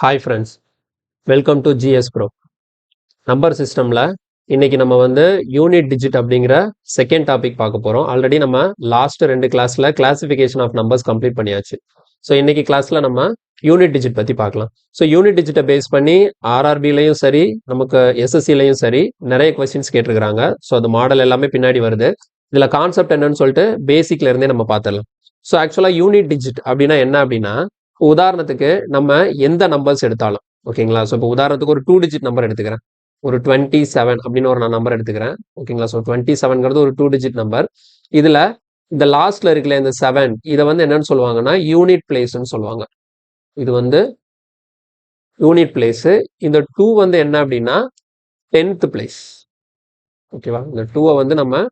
Hi friends, welcome to GS bro. Number சிஸ்டமில் இன்னைக்கு நம்ம வந்து யூனிட் டிஜிட் அப்படிங்கிற செகண்ட் டாபிக் பார்க்க போகிறோம். ஆல்ரெடி நம்ம லாஸ்ட் 2 கிளாஸில் கிளாசிஃபிகேஷன் ஆஃப் நம்பர்ஸ் கம்ப்ளீட் பண்ணியாச்சு. ஸோ இன்னைக்கு கிளாஸில் நம்ம யூனிட் டிஜிட் பற்றி பார்க்கலாம். ஸோ யூனிட் டிஜிட்டை பேஸ் பண்ணி ஆர்ஆர்பிலையும் சரி, நமக்கு எஸ்எஸ்சிலையும் சரி நிறைய கொஸ்டின்ஸ் கேட்டிருக்கிறாங்க. ஸோ அது மாடல் எல்லாமே பின்னாடி வருது. இதில் கான்செப்ட் என்னன்னு சொல்லிட்டு பேசிக்ல இருந்தே நம்ம பார்த்துடலாம். ஸோ ஆக்சுவலாக யூனிட் டிஜிட் அப்படின்னா என்ன அப்படின்னா, உதாரணத்துக்கு நம்ம எந்த நம்பர்ஸ் எடுத்தாலும் ஓகேங்களா. ஸோ இப்போ உதாரணத்துக்கு ஒரு 2 டிஜிட் நம்பர் எடுத்துக்கிறேன். ஒரு 27 அப்படின்னு ஒரு நான் நம்பர் எடுத்துக்கிறேன் ஓகேங்களா. ஸோ 27ங்கிறது ஒரு 2 டிஜிட் நம்பர். இதில் இந்த லாஸ்ட்ல இருக்குல்ல இந்த 7, இதை வந்து என்னன்னு சொல்லுவாங்கன்னா யூனிட் பிளேஸ்ன்னு சொல்லுவாங்க. இது வந்து யூனிட் பிளேஸ். இந்த 2 வந்து என்ன அப்படின்னா 10th பிளேஸ். ஓகேவா. இந்த 2 வந்து நம்ம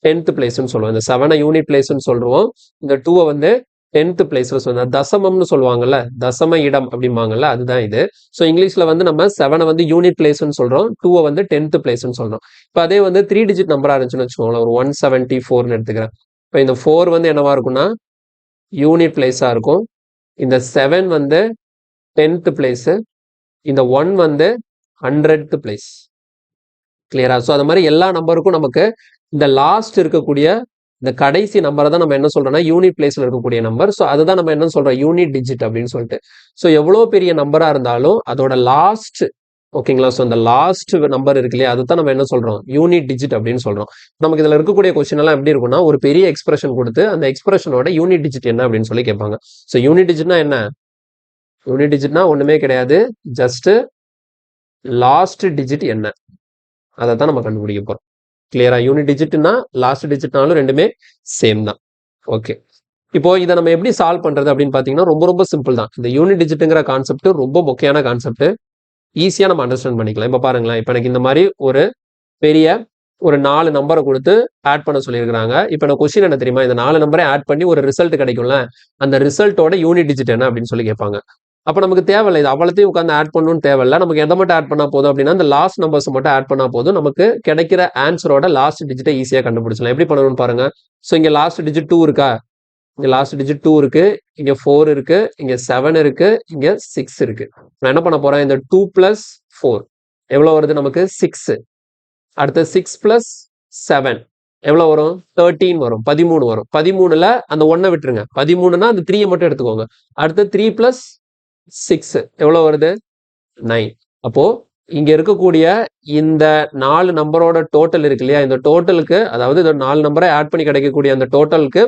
10th பிளேஸ்ன்னு சொல்லுவோம். இந்த 7 யூனிட் பிளேஸ்ன்னு சொல்றோம். இந்த 2 வந்து 10th பிளேஸ்ல சொல்லுவாங்க. தசமம்னு சொல்லுவாங்கல்ல, தசம இடம் அப்படிம்பாங்கல்ல, அதுதான் இது. ஸோ இங்கிலீஷ்ல வந்து நம்ம 7 வந்து யூனிட் பிளேஸ்ன்னு சொல்றோம், 2 வந்து 10th பிளேஸ்ன்னு சொல்றோம். இப்போ அதே வந்து 3 டிஜிட் நம்பரா இருந்துச்சுன்னு வச்சுக்கோங்களேன், ஒரு 174ன்னு எடுத்துக்கிறேன். இப்போ இந்த 4 வந்து என்னவா இருக்கும்னா யூனிட் பிளேஸா இருக்கும். இந்த 7 வந்து 10th பிளேஸ், இந்த 1 வந்து 100th பிளேஸ். கிளியரா. ஸோ அது மாதிரி எல்லா நம்பருக்கும் நமக்கு இந்த லாஸ்ட் இருக்கக்கூடிய இந்த கடைசி நம்பரை தான் நம்ம என்ன சொல்றோம்னா யூனிட் பிளேஸ்ல இருக்கக்கூடிய நம்பர். ஸோ அதுதான் நம்ம என்ன சொல்றோம், யூனிட் டிஜிட் அப்படின்னு சொல்லிட்டு. ஸோ எவ்வளோ பெரிய நம்பரா இருந்தாலும் அதோட லாஸ்ட் ஓகேங்களா. ஸோ அந்த லாஸ்ட் நம்பர் இருக்கு இல்லையா, அதுதான் நம்ம என்ன சொல்றோம், யூனிட் டிஜிட் அப்படின்னு சொல்றோம். நமக்கு இதுல இருக்கக்கூடிய கொஸ்டின் எல்லாம் எப்படி இருக்கும்னா, ஒரு பெரிய எக்ஸ்பிரஷன் கொடுத்து அந்த எக்ஸ்பிரஷனோட யூனிட் டிஜிட் என்ன அப்படின்னு சொல்லி கேட்பாங்க. ஸோ யூனிட் டிஜிட்னா என்ன, யூனிட் டிஜிட்னா ஒண்ணுமே கிடையாது, ஜஸ்ட் லாஸ்ட் டிஜிட் என்ன, அதை தான் நம்ம கண்டுபிடிக்க போறோம். கிளியரா. யூனிட் டிஜிட்னா லாஸ்ட் டிஜிட்னாலும் ரெண்டுமே சேம் தான். ஓகே. இப்போ இதை நம்ம எப்படி சால்வ் பண்றது அப்படின்னு பாத்தீங்கன்னா ரொம்ப ரொம்ப சிம்பிள் தான். இந்த யூனிட் டிஜிட்ங்கிற கான்செப்ட் ரொம்ப முக்கியமான கான்செப்ட். ஈஸியா நம்ம அண்டர்ஸ்டாண்ட் பண்ணிக்கலாம். இப்போ பாருங்களேன், இப்போ எனக்கு இந்த மாதிரி ஒரு பெரிய ஒரு 4 நம்பரை கொடுத்து ஆட் பண்ண சொல்லியிருக்காங்க. இப்போ எனக்கு கொஸ்டின் என்ன தெரியுமா, இந்த 4 நம்பரை ஆட் பண்ணி ஒரு ரிசல்ட் கிடைக்கும்ல, அந்த ரிசல்ட்டோட யூனிட் டிஜிட் என்ன அப்படின்னு சொல்லி கேட்பாங்க. அப்போ நமக்கு தேவையில்லை, இது அவ்வளோத்தையும் உட்காந்து ஆட் பண்ணணும்னு தேவையில்லை. நமக்கு எதை மட்டும் ஆட் பண்ணா போதும் அப்படின்னா, இந்த லாஸ்ட் நம்பர்ஸ் மட்டும் ஆட் பண்ணா போதும், நமக்கு கிடைக்கிற ஆன்சரோட லாஸ்ட் டிஜிட்டை ஈஸியாக கண்டுபிடிச்சலாம். எப்படி பண்ணணும்னு பாருங்க. ஸோ இங்கே லாஸ்ட் டிஜிட் 2 இருக்கா, இங்க லாஸ்ட் டிஜிட் 2 இருக்கு, இங்க 4 இருக்கு, இங்க 7 இருக்கு, இங்க 6 இருக்கு. நான் என்ன பண்ண போறேன், இந்த 2 + 4 எவ்வளவு வருது நமக்கு 6. அடுத்து 6 + 7 எவ்வளவு வரும், 13 வரும், 13 வரும். 13ல அந்த 1 விட்டுருங்க, 13னா அந்த 3 மட்டும் எடுத்துக்கோங்க. அடுத்து 3 + 6 எவ்வளவு வருது, 9. அப்போ இங்க இருக்கக்கூடிய இந்த 4 நம்பரோட டோட்டல் இருக்கு இல்லையா, இந்த டோட்டலுக்கு அதாவது இந்த 4 நம்பரை ஆட் பண்ணி கிடைக்கக்கூடிய அந்த டோட்டலுக்கு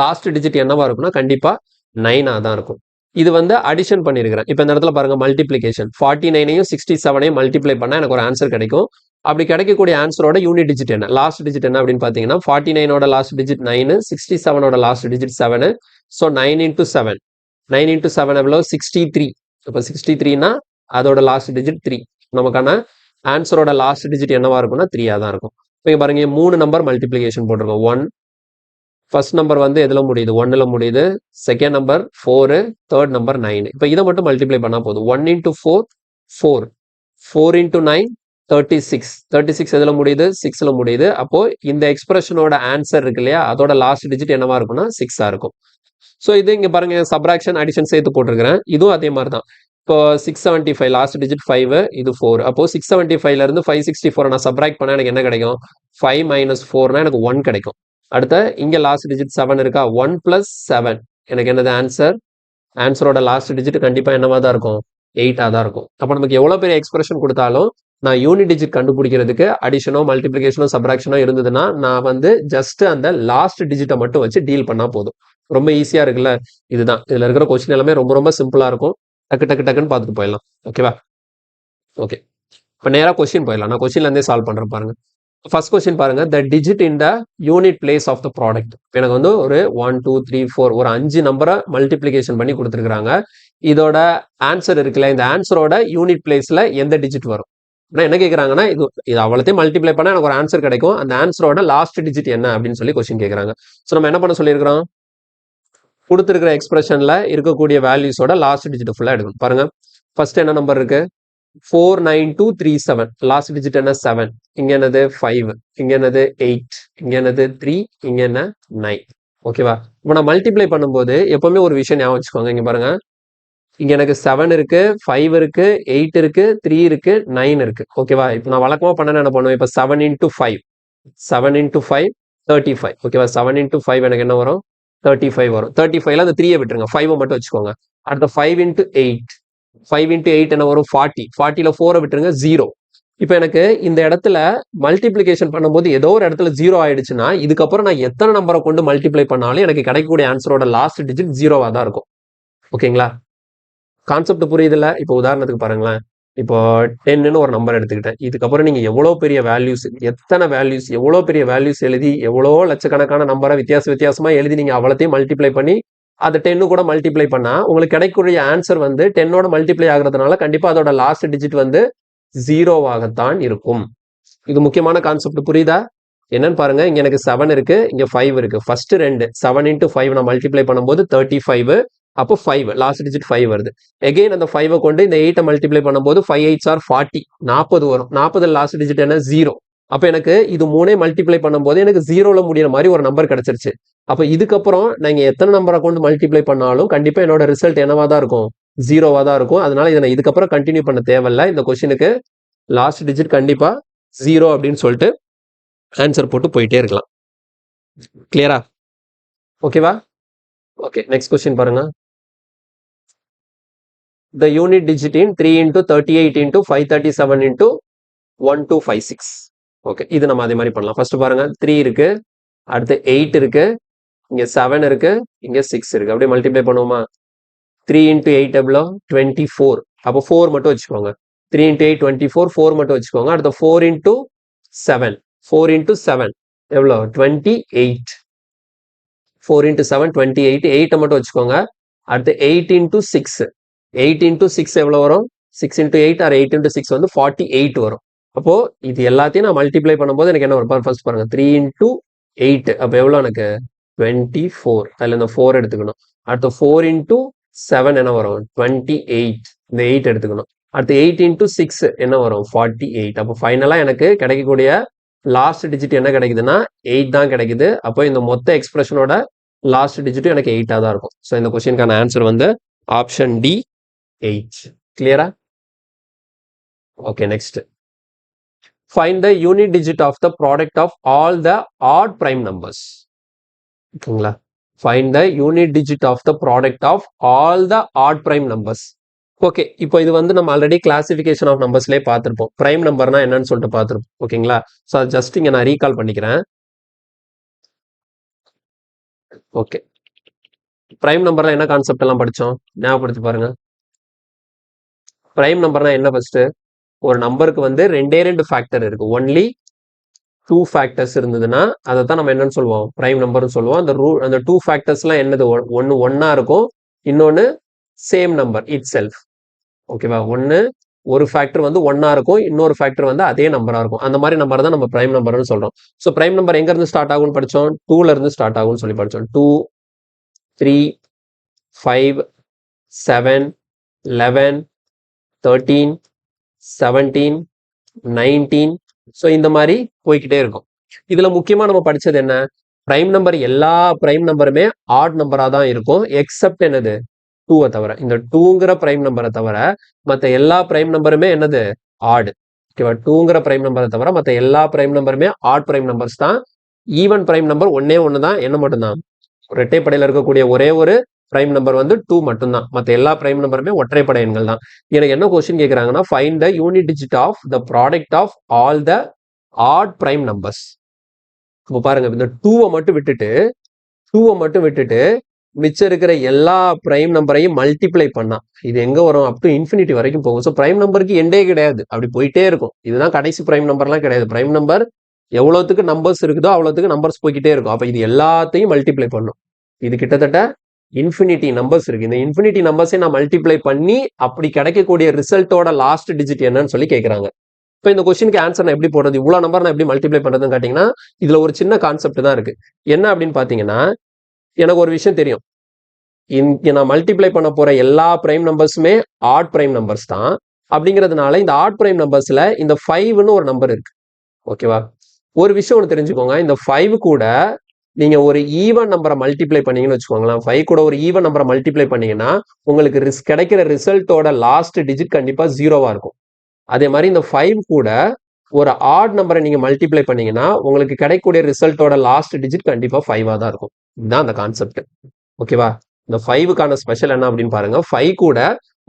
லாஸ்ட் டிஜிட் என்னவா இருக்கும்னா கண்டிப்பா 9ஆ தான் இருக்கும். இது வந்து அடிஷன் பண்ணிருக்கிறேன். இப்போ இந்த இடத்துல பாருங்க, மல்டிப்ளிகேஷன் 49ஐயும் 67ஐயும் மல்டிப்ளை பண்ணா எனக்கு ஒரு ஆன்சர் கிடைக்கும். அப்படி கிடைக்கக்கூடிய ஆன்சரோட யூனிட் டிஜிட் என்ன, லாஸ்ட் டிஜிட் என்ன அப்படின்னு பாத்தீங்கன்னா 49ஓட லாஸ்ட் டிஜிட் 9, 67ஓட லாஸ்ட் டிஜிட் 7. ஸோ 9 × 7, 9 × 7 எவ்வளவு 63. இப்போ 63னா அதோட லாஸ்ட் டிஜிட் 3. நமக்கான ஆன்சரோட லாஸ்ட் டிஜிட் என்னவா இருக்கும்னா 3ஆ தான் இருக்கும். இப்போ பாருங்க, 3 நம்பர் மல்டிப்ளிகேஷன் போட்டிருக்கோம். 1 ஃபர்ஸ்ட் நம்பர் வந்து எதுல முடியுது, 1ல முடியுது. Second number 4, third number 9. இப்போ இதை மட்டும் மல்டிப்ளை பண்ணா போதும். 1 × 4 4, 4 × 9 36. 36 எதுல முடியுது, 6ல முடியுது. அப்போ இந்த எக்ஸ்பிரஷனோட ஆன்சர் இருக்கு இல்லையா, அதோட லாஸ்ட் டிஜிட் என்னவா இருக்கும்னா 6ஆ இருக்கும். ஸோ இது இங்க பாருங்க, சப்ராக்ஷன் அடிஷன் சேர்த்து போட்டிருக்கிறேன். இதுவும் அதே மாதிரி தான். இப்போ 675 லாஸ்ட் டிஜிட் 5, இது 4. அப்போ 675ல இருந்து 564 நான் சப்ராக்ட் பண்ணா எனக்கு என்ன கிடைக்கும், 5 - 4னா எனக்கு 1 கிடைக்கும். அடுத்த இங்க லாஸ்ட் டிஜிட் 7 இருக்கா, 1 + 7 எனக்கு என்னது ஆன்சர், ஆன்சரோட லாஸ்ட் டிஜிட் கண்டிப்பா என்னவா தான் இருக்கும், 8ஆ தான் இருக்கும். அப்போ நமக்கு எவ்வளவு பெரிய எக்ஸ்பிரஷன் கொடுத்தாலும் நான் யூனிட் டிஜிட் கண்டுபிடிக்கிறதுக்கு அடிஷனோ மல்டிப்ளிகேஷனோ சப்ராக்ஷனோ இருந்ததுன்னா நான் வந்து ஜஸ்ட் அந்த லாஸ்ட் டிஜிட்டை மட்டும் வச்சு டீல் பண்ணா போதும். ரொம்ப ஈஸியா இருக்குல்ல. இதுதான் இதுல இருக்கிற கொஸ்டின் எல்லாமே ரொம்ப ரொம்ப சிம்பிளா இருக்கும். டக்கு டக்கு டக்குன்னு பார்த்துட்டு போயிடலாம். ஓகேவா. ஓகே. இப்போ நேரா கொஸ்டின் போயிடலாம். நான் கொஸ்டின்ல இருந்தே சால்வ் பண்றேன் பாருங்க. ஃபர்ஸ்ட் கொஸ்டின் பாருங்க, the digit in the unit place of the product. எனக்கு வந்து ஒரு 1 2 3 4 ஒரு 5 நம்பரை மல்டிப்ளிகேஷன் பண்ணி கொடுத்துருக்காங்க. இதோட ஆன்சர் இருக்குல்ல, இந்த ஆன்சரோட யூனிட் பிளேஸ்ல எந்த டிஜிட் வரும். என்ன கேட்கறாங்கன்னா, இது அவ்வளோத்தையும் மல்டிப்ளை பண்ணா எனக்கு ஒரு ஆன்சர் கிடைக்கும். அந்த ஆன்சரோட லாஸ்ட் டிஜிட் என்ன அப்படின்னு சொல்லி கொஸ்டின் கேட்கறாங்க. ஸோ நம்ம என்ன பண்ண சொல்லியிருக்கிறோம், கொடுத்துருக்கிற எக்ஸ்பிரஷன்ல இருக்கக்கூடிய வேல்யூஸோட லாஸ்ட் டிஜிட் ஃபுல்லா எடுக்கணும். பாருங்க, ஃபர்ஸ்ட் என்ன நம்பர் இருக்கு, 49237. லாஸ்ட் டிஜிட் என்ன 7, இங்க என்னது 5, இங்க என்னது 8, இங்க என்னது 3, இங்க என்ன 9. ஓகேவா. இப்போ நான் மல்டிப்ளை பண்ணும்போது எப்பவுமே ஒரு விஷயம் ஞாபகம் வச்சுக்கோங்க. இங்க பாருங்க, இங்க எனக்கு 7 இருக்கு, 5 இருக்கு, 8 இருக்கு, 3 இருக்கு, 9 இருக்கு. ஓகேவா? இப்போ நான் வழக்கமா பண்ண என்ன பண்ணுவேன்? இப்போ 7 into 5 7 into 5 35. ஓகேவா? 7 into 5 எனக்கு என்ன வரும்? 35 வரும். 35ல அந்த 3 விட்டுருங்க. 5 மட்டும் வச்சுக்கோங்க. அடுத்த 5 into 8 5 into 8 என்ன வரும்? 40. 40ல 4 விட்டுருங்க 0. இப்போ எனக்கு இந்த இடத்துல மல்டிப்ளிகேஷன் பண்ணும்போது ஏதோ ஒரு இடத்துல 0 ஆயிடுச்சுன்னா இதுக்கப்புறம் நான் எத்தனை நம்பரை கொண்டு மல்டிப்ளை பண்ணாலும் எனக்கு கிடைக்கக்கூடிய ஆன்சரோட லாஸ்ட் டிஜிட் 0வா தான் இருக்கும். ஓகேங்களா? கான்செப்ட் புரியுதுல்ல? இப்போ உதாரணத்துக்கு பாருங்களேன். இப்போ 10ன்னு ஒரு நம்பர் எடுத்துக்கிட்டேன். இதுக்கப்புறம் நீங்க எவ்வளோ பெரிய வேல்யூஸ், எத்தனை வேல்யூஸ், எவ்வளோ பெரிய வேல்யூஸ் எழுதி எவ்வளோ லட்சக்கணக்கான நம்பரை வித்தியாசமா எழுதி நீங்க அவ்வளோத்தையும் மல்டிப்ளை பண்ணி அதை 10 கூட மல்டிப்ளை பண்ணா உங்களுக்கு கிடைக்கக்கூடிய ஆன்சர் வந்து 10ஓட மல்டிப்ளை ஆகுறதுனால கண்டிப்பா அதோட லாஸ்ட் டிஜிட் வந்து 0வாகத்தான் இருக்கும். இது முக்கியமான கான்செப்ட் புரியுதா? என்னன்னு பாருங்க. இங்க எனக்கு 7 இருக்கு, இங்க 5 இருக்கு. ஃபர்ஸ்ட் 2 7 into 5 நான் மல்டிப்ளை பண்ணும்போது 35. அப்போ 5 லாஸ்ட் டிஜிட் 5 வருது. எகைன் அந்த 5 கொண்டு இந்த 8 மல்டிப்ளை பண்ணும்போது 5 8s are 40 40 வரும். 40 லாஸ்ட் டிஜிட் என்ன 0. அப்ப எனக்கு இது மூணே மல்டிப்ளை பண்ணும்போது எனக்கு 0ல முடியற மாதிரி ஒரு நம்பர் கிடைச்சிருச்சு. அப்ப இதுக்கப்புறம் நீங்க எத்தனை நம்பரை கொண்டு மல்டிப்ளை பண்ணாலும் கண்டிப்பா என்னோட ரிசல்ட் என்னவா தான் இருக்கும்? 0வா தான் இருக்கும். அதனால இதை நான் இதுக்கப்புறம் கண்டினியூ பண்ண தேவையில்ல. இந்த கொஸ்டினுக்கு லாஸ்ட் டிஜிட் கண்டிப்பா 0 அப்படின்னு சொல்லிட்டு ஆன்சர் போட்டு போயிட்டே இருக்கலாம். கிளியரா? ஓகேவா? ஓகே, நெக்ஸ்ட் கொஸ்டின் பாருங்க. The unit digit in 3 into 38 into 537 into 1256. Okay, இது நம்ம அதே மாதிரி பண்ணலாம். ஃபர்ஸ்ட் பாருங்க, 3 இருக்கு, அடுத்து 8 இருக்கு, இங்க 7 இருக்கு, இங்க 6 இருக்கு. அப்படியே மல்டிப்ளை பண்ணுவோமா? 3 into 8 எவ்வளோ? 24. அப்போ 4 மட்டும் வச்சுக்கோங்க. 3 into 8 24, 4 மட்டும் வச்சுக்கோங்க. அடுத்து 4 into 7 4 into 7 எவ்வளோ? 28. 4 into 7 28. 8 மட்டும் வச்சுக்கோங்க. அடுத்து 8 into 6 8 into 6 எவ்வளோ வரும்? 6 into 8 or 8 into 6 வந்து 48 வரும். அப்போ இது எல்லாத்தையும் நான் மல்டிப்ளை பண்ணும்போது எனக்கு என்ன வரும்? ஃபர்ஸ்ட் பாருங்க, 3 into 8 அப்போ எவ்வளோ எனக்கு? 24. அதில் இந்த 4 எடுத்துக்கணும். அடுத்து 4 into 7 என்ன வரும்? 28. இந்த 8 எடுத்துக்கணும். அடுத்து 8 into 6 என்ன வரும்? 48. அப்போ ஃபைனலாக எனக்கு கிடைக்கக்கூடிய லாஸ்ட் டிஜிட் என்ன கிடைக்குதுன்னா 8 தான் கிடைக்குது. அப்போ இந்த மொத்த எக்ஸ்பிரஷனோட லாஸ்ட் டிஜிட்டும் எனக்கு 8ஆக தான் இருக்கும். ஸோ இந்த கொஸ்டினுக்கான ஆன்சர் வந்து ஆப்ஷன் டி 8. கிளியரா? Okay, next. Find the unit digit of the product of all the odd prime numbers. ஓகேங்களா? Find the unit digit of the product of all the odd prime numbers. Okay, இப்போ இது வந்து நம்ம already classification of நம்பர்ஸ்லேயே பார்த்துருப்போம். Prime நம்பர்னா என்னன்னு சொல்லிட்டு பார்த்துருப்போம். ஓகேங்களா? ஸோ அது ஜஸ்ட் இங்கே நான் ரீகால் பண்ணிக்கிறேன். ஓகே, பிரைம் நம்பர்ல என்ன கான்செப்ட் எல்லாம் படித்தோம் ஞாபகப்படுத்தி பாருங்க. பிரைம் நம்பர்னா என்ன? ஃபர்ஸ்ட் ஒரு நம்பருக்கு வந்து ரெண்டு ஃபேக்டர் இருக்கு. ஒன்லி 2 ஃபேக்டர்ஸ் இருந்ததுன்னா அதை தான் நம்ம என்னன்னு சொல்லுவோம்? பிரைம் நம்பர்னு சொல்லுவோம். அந்த 2 ஃபேக்டர்ஸ்லாம் என்னது? ஒன்று ஒன்னா இருக்கும், இன்னொன்று சேம் நம்பர் இட் செல்ஃப். ஓகேவா? ஒரு ஃபேக்டர் வந்து ஒன்னா இருக்கும், இன்னொரு ஃபேக்டர் வந்து அதே நம்பரா இருக்கும். அந்த மாதிரி நம்பர் தான் நம்ம பிரைம் நம்பர்னு சொல்றோம். ஸோ பிரைம் நம்பர் எங்க இருந்து ஸ்டார்ட் ஆகும்னு படிச்சோம்? 2ல இருந்து ஸ்டார்ட் ஆகும்னு சொல்லி படிச்சோம். 2 3 5 7 11 13 17 19. ஸோ இந்த மாதிரி போய்கிட்டே இருக்கும். இதுல முக்கியமா நம்ம படிச்சது என்ன? பிரைம் நம்பர், எல்லா பிரைம் நம்பருமே ஆட் நம்பரா தான் இருக்கும், எக்ஸப்ட் என்னது? 2 தவிர. இந்த 2ங்கிற பிரைம் நம்பரை தவிர மற்ற எல்லா பிரைம் நம்பருமே என்னது? ஆடு. ஓகேவா? 2ங்கிற பிரைம் நம்பரை தவிர மற்ற எல்லா பிரைம் நம்பருமே ஆட் பிரைம் நம்பர்ஸ் தான். ஈவன் பிரைம் நம்பர் ஒன்னே ஒன்று தான். என்ன மட்டும்தான்? இரட்டைப்படையில் இருக்கக்கூடிய ஒரே ஒரு பிரைம் நம்பர் வந்து 2 மட்டும்தான். மற்ற எல்லா பிரைம் நம்பருமே ஒற்றைப்படை எண்கள் தான். எனக்கு என்ன கொஸ்டின் கேட்குறாங்கன்னா, find the unit digit of the product of all the odd prime numbers. இப்போ பாருங்க, இந்த 2வை மட்டும் விட்டுட்டு மிச்சம் இருக்கிற எல்லா பிரைம் நம்பரையும் மல்டிப்ளை பண்ணா இது எங்க வரும்? அப் டு இன்ஃபினிட்டி வரைக்கும் போகும். ஸோ பிரைம் நம்பருக்கு எண்டே கிடையாது, அப்படி போயிட்டே இருக்கும். இதுதான் கடைசி பிரைம் நம்பர்லாம் கிடையாது. பிரைம் நம்பர் எவ்வளோத்துக்கு நம்பர்ஸ் இருக்குதோ அவ்வளோத்துக்கு நம்பர்ஸ் போய்கிட்டே இருக்கும். அப்போ இது எல்லாத்தையும் மல்டிப்ளை பண்ணும். இது கிட்டத்தட்ட இன்ஃபினிட்டி நம்பர்ஸ் இருக்கு. இந்த இன்ஃபினிட்டி நம்பர்ஸை நான் மல்டிப்ளை பண்ணி அப்படி கிடைக்கக்கூடிய ரிசல்ட்டோட லாஸ்ட் டிஜிட் என்னன்னு சொல்லி கேட்குறாங்க. இப்போ இந்த கொஸ்டினுக்கு ஆன்சர் நான் எப்படி போடுறது? இவ்வளோ நம்பர் நான் எப்படி மல்டிப்ளை பண்ணுறதுன்னு கேட்டிங்கன்னா இதுல ஒரு சின்ன கான்செப்ட் தான் இருக்கு. என்ன அப்படின்னு பார்த்தீங்கன்னா, எனக்கு ஒரு விஷயம் தெரியும். இங்க நான் மல்டிப்ளை பண்ண போற எல்லா பிரைம் நம்பர்ஸுமே ஆட் பிரைம் நம்பர்ஸ் தான். அப்படிங்கிறதுனால இந்த ஆட் பிரைம் நம்பர்ஸ்ல இந்த 5ன்னு ஒரு நம்பர் இருக்கு. ஓகேவா? ஒரு விஷயம் ஒன்று தெரிஞ்சுக்கோங்க, இந்த 5 கூட நீங்க ஒரு ஈவன் நம்பரை மல்டிப்ளை பண்ணீங்கன்னு வச்சுக்கோங்களேன், 5 கூட ஒரு ஈவன் நம்பரை மல்டிப்ளை பண்ணீங்கன்னா உங்களுக்கு கிடைக்கிற ரிசல்ட்டோட லாஸ்ட் டிஜிட் கண்டிப்பா 0வா இருக்கும். அதே மாதிரி இந்த 5 கூட ஒரு ஆட் நம்பரை நீங்க மல்டிப்ளை பண்ணீங்கன்னா உங்களுக்கு கிடைக்கக்கூடிய ரிசல்ட்டோட லாஸ்ட் டிஜிட் கண்டிப்பா 5வா தான் இருக்கும். இதுதான் அந்த கான்செப்ட். ஓகேவா? இந்த 5க்கான ஸ்பெஷல் என்ன அப்படின்னு பாருங்க. 5 கூட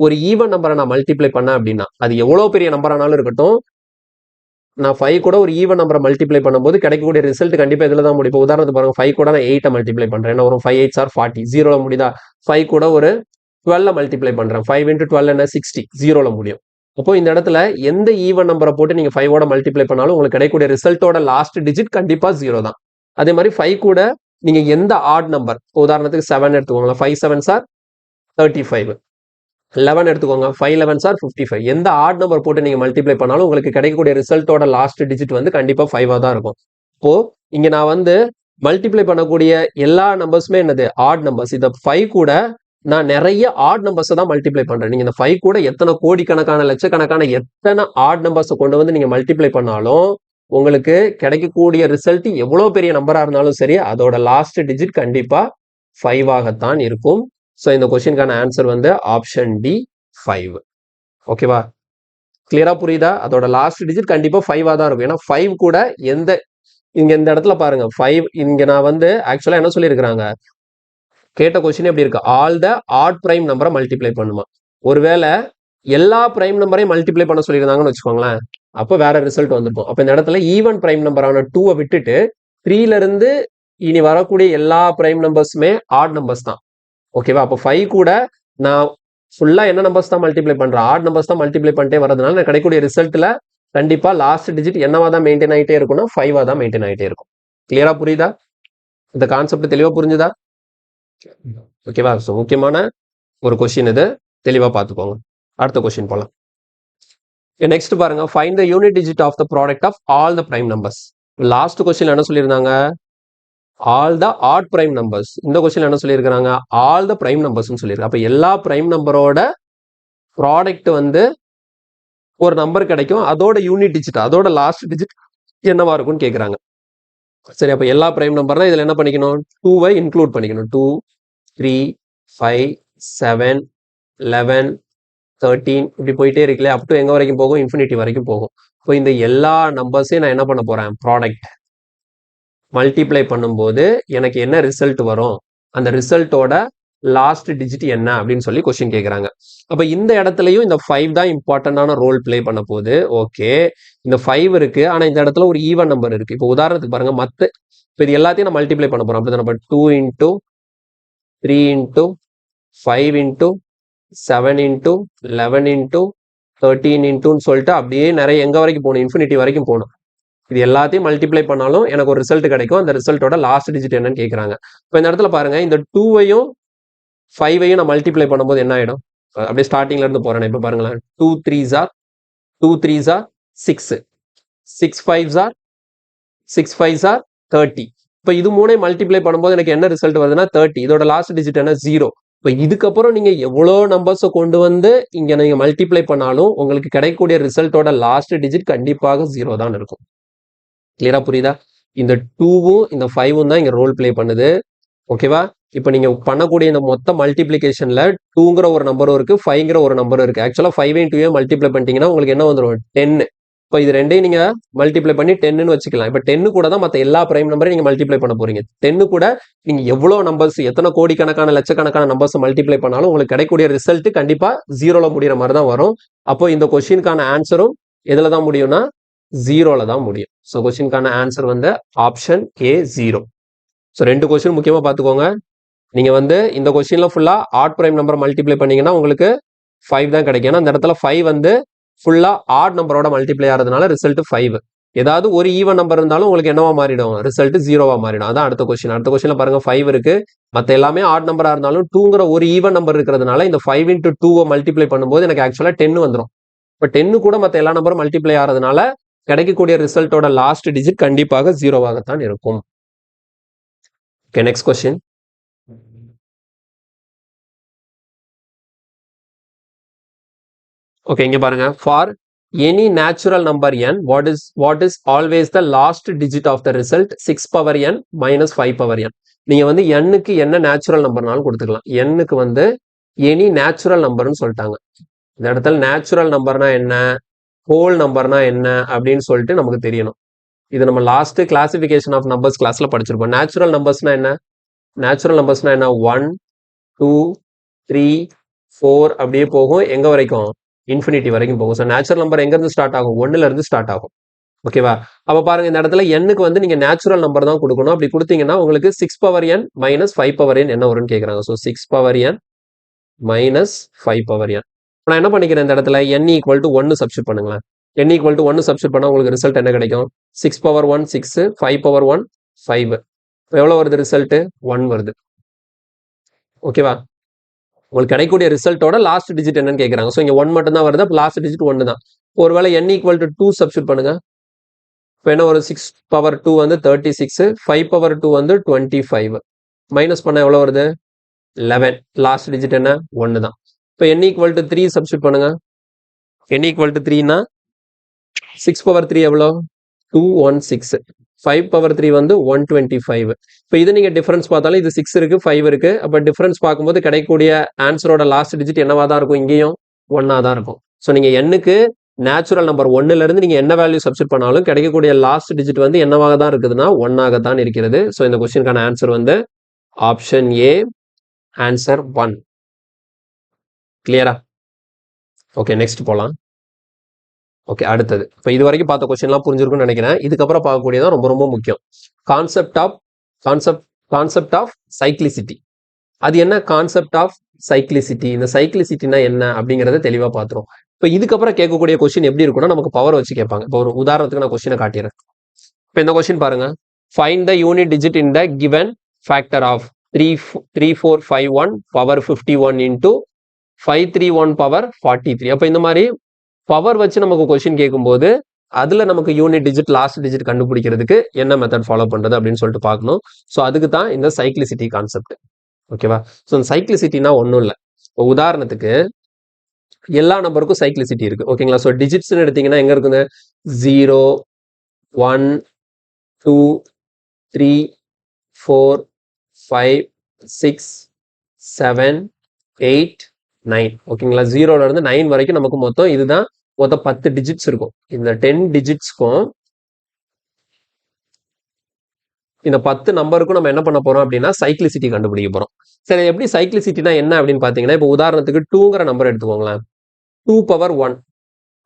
ஒரு ஈவன் நம்பரை நான் மல்டிப்ளை பண்ணேன் அப்படின்னா அது எவ்வளவு பெரிய நம்பரானாலும் இருக்கட்டும், நான் 5 கூட ஒரு ஈவன் நம்பரை மல்டிப்ளை பண்ணும்போது கிடைக்கக்கூடிய ரிசல்ட் கண்டிப்பா இதுல தான் முடியும். உதாரணத்துக்கு பாருங்க, 5 கூட நான் 8 மல்டிப்ளை பண்றேன். என்ன வரும்? 5 8s are 40. 0ல முடியுதா? 5 கூட ஒரு 12 மல்டிப்ளை பண்றேன். 5 into 12 என்ன? 60. 0ல முடியும். அப்போ இந்த இடத்துல எந்த ஈவன் நம்பரை போட்டு நீங்க 5 ஓட மல்டிப்ளை பண்ணாலும் உங்களுக்கு கிடைக்கக்கூடிய ரிசல்ட்டோட லாஸ்ட் டிஜிட் கண்டிப்பா 0 தான். அதே மாதிரி 5 கூட நீங்க எந்த ஆட் நம்பர், உதாரணத்துக்கு 7 எடுத்துக்கோங்க. 5 7s are 35. 11 எடுத்துக்கோங்க. 5 11s are 55. எந்த ஆட் நம்பர் போட்டு நீங்க மல்டிப்ளை பண்ணாலும் உங்களுக்கு கிடைக்கக்கூடிய ரிசல்ட்டோட லாஸ்ட் டிஜிட் வந்து கண்டிப்பா 5வா தான் இருக்கும். இப்போ இங்க நான் வந்து மல்டிப்ளை பண்ணக்கூடிய எல்லா நம்பர்ஸுமே என்னது? Odd numbers. இந்த 5 கூட நான் நிறைய ஆட் நம்பர்ஸை தான் மல்டிப்ளை பண்றேன். நீங்க இந்த 5 கூட எத்தனை கோடிக்கணக்கான லட்சக்கணக்கான எத்தனை ஆட் நம்பர்ஸை கொண்டு வந்து நீங்க மல்டிப்ளை பண்ணாலும் உங்களுக்கு கிடைக்கக்கூடிய ரிசல்ட் எவ்வளவு பெரிய நம்பரா இருந்தாலும் சரி, அதோட லாஸ்ட் டிஜிட் கண்டிப்பா 5ஆகத்தான் இருக்கும். ஸோ இந்த கொஸ்டினுக்கான ஆன்சர் வந்து ஆப்ஷன் டி 5. ஓகேவா? கிளியரா புரியுதா? அதோட லாஸ்ட் டிஜிட் கண்டிப்பா 5வா தான் இருக்கும். ஏன்னா 5 கூட எந்த இங்க இந்த இடத்துல பாருங்க 5 இங்க நான் வந்து ஆக்சுவலா என்ன சொல்லியிருக்கிறாங்க, கேட்ட கொஸ்டின் எப்படி இருக்கு? ஆல் த ஆட் பிரைம் நம்பரை மல்டிப்ளை பண்ணுமா. ஒருவேளை எல்லா பிரைம் நம்பரையும் மல்டிப்ளை பண்ண சொல்லியிருந்தாங்கன்னு வச்சுக்கோங்களேன், அப்போ வேற ரிசல்ட் வந்திருக்கும். அப்ப இந்த இடத்துல ஈவன் பிரைம் நம்பரான 2வை விட்டுட்டு 3ல இருந்து இனி வரக்கூடிய எல்லா பிரைம் நம்பர்ஸுமே ஆட் நம்பர்ஸ் தான். ஓகேவா? அப்போ 5 கூட நான் ஃபுல்லா என்ன நம்பர்ஸ் தான் மல்டிப்ளை பண்றேன்? ஆட் நம்பர்ஸ் தான் மல்டிப்ளை பண்ணிட்டே வரதுனால நான் கிடைக்கக்கூடிய ரிசல்ட்ல கண்டிப்பா லாஸ்ட் டிஜிட் என்னவா தான் மெயின்டைன் ஆகிட்டே இருக்கும்னா 5வா தான் மெயின்டைன் ஆகிட்டே இருக்கும். கிளியரா புரியுதா? இந்த கான்செப்ட் தெளிவா புரிஞ்சுதா? ஓகேவா? ஸோ முக்கியமான ஒரு கொஸ்டின் இது, தெளிவா பார்த்துக்கோங்க. அடுத்த கொஸ்டின் போலாம். நெக்ஸ்ட் பாருங்க, find the unit digit of the product of all the prime numbers. Last question என்ன சொல்லியிருந்தாங்க? All the odd prime numbers. இந்த கொஸ்டின் என்ன சொல்லியிருக்காங்க? ஆல் த பிரைம் நம்பர்ஸ் சொல்லியிருக்காங்க. அப்ப எல்லா பிரைம் நம்பரோட ப்ராடக்ட் வந்து ஒரு நம்பர் கிடைக்கும், அதோட யூனிட் டிஜிட், அதோட லாஸ்ட் டிஜிட் என்னவா இருக்கும்னு கேட்குறாங்க. சரி, அப்ப எல்லா பிரைம் நம்பர்னா இதுல என்ன பண்ணிக்கணும்? 2வை இன்க்ளூட் பண்ணிக்கணும். 2 3 5 7 11 13 இப்படி போயிட்டே இருக்குல்ல, அப் டு எங்க வரைக்கும் போகும்? இன்ஃபினிட்டி வரைக்கும் போகும். இப்போ இந்த எல்லா நம்பர்ஸையும் நான் என்ன பண்ண போறேன்? ப்ராடக்ட் மல்டிப்ளை பண்ணும்போது எனக்கு என்ன ரிசல்ட் வரும்? அந்த ரிசல்ட்டோட லாஸ்ட் டிஜிட் என்ன அப்படின்னு சொல்லி கொஸ்டின் கேட்குறாங்க. அப்ப இந்த இடத்துலயும் இந்த 5 தான் இம்பார்ட்டன்டான ரோல் பிளே பண்ண போகுது. ஓகே, இந்த 5 இருக்கு, ஆனா இந்த இடத்துல ஒரு ஈவன் நம்பர் இருக்கு. இப்போ உதாரணத்துக்கு பாருங்க, இப்போ இது எல்லாத்தையும் நான் மல்டிப்ளை பண்ண போறோம். அப்படி நம்ம 2 into 3 into 5 into 7 into 11 into 13 இன்டூன்னு சொல்லிட்டு அப்படியே நிறைய எங்க வரைக்கும் போகணும்? இன்ஃபினிட்டி வரைக்கும் போகணும். இது எல்லாத்தையும் மல்டிப்ளை பண்ணாலும் எனக்கு ஒரு ரிசல்ட் கிடைக்கும். அந்த ரிசல்ட்டோட லாஸ்ட் டிஜிட் என்னன்னு கேட்குறாங்க. இப்போ இந்த இடத்துல பாருங்க, இந்த 2வையும் 5வையும் நான் மல்டிப்ளை பண்ணும்போது என்ன ஆயிடும்? அப்படியே ஸ்டார்டிங்ல இருந்து போறேன். இப்போ பாருங்களேன், 2 3s are 6, 6 5s are 30. இப்போ இது மூணையும் மல்டிப்ளை பண்ணும்போது எனக்கு என்ன ரிசல்ட் வருதுன்னா 30. இதோட லாஸ்ட் டிஜிட் என்ன? 0. இப்போ இதுக்கப்புறம் நீங்க எவ்வளோ நம்பர்ஸை கொண்டு வந்து இங்க நீங்க மல்டிப்ளை பண்ணாலும் உங்களுக்கு கிடைக்கக்கூடிய ரிசல்ட்டோட லாஸ்ட் டிஜிட் கண்டிப்பாக 0 தான் இருக்கும். கிளியரா புரியுதா? இந்த 2வும் இந்த 5வும் தான் இங்க ரோல் பிளே பண்ணுது. ஓகேவா? இப்போ நீங்க பண்ணக்கூடிய இந்த மொத்த மல்டிப்ளிகேஷன்ல 2ங்கிற ஒரு நம்பரும் இருக்கு, 5ங்கிற ஒரு நம்பரும் இருக்கு. ஆக்சுவலா 5ஐயும் 2ஐயும் மல்டிப்ளை பண்ணிட்டீங்கன்னா உங்களுக்கு என்ன வந்துடும்? 10. இப்போ இது ரெண்டையும் நீங்க மல்டிப்ளை பண்ணி 10ன்னு வச்சுக்கலாம். இப்போ 10 கூட தான் மற்ற எல்லா பிரைம் நம்பரையும் நீங்க மல்டிப்ளை பண்ண போறீங்க. 10 கூட நீங்க எவ்வளவு நம்பர்ஸ், எத்தனை கோடிக்கணக்கான லட்சக்கணக்கான நம்பர்ஸ் மல்டிப்ளை பண்ணாலும் உங்களுக்கு கிடைக்கக்கூடிய ரிசல்ட் கண்டிப்பா 0ல முடிகிற மாதிரி தான் வரும். அப்போ இந்த கொஸ்டினுக்கான ஆன்சரும் எதுல தான் முடியும்னா 0ல தான் முடியும். ஸோ கொஸ்டினுக்கான ஆன்சர் வந்து ஆப்ஷன் ஏ 0. ஸோ 2 கொஸ்டின் முக்கியமா பார்த்துக்கோங்க. நீங்க வந்து இந்த கொஸ்டின்ல ஃபுல்லா ஆட் பிரைம் நம்பர் மல்டிப்ளை பண்ணீங்கன்னா உங்களுக்கு 5 தான் கிடைக்கும். ஏன்னா அந்த இடத்துல 5 வந்து ஃபுல்லா ஆட் நம்பரோட மல்டிப்ளை ஆகிறதுனால ரிசல்ட் 5. ஏதாவது ஒரு ஈவன் நம்பர் இருந்தாலும் உங்களுக்கு என்னவா மாறிடும்? ரிசல்ட் 0வா மாறிடும். அதான் அடுத்த கொஸ்டின். அடுத்த கொஸ்டின்ல பாருங்க, 5 இருக்கு, மற்ற எல்லாமே ஆட் நம்பரா இருந்தாலும் 2ங்கிற ஒரு ஈவன் நம்பர் இருக்கிறதுனால இந்த 5 into 2வை மல்டிப்ளை பண்ணும்போது எனக்கு ஆக்சுவலா 10 வந்துடும். இப்போ 10 கூட மற்ற எல்லா நம்பரும் மல்டிப்ளை ஆகிறதுனால கிடைக்கக்கூடிய ரிசல்ட்டோட லாஸ்ட் டிஜிட் கண்டிப்பாக 0வாகத்தான் இருக்கும். Okay, next question. ஓகே, இங்க பாருங்க, for any natural number n, what is always the last digit of the result? 6 power n minus 5 power n. நீங்க வந்து n-க்கு என்ன நேச்சுரல் நம்பர்னாலும் கொடுத்துக்கலாம். n-க்கு வந்து எனி நேச்சுரல் நம்பர்னு சொல்லிட்டாங்க. இந்த இடத்துல நேச்சுரல் நம்பர்னா என்ன, ஹோல் நம்பர்னா என்ன அப்படின்னு சொல்லிட்டு நமக்கு தெரியணும். இது நம்ம லாஸ்ட் கிளாசிபிகேஷன் ஆஃப் நம்பர்ஸ் கிளாஸ்ல படிச்சிருப்போம். நேச்சுரல் நம்பர்ஸ்னா என்ன? நேச்சுரல் நம்பர்ஸ்னா என்ன? 1 2 3 4 அப்படியே போகும். எங்க வரைக்கும்? இன்ஃபினிட்டி வரைக்கும் போகும். ஸோ நேச்சுரல் நம்பர் எங்க இருந்து ஸ்டார்ட் ஆகும்? 1ல இருந்து ஸ்டார்ட் ஆகும். ஓகேவா? அப்ப பாருங்க, இந்த இடத்துல n-க்கு வந்து நீங்க நேச்சுரல் நம்பர் தான் கொடுக்கணும். அப்படி கொடுத்தீங்கன்னா உங்களுக்கு 6 power n minus 5 power n என்ன வரும்னு கேட்குறாங்க. So 6 power n minus 5 power n. நான் என்ன பண்ணிக்கிறேன், இந்த இடத்துல n ஈக்குவல் டு 1 சப்ஸ்டிட் பண்ணுங்களேன். n ஈக்குவல் டு 1 சப்ஸ்டிட் பண்ணா உங்களுக்கு ரிசல்ட் என்ன கிடைக்கும்? 6 பவர் 1 6, 5 பவர் 1 5. எவ்வளவு வருது ரிசல்ட்? 1 வருது. ஓகேவா? உங்களுக்கு கிடைக்கக்கூடிய ரிசல்ட்டோட லாஸ்ட் டிஜிட் என்னன்னு கேட்குறாங்க. ஸோ இங்க 1 மட்டும் தான் வருது. அப்போ லாஸ்ட் டிஜிட் 1 தான். ஒருவேளை n ஈக்குவல் டு 2 சப்ஸ்டிட் பண்ணுங்க. இப்போ என்ன ஒரு 6 பவர் 2 வந்து 36, 5 பவர் 2 வந்து 25. மைனஸ் பண்ண எவ்வளோ வருது? 11. லாஸ்ட் டிஜிட் என்ன? 1 தான். இப்போ n ஈக்குவல் டு 3 சப்ஸ்டிட் பண்ணுங்க. n ஈக்குவல் டு 3னா 6 பவர் 3 எவ்வளோ? 216. 5 பவர் 3 வந்து 125. இப்போ இது நீங்க டிஃபரன்ஸ் பார்த்தாலும் இது 6 இருக்கு 5 இருக்கு. அப்போ டிஃபரன்ஸ் பார்க்கும்போது கிடைக்கக்கூடிய ஆன்சரோட லாஸ்ட் டிஜிட் என்னவா தான் இருக்கும்? இங்கேயும் 1ஆ தான் இருக்கும். ஸோ நீங்க n-க்கு நேச்சுரல் நம்பர் 1ல இருந்து நீங்க என்ன வேல்யூ சப்ஸ்டிட் பண்ணாலும் கிடைக்கக்கூடிய லாஸ்ட் டிஜிட் வந்து என்னவாக தான் இருக்குதுன்னா 1ஆக தான் இருக்கிறது. ஸோ இந்த கொஸ்டினுக்கான ஆன்சர் வந்து ஆப்ஷன் ஏ, ஆன்சர் 1. கிளியரா? ஓகே, நெக்ஸ்ட் போலாம். ஓகே, அடுத்தது. இப்போ இது வரைக்கும் பார்த்த கொஸ்டின்லாம் புரிஞ்சிருக்கும்னு நினைக்கிறேன். இதுக்கப்புறம் பார்க்கக்கூடியதான் ரொம்ப ரொம்ப முக்கியம். Concept of cyclicity. அது என்ன கான்செப்ட் ஆஃப் சைக்ளிசிட்டி? இந்த சைக்ளிசிட்டினா என்ன அப்படிங்கிறத தெளிவாக பார்த்துரும். இப்போ இதுக்கப்புறம் கேட்கக்கூடிய கொஸ்டின் எப்படி இருக்கும்னா நமக்கு பவர் வச்சு கேட்பாங்க. இப்போ ஒரு உதாரணத்துக்கு நான் கொஸ்டினை காட்டிடுறேன். இப்போ இந்த கொஸ்டின் பாருங்க. Find the unit digit in the given factor of 3451 power 51 into 531 power 43. அப்போ இந்த மாதிரி பவர் வச்சு நமக்கு கொஸ்டின் கேட்கும்போது அதுல நமக்கு யூனிட் டிஜிட் லாஸ்ட் டிஜிட் கண்டுபிடிக்கிறதுக்கு என்ன மெத்தட் ஃபாலோ பண்றது அப்படின்னு சொல்லிட்டு பார்க்கணும். ஸோ அதுக்கு தான் இந்த சைக்ளிசிட்டி கான்செப்ட். ஓகேவா? ஸோ இந்த சைக்ளிசிட்டினா ஒன்றும் இல்லை. உதாரணத்துக்கு எல்லா நம்பருக்கும் சைக்ளிசிட்டி இருக்கு. ஓகேங்களா? ஸோ டிஜிட்ஸ்னு எடுத்தீங்கன்னா எங்க இருக்குது? 0 1 2 3 4 5 6 7 8 9. ஓகேங்களா? 0ல இருந்து 9 வரைக்கும் நமக்கு மொத்தம் 10 டிஜிட்ஸ் இருக்கும். இந்த 10 டிஜிட்ஸ்க்கும் இந்த 10 நம்பருக்கும் நம்ம என்ன பண்ண போறோம் அப்படின்னா சைக்ளிசிட்டி கண்டுபிடிக்க போறோம். சரி, எப்படி சைக்ளிசிட்டினா என்ன அப்படின்னு பாத்தீங்கன்னா, இப்போ உதாரணத்துக்கு 2ங்கிற நம்பர் எடுத்துக்கோங்களேன். 2 பவர் 1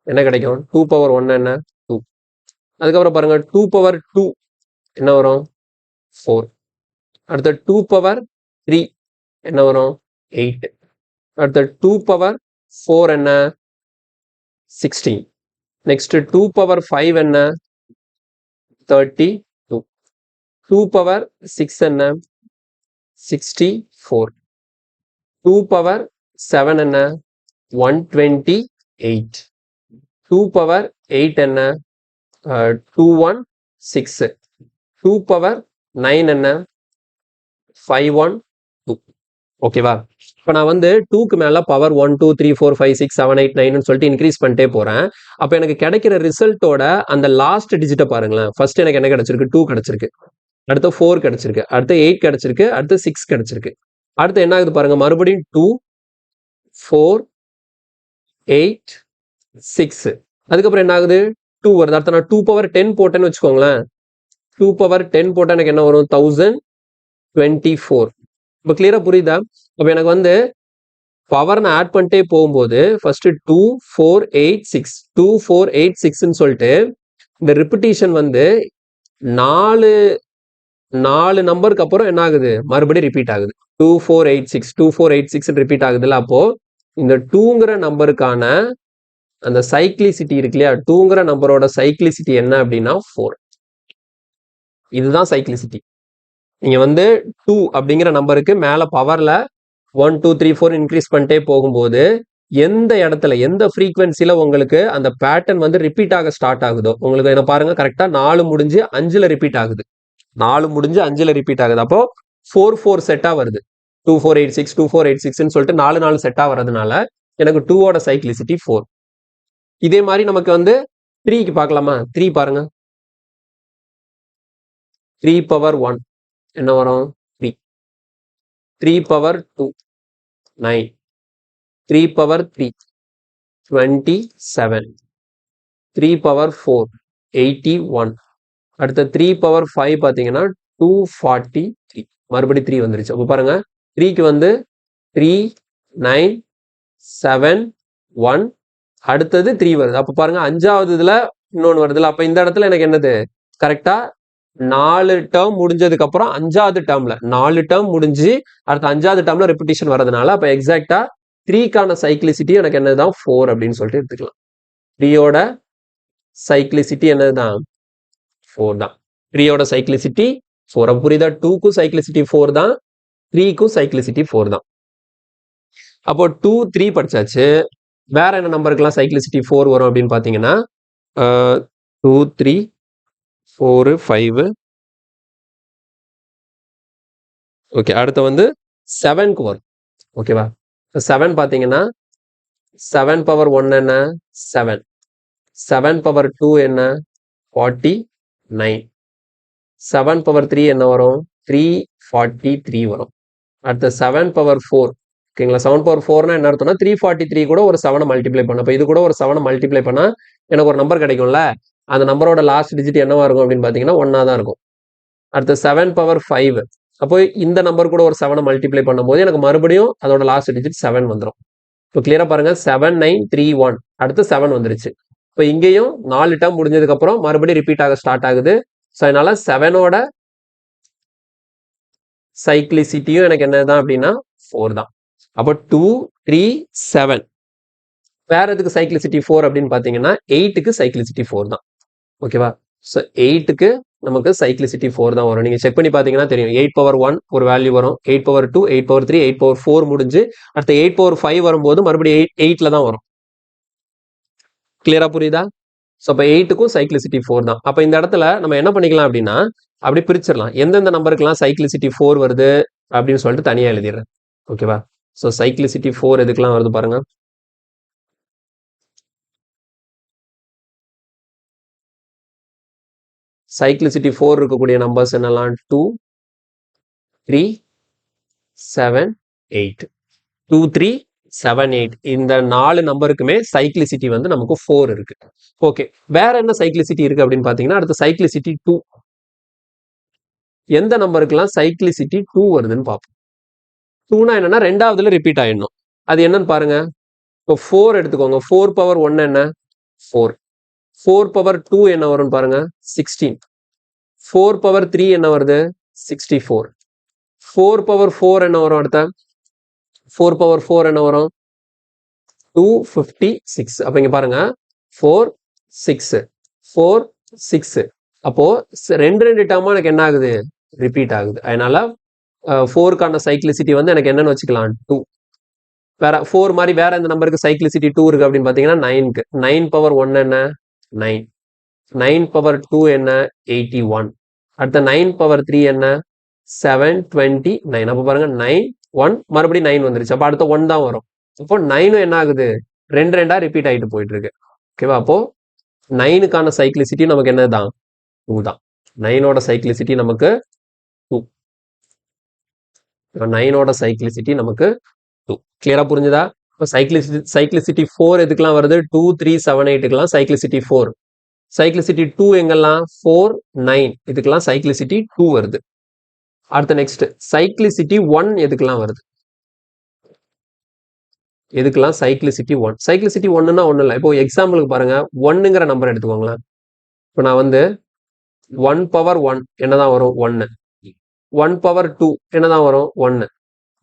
என்ன கிடைக்கும்? 2 பவர் 1 என்ன? 2. அதுக்கப்புறம் பாருங்க, 2 பவர் 2 என்ன வரும்? 4. அடுத்த 2 பவர் 3 என்ன வரும்? 8. அடுத்த 2 பவர் 4 என்ன? 16. நெக்ஸ்ட் 2 பவர் 5 என்ன? 32. 2 பவர் 6 என்ன? 64. 2 பவர் 7 என்ன? 128. 2 பவர் 8 என்ன? 216. 2 பவர் 9 என்ன? 512. ஓகேவா? இப்போ நான் வந்து 2க்கு மேல பவர் 1 2 3 4 5 6 7 8 9 சொல்லிட்டு இன்க்ரீஸ் பண்ணிட்டே போறேன். அப்போ எனக்கு கிடைக்கிற ரிசல்ட்டோட அந்த லாஸ்ட் டிஜிட்டை பாருங்களேன். ஃபர்ஸ்ட் எனக்கு என்ன கிடைச்சிருக்கு? 2 கிடைச்சிருக்கு. அடுத்து 4 கிடைச்சிருக்கு. அடுத்து 8 கிடைச்சிருக்கு. அடுத்து 6 கிடைச்சிருக்கு. அடுத்து என்ன ஆகுது பாருங்க, மறுபடியும் 2 4 8 6. அதுக்கப்புறம் என்ன ஆகுது? 2 வருது. அடுத்து நான் 2 பவர் 10 போட்டேன்னு வச்சுக்கோங்களேன். 2 பவர் 10 போட்டா எனக்கு என்ன வரும்? 1024. இப்போ கிளியரா புரியுதா? அப்போ எனக்கு வந்து பவர் நான் ஆட் பண்ணிட்டே போகும்போது ஃபர்ஸ்ட் 2 4 8 6 2 4 8 6ன்னு சொல்லிட்டு இந்த ரிப்பிட்டேஷன் வந்து 4 நம்பருக்கு அப்புறம் என்ன ஆகுது? மறுபடியும் ரிப்பீட் ஆகுது. 2 4 8 6 2 4 8 6 ரிப்பீட் ஆகுதுல்ல. அப்போ இந்த 2ங்கிற நம்பருக்கான அந்த சைக்ளிசிட்டி இருக்கு இல்லையா? 2ங்கிற நம்பரோட சைக்ளிசிட்டி என்ன அப்படின்னா 4. இதுதான் சைக்ளிசிட்டி. நீங்க வந்து 2 அப்படிங்கிற நம்பருக்கு மேல பவர்ல 1 2 3 4 இன்க்ரீஸ் பண்ணிட்டே போகும்போது எந்த இடத்துல எந்த ஃப்ரீக்வன்சில உங்களுக்கு அந்த பேட்டர்ன் வந்து ரிப்பீட் ஆக ஸ்டார்ட் ஆகுதோ, உங்களுக்கு என்ன பாருங்க, கரெக்டா 4 முடிஞ்சு 5ல ரிப்பீட் ஆகுது. 4 முடிஞ்சு 5ல ரிப்பீட் ஆகுது. அப்போ 4 4 செட்டா வருது. 2 4 8 6 2 4 8 6ன்னு சொல்லிட்டு 4 4 செட்டா வர்றதுனால எனக்கு 2ஓட சைக்ளிசிட்டி 4. இதே மாதிரி நமக்கு வந்து 3க்கு பார்க்கலாமா? 3 பாருங்க. 3 பவர் 1 என்ன வரும்? 3. 3 பவர் 2 9. 3 பவர் 3 27. 3 பவர் 4 81. அடுத்த 3 பவர் 5 பார்த்தீங்கன்னா 243. மறுபடி 3 வந்துருச்சு. அப்போ பாருங்க 3க்கு வந்து 3 9 7 1 அடுத்தது 3 வருது. அப்போ பாருங்க 5வது இதுல இன்னொன்று வருதுல. அப்போ இந்த இடத்துல எனக்கு என்னது? கரெக்டா 4 டேர்ம் முடிஞ்சதுக்கு அப்புறம் 5வது டேர்ம்ல 4 டேர்ம் முடிஞ்சு அடுத்த 5வது டேர்ம்ல ரெப்பிட்டிஷன் வரதுனால அப்போ எக்ஸாக்டா 3க்கான சைக்ளிசிட்டி எனக்கு என்னதுதான் 4 அப்படின்னு சொல்லிட்டு எடுத்துக்கலாம். 3யோட சைக்ளிசிட்டி என்னதுதான்? 4 தான். 3யோட சைக்ளிசிட்டி 4. அப்போ புரியுதா? 2க்கும் சைக்ளிசிட்டி 4 தான், 3க்கும் சைக்ளிசிட்டி 4 தான். அப்போ 2 3 படிச்சாச்சு. வேற என்ன நம்பருக்குலாம் சைக்ளிசிட்டி 4 வரும் அப்படின்னு பார்த்தீங்கன்னா 2 3 4 5. ஓகே, அடுத்து வந்து 7க்கு வரும். ஓகேவா? 7 பார்த்தீங்கன்னா 7 பவர் 1 என்ன? 7. 7 பவர் 2 என்ன? 49. 7 பவர் 3 என்ன வரும்? 343 வரும். அடுத்த 7 பவர் 4. ஓகேங்களா? 7 பவர் 4னா என்ன அர்த்தம்னா 343 கூட ஒரு 7 மல்டிப்ளை பண்ண. அப்போ இது கூட ஒரு 7 மல்டிப்ளை பண்ணா எனக்கு ஒரு நம்பர் கிடைக்கும்ல. அந்த நம்பரோட லாஸ்ட் டிஜிட் என்னவா இருக்கும் அப்படின்னு பார்த்தீங்கன்னா 1ஆ தான் இருக்கும். அடுத்த 7 பவர் 5. அப்போ இந்த நம்பர் கூட ஒரு 7 மல்டிப்ளை பண்ணும்போது எனக்கு மறுபடியும் அதோட லாஸ்ட் டிஜிட் 7 வந்துடும். இப்போ கிளியரா பாருங்க 7931. அடுத்து 7 வந்துருச்சு. இப்போ இங்கேயும் 4 டேர்ம் முடிஞ்சதுக்கு அப்புறம் மறுபடியும் ரிப்பீட் ஆக ஸ்டார்ட் ஆகுது. ஸோ அதனால 7ஓட சைக்ளிசிட்டியும் எனக்கு என்னதான் அப்படின்னா 4 தான். அப்போ 2 3 7. வேற எதுக்கு சைக்ளிசிட்டி 4 அப்படின்னு பார்த்தீங்கன்னா 8க்கு சைக்ளிசிட்டி 4 தான். ஓகேவா? ஸோ 8க்கு நமக்கு சைக்ளிசிட்டி 4 தான் வரும். நீங்க செக் பண்ணி பார்த்தீங்கன்னா தெரியும். 8 பவர் 1 ஒரு வேல்யூ வரும், 8 பவர் 2 8 பவர் 3 8 பவர் 4 முடிஞ்சு அடுத்த 8 பவர் 5 வரும்போது மறுபடியும் 8ல தான் வரும். கிளியரா புரியுதா? ஸோ அப்போ 8க்கும் சைக்ளிசிட்டி 4 தான். அப்போ இந்த இடத்துல நம்ம என்ன பண்ணிக்கலாம் அப்படின்னா அப்படி பிரிச்சிடலாம். எந்தெந்த நம்பருக்குலாம் சைக்ளிசிட்டி 4 வருது அப்படின்னு சொல்லிட்டு தனியா எழுதிடுறேன். ஓகேவா? ஸோ சைக்ளிசிட்டி 4 எதுக்கெல்லாம் வருது பாருங்க. சைக்ளிசிட்டி 4 இருக்கக்கூடிய நம்பர்ஸ் என்னெல்லாம்? 2 3 7 8. 2 3 7 8. இந்த 4 நம்பருக்குமே சைக்ளிசிட்டி வந்து நமக்கு 4 இருக்கு. ஓகே, வேற என்ன சைக்ளிசிட்டி இருக்கு அப்படின்னு பாத்தீங்கன்னா அடுத்த சைக்ளிசிட்டி 2. எந்த நம்பருக்குலாம் சைக்ளிசிட்டி 2 வருதுன்னு பார்ப்போம். 2னா என்னன்னா ரெண்டாவதுல ரிப்பீட் ஆயிடணும். அது என்னன்னு பாருங்க. இப்போ 4 எடுத்துக்கோங்க. 4 பவர் 1 என்ன? 4. 4 பவர் 2 என்ன வரும்னு பாருங்க. 16. 4 பவர் 3 என்ன வருது? 64. 4 பவர் 4 என்ன வரும்? அடுத்த 4 பவர் 4 என்ன வரும்? 256. அப்ப இங்க பாருங்க 4 6 4 6. அப்போ ரெண்டு டேர்மா எனக்கு என்ன ஆகுது? ரிப்பீட் ஆகுது. அதனால 4க்கான சைக்ளிசிட்டி வந்து எனக்கு என்னன்னு வச்சுக்கலாம்? 2. வேற 4 மாதிரி வேற இந்த நம்பருக்கு சைக்ளிசிட்டி 2 இருக்கு அப்படின்னு பாத்தீங்கன்னா 9க்கு 9 பவர் 1 என்ன? 9. 9 பவர் 2 என்ன? 81. அடுத்த 9 பவர் 3 என்ன? 729. அப்போ பாருங்க 9 1 மறுபடியும் 9 வந்துருச்சு. அப்போ அடுத்த 1 தான் வரும். அப்போ 9 என்ன ஆகுது? ரெண்டா ரிப்பீட் ஆகிட்டு போயிட்டு இருக்கு. ஓகேவா? அப்போ 9க்கான சைக்ளிசிட்டி நமக்கு என்னதான்? 2 தான். 9ஓட சைக்ளிசிட்டி நமக்கு 2. 9ஓட சைக்ளிசிட்டி நமக்கு 2. கிளியரா புரிஞ்சுதா? இப்போ சைக்ளிசிட்டி 4 எதுக்கெல்லாம் வருது? 2 3 7 8க்குலாம் சைக்ளிசிட்டி 4. சைக்ளிசிட்டி 2 எங்கெல்லாம்? 4 9 இதுக்கெல்லாம் சைக்ளிசிட்டி 2 வருது. அடுத்த நெக்ஸ்ட் சைக்ளிசிட்டி 1 எதுக்கெல்லாம் வருது? எதுக்கெல்லாம் சைக்ளிசிட்டி 1? சைக்ளிசிட்டி 1ன்னா ஒன்றும் இல்லை. இப்போ எக்ஸாம்பிளுக்கு பாருங்க 1ங்கிற நம்பர் எடுத்துக்கோங்களேன். இப்போ நான் வந்து 1 பவர் 1 என்னதான் வரும்? 1. 1 பவர் 2 என்னதான் வரும்? 1.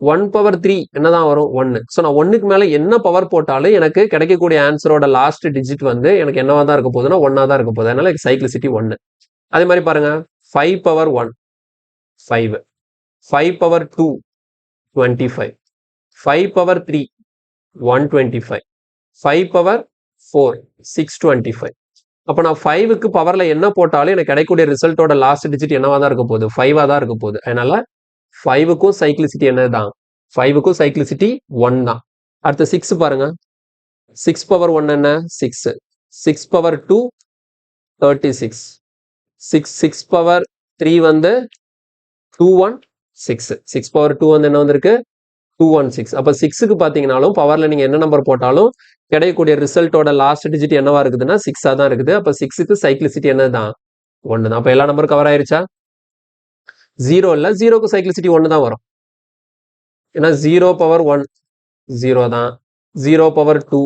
1 பவர் 3 என்னதான் வரும்? 1. ஸோ நான் 1க்கு மேல என்ன பவர் போட்டாலும் எனக்கு கிடைக்கக்கூடிய ஆன்சரோட லாஸ்ட் டிஜிட் வந்து எனக்கு என்னவா தான் இருக்க போகுதுன்னா 1ஆ தான் இருக்க போகுது. அதனால சைக்ளிசிட்டி 1. அதே மாதிரி பாருங்க 5 பவர் 1 5. 5 பவர் 2 25. 5 பவர் 3 125. 5 பவர் 4 625. அப்போ நான் 5க்கு பவர்ல என்ன போட்டாலும் எனக்கு கிடைக்கக்கூடிய ரிசல்ட்டோட லாஸ்ட் டிஜிட் என்னவா தான் இருக்க போகுது? 5ஆ தான் இருக்க போகுது. அதனால 5க்கும் சைக்ளிசிட்டி என்னதான்? 5க்கும் சைக்ளிசிட்டி 1 தான். அடுத்த 6 பாருங்க. 6 பவர் 1 என்ன? 6. 6 power 2 36. 6 power 3 வந்து 216. 6 power 2 வந்து என்ன வந்திருக்கு 216. அப்ப 6க்கு பாத்தீங்கன்னாலும் பவர்ல நீங்க என்ன நம்பர் போட்டாலும் கிடைக்கக்கூடிய ரிசல்ட்டோட லாஸ்ட் டிஜிட் என்னவா இருக்குதுன்னா 6ஆ தான் இருக்குது. அப்ப 6க்கு சைக்ளிசிட்டி என்னதான் 1 தான். அப்ப எல்லா நம்பரும் கவர் ஆயிருச்சா? 0 இல்ல, 0க்கு சைக்ளிசிட்டி 1 தான் வரும். ஏன்னா 0 பவர் 1 0 தான், 0 பவர் 2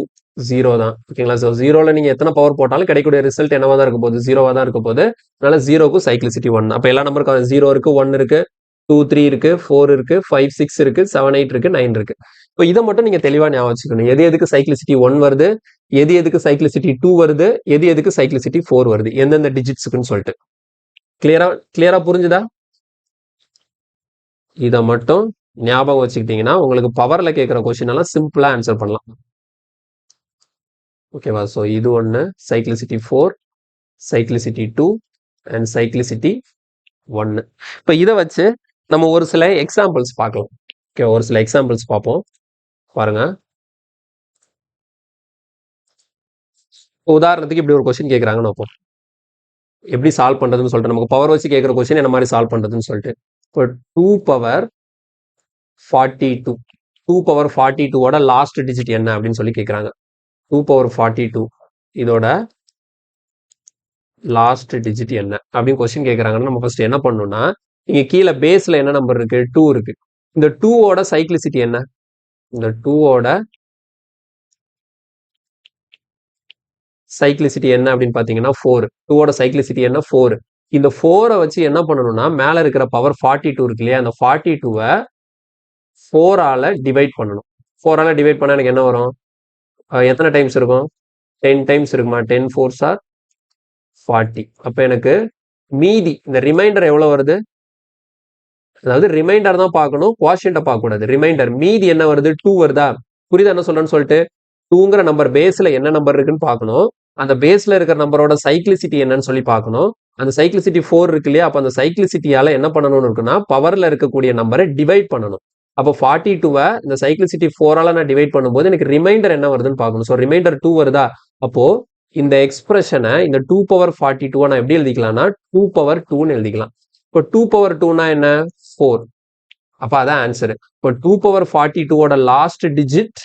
0 தான். ஓகேங்களா? ஸோ 0ல நீங்க எத்தனை பவர் போட்டாலும் கிடைக்கக்கூடிய ரிசல்ட் என்னவா தான் இருக்க போகுது 0வா தான் இருக்க போகுது. அதனால 0க்கு சைக்ளிசிட்டி 1. அப்ப எல்லா நம்பருக்கும் 0 இருக்கு, 1 இருக்கு, 2 3 இருக்கு, 4 இருக்கு, 5 6 இருக்கு, 7 8 இருக்கு, 9 இருக்கு. இப்போ இதை மட்டும் நீங்க தெளிவா ஞாபகம் வச்சுக்கணும். எது எதுக்கு சைக்ளிசிட்டி 1 வருது, எது எதுக்கு சைக்ளிசிட்டி 2 வருது, எது எதுக்கு சைக்ளிசிட்டி 4 வருது, எந்தெந்த டிஜிட்ஸுக்குன்னு சொல்லிட்டு கிளியரா புரிஞ்சுதா? இதை மட்டும் ஞாபகம் வச்சுக்கிட்டீங்கன்னா உங்களுக்கு பவர்ல கேட்கிற கொஸ்டின் எல்லாம் சிம்பிளா ஆன்சர் பண்ணலாம். ஓகேவா? ஸோ இது ஒன்று, சைக்ளிசிட்டி 4, சைக்ளிசிட்டி 2 அண்ட் சைக்ளிசிட்டி 1. இப்போ இதை வச்சு நம்ம ஒரு சில எக்ஸாம்பிள்ஸ் பார்க்கலாம். ஓகே, ஒரு சில எக்ஸாம்பிள்ஸ் பார்ப்போம். பாருங்க, உதாரணத்துக்கு இப்படி ஒரு கொஸ்டின் கேட்குறாங்கன்னு வைப்போம். எப்படி சால்வ் பண்றதுன்னு சொல்லிட்டு, நமக்கு பவர் வச்சு கேட்குற கொஸ்டின் என்ன மாதிரி சால்வ் பண்றதுன்னு சொல்லிட்டு, இப்போ 2 பவர் 42, 2 பவர் 42ஓட லாஸ்ட் டிஜிட் என்ன அப்படின்னு சொல்லி கேட்குறாங்க. 2 பவர் 42 இதோட லாஸ்ட் டிஜிட் என்ன அப்படின்னு கொஸ்டின் கேட்குறாங்கன்னா நம்ம ஃபர்ஸ்ட் என்ன பண்ணணும்னா, இங்க கீழே பேஸ்ல என்ன நம்பர் இருக்கு 2 இருக்கு. இந்த 2ஓட சைக்ளிசிட்டி என்ன? இந்த 2ஓட சைக்ளிசிட்டி என்ன அப்படின்னு பாத்தீங்கன்னா 4. 2ஓட சைக்ளிசிட்டி என்ன 4. இந்த 4 வச்சு என்ன பண்ணணும்னா மேல இருக்கிற பவர் 42 இருக்கு இல்லையா, அந்த 42வை 4ஆல டிவைட் பண்ணணும். 4ஆல டிவைட் பண்ணா எனக்கு என்ன வரும்? எத்தனை டைம்ஸ் இருக்கும்? 10 டைம்ஸ் இருக்குமா? 10 4s are 40. அப்ப எனக்கு மீதி இந்த ரிமைண்டர் எவ்வளவு வருது? அதாவது ரிமைண்டர் தான் பார்க்கணும், குவாஷியன்ட்டை பார்க்க கூடாது. ரிமைண்டர் மீதி என்ன வருது? 2 வருதா? புரியுதா என்ன சொல்றேன்னு சொல்லிட்டு? 2ங்கிற நம்பர் பேஸ்ல என்ன நம்பர் இருக்குன்னு பார்க்கணும். அந்த பேஸ்ல இருக்கிற நம்பரோட சைக்ளிசிட்டி என்னன்னு சொல்லி பார்க்கணும். அந்த சைக்ளிசிட்டி 4 இருக்கு இல்லையா, அப்ப அந்த சைக்ளிசிட்டியால என்ன பண்ணணும்னு இருக்குன்னா பவர்ல இருக்கக்கூடிய நம்பரை டிவைட் பண்ணணும். அப்போ 42வை இந்த சைக்ளிசிட்டி 4ஆல நான் டிவைட் பண்ணும்போது எனக்கு ரிமைண்டர் என்ன வருதுன்னு பார்க்கணும். ஸோ ரிமைண்டர் 2 வருதா? அப்போ இந்த எக்ஸ்பிரஷனை இந்த 2 பவர் 42 நான் எப்படி எழுதிக்கலாம்னா 2 பவர் 2ன்னு எழுதிக்கலாம். இப்போ 2 பவர் 2னா என்ன? 4. அப்ப அதான் ஆன்சர். இப்போ 2 பவர் 42ஓட லாஸ்ட் டிஜிட்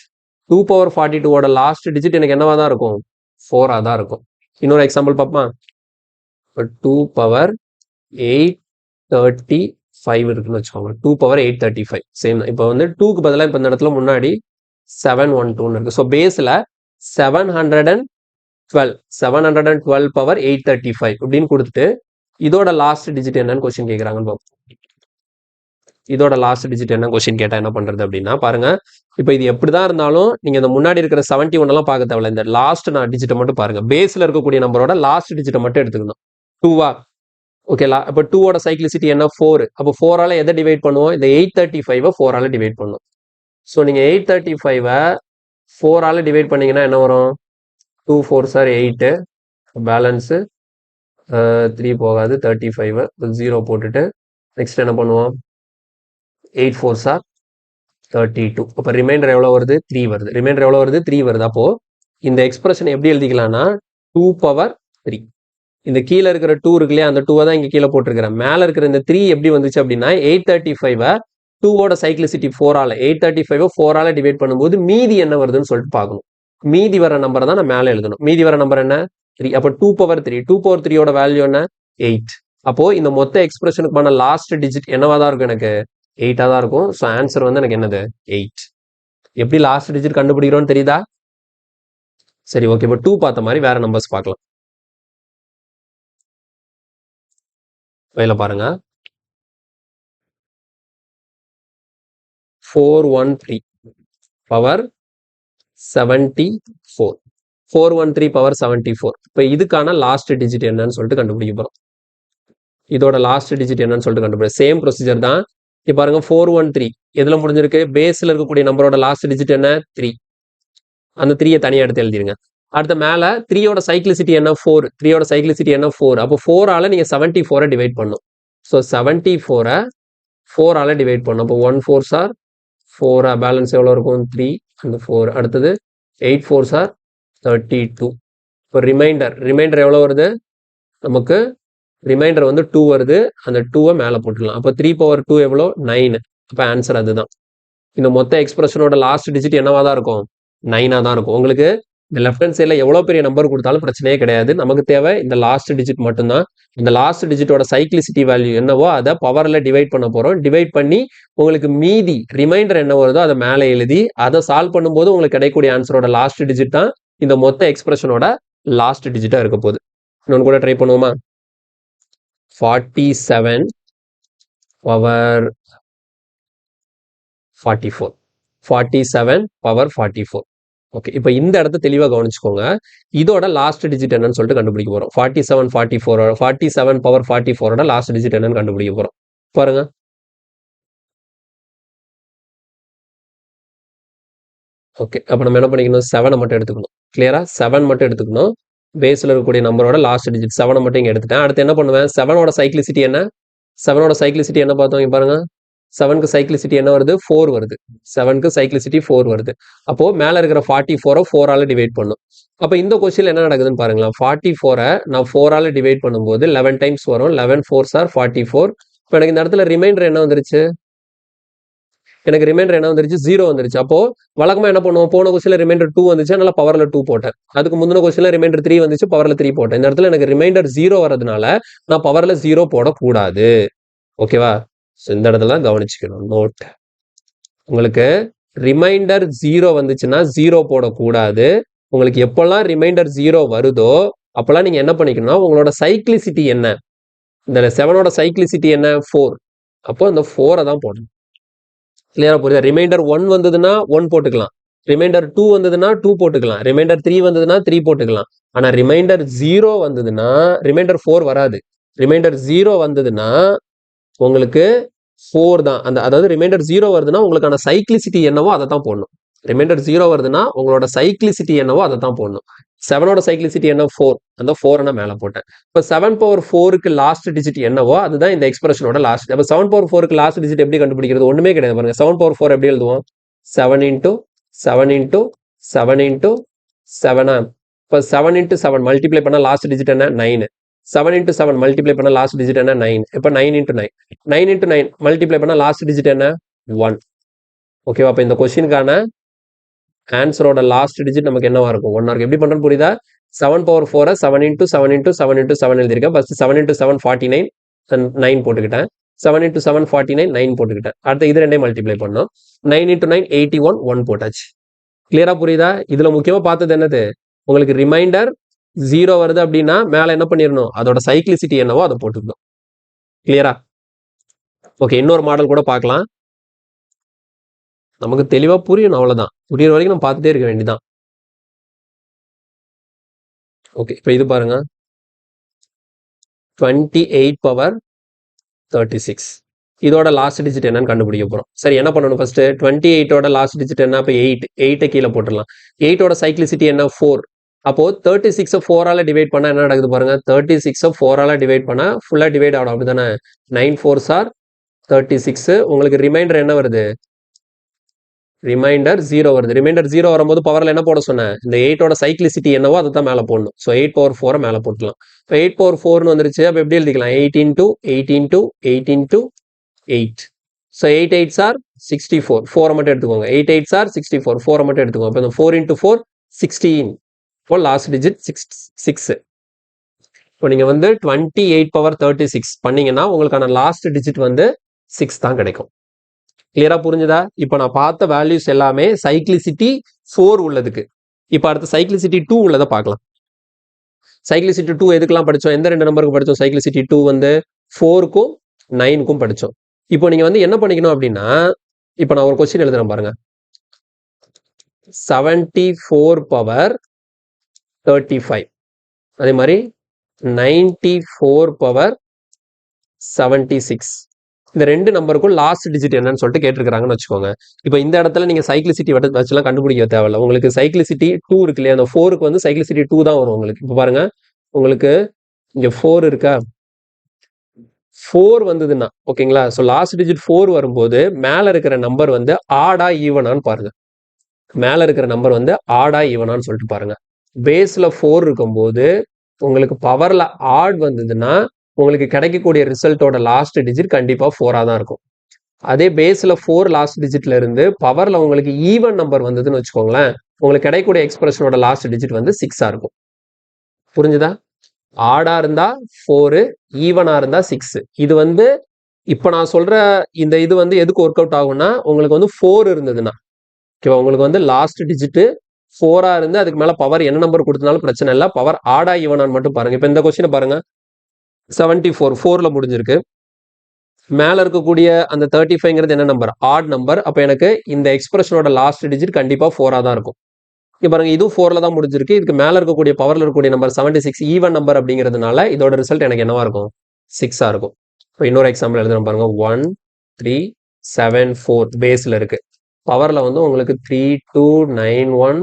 2 பவர் 42ஓட லாஸ்ட் டிஜிட் எனக்கு என்னவா தான் இருக்கும்? 4ஆ தான் இருக்கும். இன்னொரு எக்ஸாம்பிள் பார்ப்போமா? இப்போ 2 பவர் 835 இருக்குன்னு வச்சுக்கோங்க. 2 பவர் 835 சேம் தான். இப்போ வந்து 2க்கு பதிலாக இப்போ இந்த இடத்துல முன்னாடி 712 இருக்கு. ஸோ பேஸ்ல 712 பவர் 835 அப்படின்னு கொடுத்துட்டு இதோட லாஸ்ட் டிஜிட் என்னன்னு கொஸ்டின் கேட்குறாங்கன்னு பார்ப்போம். இதோட லாஸ்ட் டிஜிட் என்ன கொஸ்டின் கேட்டா என்ன பண்றது அப்படின்னா பாருங்க, இப்போ இது எப்படிதான் இருந்தாலும் நீங்க இந்த முன்னாடி இருக்கிற 71 எல்லாம் பார்க்க தேவையில்ல. இந்த லாஸ்ட் நான் டிஜிட்டை மட்டும் பாருங்க. பேஸ்ல இருக்கக்கூடிய நம்பரோட லாஸ்ட் டிஜிட்டை மட்டும் எடுத்துக்கணும். 2வா? ஓகேலா? அப்போ 2ஓட சைக்ளிசிட்டி என்ன? 4. அப்போ 4ஆல எதை டிவைட் பண்ணுவோம்? இந்த 835வை 4ஆல டிவைட் பண்ணும். ஸோ நீங்க 835வை 4ஆல டிவைட் பண்ணீங்கன்னா என்ன வரும்? 2 4s are 8, பேலன்ஸ் 3 போகாது, 35 0 போட்டுட்டு நெக்ஸ்ட் என்ன பண்ணுவோம்? 8 4s are 32. அப்போ ரிமைண்டர் எவ்வளோ வருது? 3 வருது. ரிமைண்டர் எவ்வளோ வருது? 3 வருது. அப்போ இந்த எக்ஸ்பிரஷன் எப்படி எழுதிக்கலாம்னா 2 பவர் 3. இந்த கீழே இருக்கிற 2 இருக்கு இல்லையா, அந்த 2 தான் இங்கே கீழே போட்டிருக்கிறேன். மேலே இருக்கிற இந்த 3 எப்படி வந்துச்சு அப்படின்னா 835வை 2ஓட சைக்ளிசிட்டி 4ஆல 835வை 4ஆல டிவைட் பண்ணும்போது மீதி என்ன வருதுன்னு சொல்லிட்டு பார்க்கணும். மீதி வர நம்பரை தான் நான் மேலே எழுதணும். மீதி வர நம்பர் என்ன? 3. அப்போ 2 பவர் 3. 2 பவர் 3ஓட வேல்யூ என்ன? 8. அப்போ இந்த மொத்த எக்ஸ்பிரஷனுக்கான லாஸ்ட் டிஜிட் என்னவா தான் இருக்கும்? எனக்கு 8ஆ தான் இருக்கும். ஸோ ஆன்சர் வந்து எனக்கு என்னது? 8. எப்படி லாஸ்ட் டிஜிட் கண்டுபிடிக்கிறோம்னு தெரியுதா? சரி, ஓகே. இப்போ 2 பார்த்த மாதிரி வேற நம்பர்ஸ் பார்க்கலாம். வேலை பாருங்க. 413 பவர் 74. 413 பவர் 74. இப்போ இதுக்கான லாஸ்ட் டிஜிட் என்னன்னு சொல்லிட்டு கண்டுபிடிக்க போறோம். இதோட லாஸ்ட் டிஜிட் என்னன்னு சொல்லிட்டு கண்டுபிடிக்க சேம் ப்ரொசீஜர் தான். இப்போ பாருங்க 413 எதுல முடிஞ்சிருக்கு? பேஸ்ல இருக்கக்கூடிய நம்பரோட லாஸ்ட் டிஜிட் என்ன? 3. அந்த 3யை தனியா எடுத்து எழுதிருங்க. அடுத்த மேல 3யோட சைக்ளிசிட்டி என்ன? 4. 3யோட சைக்ளிசிட்டி என்ன? 4. அப்போ 4ஆல நீங்க 74 டிவைட் பண்ணும். ஸோ 74 4ஆல டிவைட் பண்ணும். அப்போ 1 4s are 4, பேலன்ஸ் எவ்வளோ இருக்கும்? 3 அந்த 4. அடுத்தது 8 4s are 32. இப்போ ரிமைண்டர் எவ்வளோ வருது நமக்கு? ரிமைண்டர் வந்து 2 வருது. அந்த 2வை மேலே போட்டுக்கலாம். அப்போ 3/2 எவ்வளோ? 9. அப்போ ஆன்சர் அதுதான். இந்த மொத்த எக்ஸ்பிரஷனோட லாஸ்ட் டிஜிட் என்னவா தான் இருக்கும்? 9ஆக தான் இருக்கும். உங்களுக்கு இந்த லெஃப்ட் ஹேண்ட் சைடில் எவ்வளோ பெரிய நம்பர் கொடுத்தாலும் பிரச்சனையே கிடையாது. நமக்கு தேவை இந்த லாஸ்ட் டிஜிட் மட்டும்தான். இந்த லாஸ்ட் டிஜிட்டோட சைக்ளிசிட்டி வேல்யூ என்னவோ அதை பவரில் டிவைட் பண்ண போகிறோம். டிவைட் பண்ணி உங்களுக்கு மீதி ரிமைண்டர் என்ன வருதோ அதை மேலே எழுதி அதை சால்வ் பண்ணும்போது உங்களுக்கு கிடைக்கக்கூடிய ஆன்சரோட லாஸ்ட் டிஜிட் தான் இந்த மொத்த எக்ஸ்பிரஷனோட லாஸ்ட் டிஜிட்டாக இருக்க போகுது. இன்னொன்று கூட ட்ரை பண்ணுவோமா? 47 பவர் 44. 47 பவர் 44. ஓகே, இப்போ இந்த இடத்த தெளிவாக கவனிச்சுக்கோங்க. இதோட லாஸ்ட் டிஜிட் என்னன்னு சொல்லிட்டு கண்டுபிடிக்க போகிறோம். 47 பவர் 44ஓட லாஸ்ட் டிஜிட் என்னன்னு கண்டுபிடிக்க போகிறோம். பாருங்க. ஓகே, அப்போ நம்ம என்ன பண்ணிக்கணும்? 7 மட்டும் எடுத்துக்கணும். கிளியரா? 7 மட்டும் எடுத்துக்கணும். பேஸில் இருக்கக்கூடிய நம்பரோட லாஸ்ட் டிஜிட் 7 மட்டும் இங்கே எடுத்துட்டேன். அடுத்து என்ன பண்ணுவேன்? 7ஓட சைக்ளிசிட்டி என்ன? 7ஓட சைக்ளிசிட்டி என்ன பார்த்தோம்? இங்க பாருங்க. 7க்கு சைக்ளிசிட்டி என்ன வருது? 4 வருது. 7க்கு சைக்ளிசிட்டி 4 வருது. அப்போ மேலே இருக்கிற 44 4ஆல டிவைட் பண்ணும். அப்போ இந்த கொஸ்டின்ல என்ன நடக்குதுன்னு பாருங்களேன். 44 நான் 4ஆல டிவைட் பண்ணும்போது 11 டைம்ஸ் வரும். 11 4s are 44. இப்போ எனக்கு இந்த இடத்துல ரிமைண்டர் என்ன வந்துருச்சு? எனக்கு ரிமைண்டர் என்ன வந்துருச்சு? 0 வந்துருச்சு. அப்போ வழக்கமாக என்ன பண்ணுவோம்? போன கொஸ்டின்ல ரிமைண்டர் 2 வந்துச்சு, அதனால பவர்ல 2 போட்டேன். அதுக்கு முந்தின கொஸ்டின்ல ரிமைண்டர் 3 வந்துச்சு, பவர்ல 3 போட்டேன். இந்த இடத்துல எனக்கு ரிமைண்டர் 0 வரதுனால நான் பவர்ல 0 போடக்கூடாது. ஓகேவா? இந்த இடத்துல கவனிச்சுக்கணும். நோட். உங்களுக்கு ரிமைண்டர் 0 வந்துச்சுன்னா 0 போடக்கூடாது. உங்களுக்கு எப்பெல்லாம் ரிமைண்டர் 0 வருதோ அப்பெல்லாம் நீங்க என்ன பண்ணிக்கணும்னா உங்களோட சைக்ளிசிட்டி என்ன? இந்த 7ஓட சைக்ளிசிட்டி என்ன? 4. அப்போ இந்த 4 தான் போடணும். கிளியரா புரியுதா? ரிமைண்டர் 1 வந்ததுன்னா 1 போட்டுக்கலாம். ரிமைண்டர் 2 வந்ததுன்னா 2 போட்டுக்கலாம். ரிமைண்டர் 3 வந்ததுன்னா 3 போட்டுக்கலாம். ஆனா ரிமைண்டர் 0 வந்ததுன்னா ரிமைண்டர் 4 வராது. ரிமைண்டர் 0 வந்ததுன்னா உங்களுக்கு 4 தான். அதாவது ரிமைண்டர் 0 வருதுன்னா உங்களுக்கான சைக்ளிசிட்டி என்னவோ அதை தான் போடணும். ரிமைண்டர் 0 வருதுன்னா உங்களோட சைக்ளிசிட்டி என்னவோ அதை தான் போடணும். 7ஓட சைக்ளிசிட்டி என்ன? 4. அந்த 4 நான் மேலே போட்டேன். இப்போ 7/4க்கு லாஸ்ட் டிஜிட் என்னவோ அதுதான் இந்த எக்ஸ்பிரஷனோட லாஸ்ட். அப்போ 7/4க்கு லாஸ்ட் டிஜிட் எப்படி கண்டுபிடிக்கிறது? ஒண்ணுமே கிடையாது. பாருங்க, 7/4 எப்படி எழுதுவோம்? 7 into 7 into 7 into 7. இப்போ 7 into 7 மல்டிப்ளை பண்ண லாஸ்ட் டிஜிட் என்ன? 9. 7 into 7 மல்டிப்ளை பண்ண லாஸ்ட் டிஜிட் என்ன? 9. இப்போ 9 into 9. 9 into 9 மல்டிப்ளை பண்ண லாஸ்ட் டிஜிட் என்ன? 1. ஓகேவா? அப்போ இந்த கொஸ்டினுக்கான ஆன்சரோட லாஸ்ட் டிஜிட் நமக்கு என்னவா இருக்கும்? 1 இருக்கும். எப்படி பண்றேன்னு புரியுதா? 7/4 7 into 7 into 7 into 7 எழுதிருக்கேன். ஃபர்ஸ்ட் 7 into 7 49 9 போட்டுக்கிட்டேன். 7 into 7 49 9 போட்டுக்கிட்டேன். அடுத்து இது ரெண்டையும் மல்டிப்ளை பண்ணோம். 9 into 9 81 1 போட்டாச்சு. கிளியரா புரியுதா? இதுல முக்கியமா பார்த்தது என்னது? உங்களுக்கு ரிமைண்டர் 0 வருது அப்படின்னா மேல என்ன பண்ணிடணும்? அதோட சைக்ளிசிட்டி என்னவோ அதை போட்டுக்கணும். கிளியரா? ஓகே, இன்னொரு மாடல் கூட பார்க்கலாம். நமக்கு தெளிவா புரியணும், அவ்வளவுதான். புரியுற வரைக்கும் நம்ம பார்த்துட்டே இருக்க வேண்டியதான். ஓகே, இப்போ இது பாருங்க. 28/36 இதோட லாஸ்ட் டிஜிட் என்னன்னு கண்டுபிடிக்க போறோம். சரி, என்ன பண்ணணும்? ஃபர்ஸ்ட் 28ஓட லாஸ்ட் டிஜிட் என்ன? அப்போ 8 கீழே போட்டுடலாம். 8ஓட சைக்ளிசிட்டி என்ன? 4. அப்போ 36 4ஆல டிவைட் பண்ணா என்ன நடக்குது பாருங்க. 36 4ஆல டிவைட் பண்ணா ஃபுல்லா டிவைட் ஆகும். அப்படிதானே? 9 4s are 36. உங்களுக்கு ரிமைண்டர் என்ன வருது? ரிமைண்டர் 0 வருது. ரிமைண்டர் 0 வரும்போது பவர்ல என்ன போட சொன்னேன்? இந்த 8ஓட சைக்ளிசிட்டி என்னவோ அதை தான் மேலே போடணும். ஸோ 8/4 மேலே போட்டுலாம். இப்போ 8/4 வந்துருச்சு. அப்போ எப்படி எழுதிக்கலாம்? 8 into 8 into 8 into 8. So 8 8s are 64. 4 மட்டும் எடுத்துக்கோங்க. 8 8s are 64. 4 மட்டும் எடுத்துக்கோங்க. அப்போ இந்த 4 into 4 16. இப்போ லாஸ்ட் டிஜிட் 6. இப்போ நீங்க வந்து 28/36 பண்ணீங்கன்னா உங்களுக்கான லாஸ்ட் டிஜிட் வந்து 6 தான் கிடைக்கும். கிளியரா புரிஞ்சுதா? இப்போ நான் பார்த்த வேல்யூஸ் எல்லாமே சைக்ளிசிட்டி 4 உள்ளதுக்கு. இப்போ அடுத்து சைக்ளிசிட்டி 2 உள்ளதை பார்க்கலாம். சைக்ளிசிட்டி 2 எதுக்கெல்லாம் படிச்சோம்? எந்த 2 நம்பருக்கு படிச்சோம்? சைக்ளிசிட்டி 2 வந்து 4க்கும் 9க்கும் படிச்சோம். இப்போ நீங்க வந்து என்ன பண்ணிக்கணும் அப்படின்னா, இப்போ நான் ஒரு கொஸ்டின் எழுதுறேன் பாருங்க. 74/35 அதே மாதிரி 94/76 இந்த 2 நம்பருக்கும் லாஸ்ட் டிஜிட் என்னன்னு சொல்லிட்டு கேட்டிருக்காங்கன்னு வச்சுக்கோங்க. இப்போ இந்த இடத்துல நீங்க சைக்ளிசிட்டி வச்சுலாம் கண்டுபிடிக்க தேவையில்ல. உங்களுக்கு சைக்ளிசிட்டி 2 இருக்கு இல்லையா? அந்த 4க்கு வந்து சைக்ளிசிட்டி 2 தான் வரும் உங்களுக்கு. இப்போ பாருங்க, உங்களுக்கு இங்க 4 இருக்கா? 4 வந்ததுன்னா ஓகேங்களா? ஸோ லாஸ்ட் டிஜிட் 4 வரும்போது மேல இருக்கிற நம்பர் வந்து ஆடா ஈவனான்னு பாருங்க. மேல இருக்கிற நம்பர் வந்து ஆடா ஈவனான்னு சொல்லிட்டு பாருங்க. பேஸில் 4 இருக்கும்போது உங்களுக்கு பவரில் ஆட் வந்ததுன்னா உங்களுக்கு கிடைக்கக்கூடிய ரிசல்ட்டோட லாஸ்ட் டிஜிட் கண்டிப்பாக 4ஆக தான் இருக்கும். அதே பேஸில் 4 லாஸ்ட் டிஜிட்ல இருந்து பவரில் உங்களுக்கு ஈவன் நம்பர் வந்ததுன்னு வச்சுக்கோங்களேன், உங்களுக்கு கிடைக்கக்கூடிய எக்ஸ்பிரஷனோட லாஸ்ட் டிஜிட் வந்து 6ஆக இருக்கும். புரிஞ்சுதா? ஆடா இருந்தா 4, ஈவனா இருந்தா 6. இது வந்து இப்போ நான் சொல்ற இந்த இது வந்து எதுக்கு ஒர்க் அவுட் ஆகும்னா, உங்களுக்கு வந்து 4 இருந்ததுன்னா ஓகேவா, உங்களுக்கு வந்து லாஸ்ட் டிஜிட் 4ஆ இருந்து அதுக்கு மேல பவர் என்ன நம்பர் கொடுத்தனாலும் பிரச்சனை இல்லை. பவர் ஆடா ஈவனான்னு மட்டும் பாருங்க. இப்போ இந்த கொஸ்டினை பாருங்க, 74 4ல முடிஞ்சிருக்கு. மேல இருக்கக்கூடிய அந்த 35ங்கிறது என்ன நம்பர்? Add number. அப்போ எனக்கு இந்த எக்ஸ்பிரஷனோட லாஸ்ட் டிஜிட் கண்டிப்பா 4ஆ தான் இருக்கும். இங்க பாருங்க, இதுவும் 4ல தான் முடிஞ்சிருக்கு. இதுக்கு மேல இருக்கக்கூடிய பவர்ல இருக்கக்கூடிய நம்பர் 76 ஈவன் நம்பர் அப்படிங்கிறதுனால இதோட ரிசல்ட் எனக்கு என்னவா இருக்கும்? 6ஆ இருக்கும். இப்போ இன்னொரு எக்ஸாம்பிள் எழுதுறோம் பாருங்க. 1 3 7 4 பேஸ்ல இருக்கு. பவர்ல வந்து உங்களுக்கு 3 2 9 1